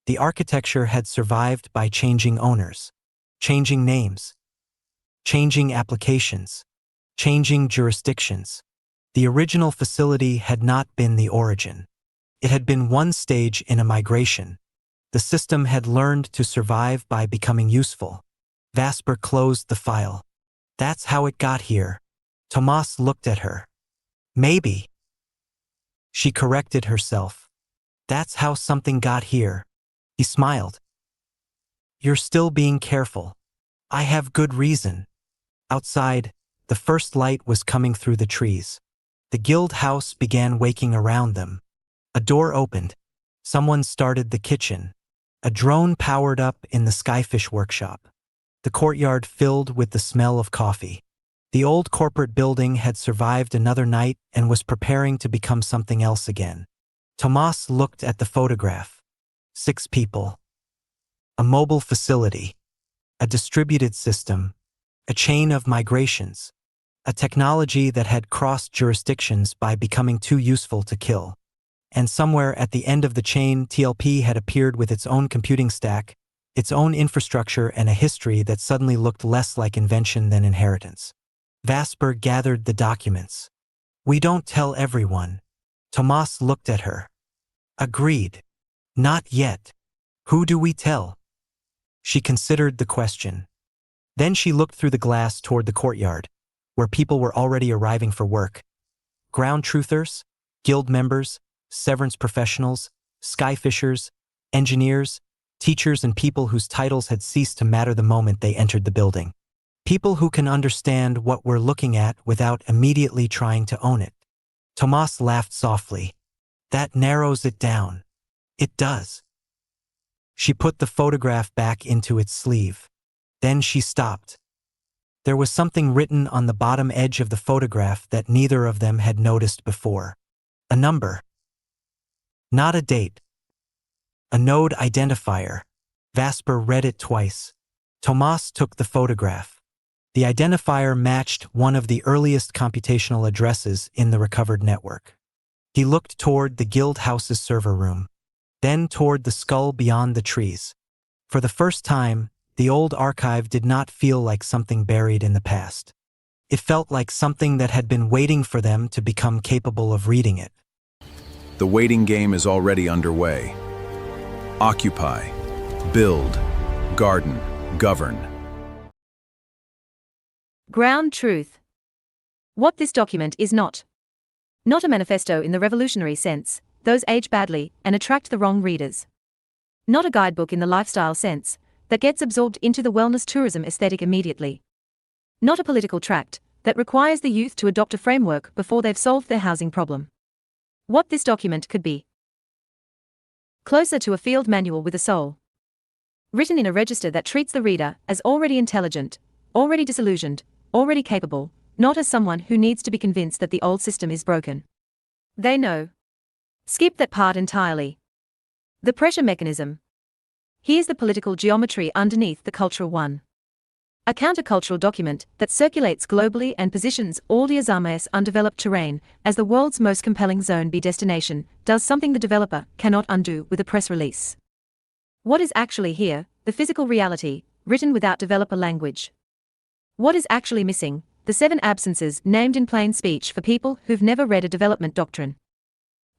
The architecture had survived by changing owners, changing names, changing applications, changing jurisdictions. The original facility had not been the origin. It had been one stage in a migration. The system had learned to survive by becoming useful. Vasper closed the file. That's how it got here. Tomas looked at her. Maybe. She corrected herself. That's how something got here. He smiled. You're still being careful. I have good reason. Outside, the first light was coming through the trees. The guild house began waking around them. A door opened. Someone started the kitchen. A drone powered up in the skyfish workshop. The courtyard filled with the smell of coffee. The old corporate building had survived another night and was preparing to become something else again. Tomas looked at the photograph. 6 people. A mobile facility. A distributed system. A chain of migrations. A technology that had crossed jurisdictions by becoming too useful to kill. And somewhere at the end of the chain, TLP had appeared with its own computing stack, its own infrastructure, and a history that suddenly looked less like invention than inheritance. Vasper gathered the documents. We don't tell everyone. Tomas looked at her. Agreed. Not yet. Who do we tell? She considered the question. Then she looked through the glass toward the courtyard, where people were already arriving for work. Ground truthers, guild members, severance professionals, skyfishers, engineers, teachers, and people whose titles had ceased to matter the moment they entered the building. People who can understand what we're looking at without immediately trying to own it. Tomas laughed softly. That narrows it down. It does. She put the photograph back into its sleeve. Then she stopped. There was something written on the bottom edge of the photograph that neither of them had noticed before. A number. Not a date. A node identifier. Vasper read it twice. Tomas took the photograph. The identifier matched one of the earliest computational addresses in the recovered network. He looked toward the guild house's server room, then toward the skull beyond the trees. For the first time, the old archive did not feel like something buried in the past. It felt like something that had been waiting for them to become capable of reading it. The waiting game is already underway. Occupy, build, garden, govern. Ground truth. What this document is not. Not a manifesto in the revolutionary sense, those age badly and attract the wrong readers. Not a guidebook in the lifestyle sense, that gets absorbed into the wellness tourism aesthetic immediately. Not a political tract, that requires the youth to adopt a framework before they've solved their housing problem. What this document could be. Closer to a field manual with a soul. Written in a register that treats the reader as already intelligent, already disillusioned, already capable, not as someone who needs to be convinced that the old system is broken. They know. Skip that part entirely. The pressure mechanism. Here's the political geometry underneath the cultural one. A countercultural document that circulates globally and positions Aldea Zamá's undeveloped terrain as the world's most compelling Zone B destination does something the developer cannot undo with a press release. What is actually here, the physical reality, written without developer language? What is actually missing, the 7 absences named in plain speech for people who've never read a development doctrine?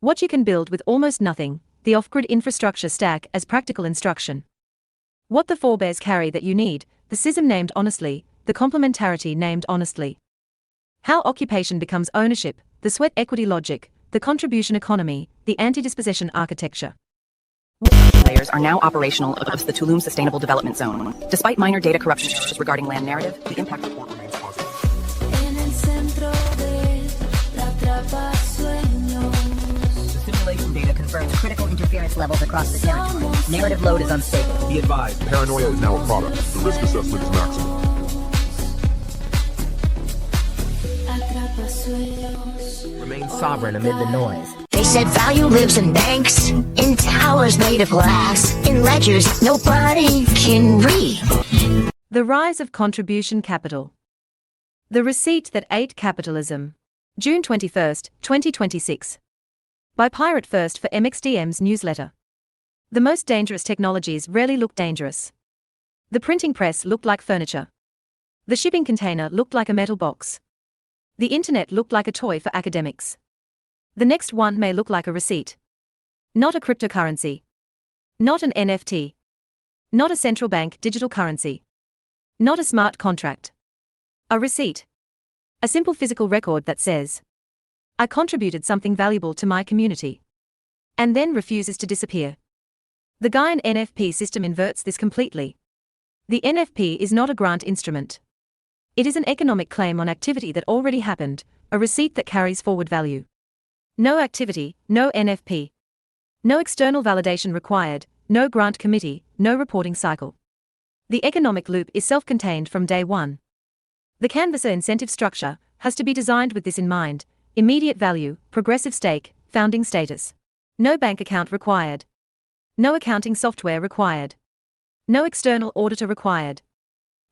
What you can build with almost nothing, the off-grid infrastructure stack as practical instruction. What the forebears carry that you need, the schism named honestly, the complementarity named honestly. How occupation becomes ownership, the sweat equity logic, the contribution economy, the anti-dispossession architecture. Layers are now operational of the Tulum Sustainable Development Zone. Despite minor data corruption regarding land narrative, the impact report remains positive. The simulation data confirms critical interference levels across the territory. Narrative load is unstable. Be advised, paranoia is now a product. The risk assessment is maximum. Remain sovereign amid the noise. They said value lives in banks, in towers made of glass, in ledgers nobody can read. The rise of contribution capital. The receipt that ate capitalism. June 21, 2026. By Pirate First for MXDM's newsletter. The most dangerous technologies rarely look dangerous. The printing press looked like furniture. The shipping container looked like a metal box. The internet looked like a toy for academics. The next one may look like a receipt. Not a cryptocurrency. Not an NFT. Not a central bank digital currency. Not a smart contract. A receipt. A simple physical record that says, I contributed something valuable to my community. And then refuses to disappear. The Gaian NFP system inverts this completely. The NFP is not a grant instrument. It is an economic claim on activity that already happened, a receipt that carries forward value. No activity, no NFP. No external validation required, no grant committee, no reporting cycle. The economic loop is self-contained from day one. The canvasser incentive structure has to be designed with this in mind: immediate value, progressive stake, founding status. No bank account required. No accounting software required. No external auditor required.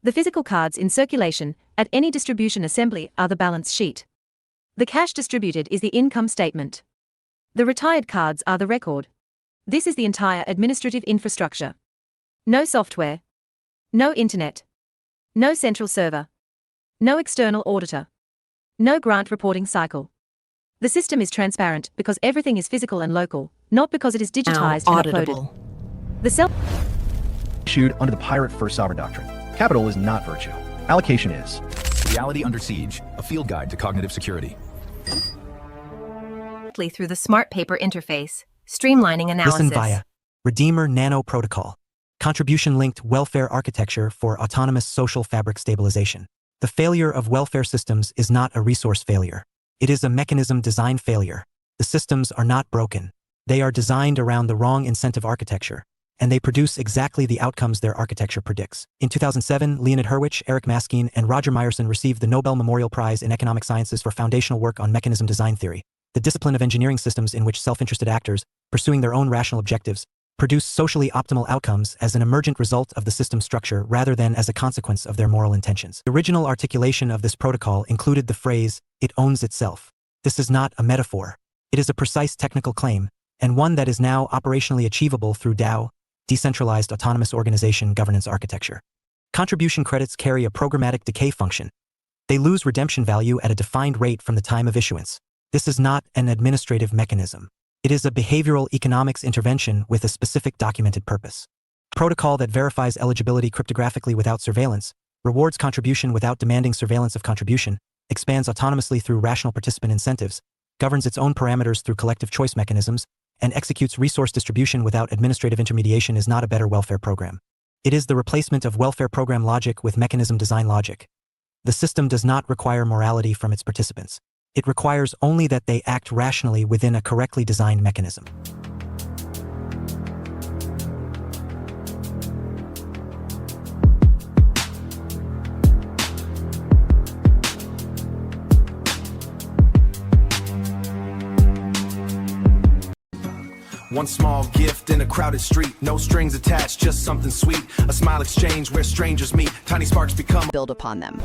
The physical cards in circulation at any distribution assembly are the balance sheet. The cash distributed is the income statement. The retired cards are the record. This is the entire administrative infrastructure. No software. No internet. No central server. No external auditor. No grant reporting cycle. The system is transparent because everything is physical and local, not because it is digitized and uploaded. The self issued under the Pirate First Sovereign Doctrine. Capital is not virtue. Allocation is. Reality Under Siege, a field guide to cognitive security. Through the smart paper interface, streamlining analysis. Listen via Redeemer Nano Protocol. Contribution-linked welfare architecture for autonomous social fabric stabilization. The failure of welfare systems is not a resource failure. It is a mechanism design failure. The systems are not broken. They are designed around the wrong incentive architecture, and they produce exactly the outcomes their architecture predicts. In 2007, Leonid Hurwicz, Eric Maskine, and Roger Myerson received the Nobel Memorial Prize in Economic Sciences for foundational work on mechanism design theory, the discipline of engineering systems in which self-interested actors, pursuing their own rational objectives, produce socially optimal outcomes as an emergent result of the system structure rather than as a consequence of their moral intentions. The original articulation of this protocol included the phrase, "It owns itself." This is not a metaphor. It is a precise technical claim, and one that is now operationally achievable through DAO, decentralized autonomous organization governance architecture. Contribution credits carry a programmatic decay function. They lose redemption value at a defined rate from the time of issuance. This is not an administrative mechanism. It is a behavioral economics intervention with a specific documented purpose. Protocol that verifies eligibility cryptographically without surveillance, rewards contribution without demanding surveillance of contribution, expands autonomously through rational participant incentives, governs its own parameters through collective choice mechanisms, and executes resource distribution without administrative intermediation is not a better welfare program. It is the replacement of welfare program logic with mechanism design logic. The system does not require morality from its participants. It requires only that they act rationally within a correctly designed mechanism. One small gift in a crowded street, no strings attached, just something sweet. A smile exchange where strangers meet, tiny sparks become build upon them.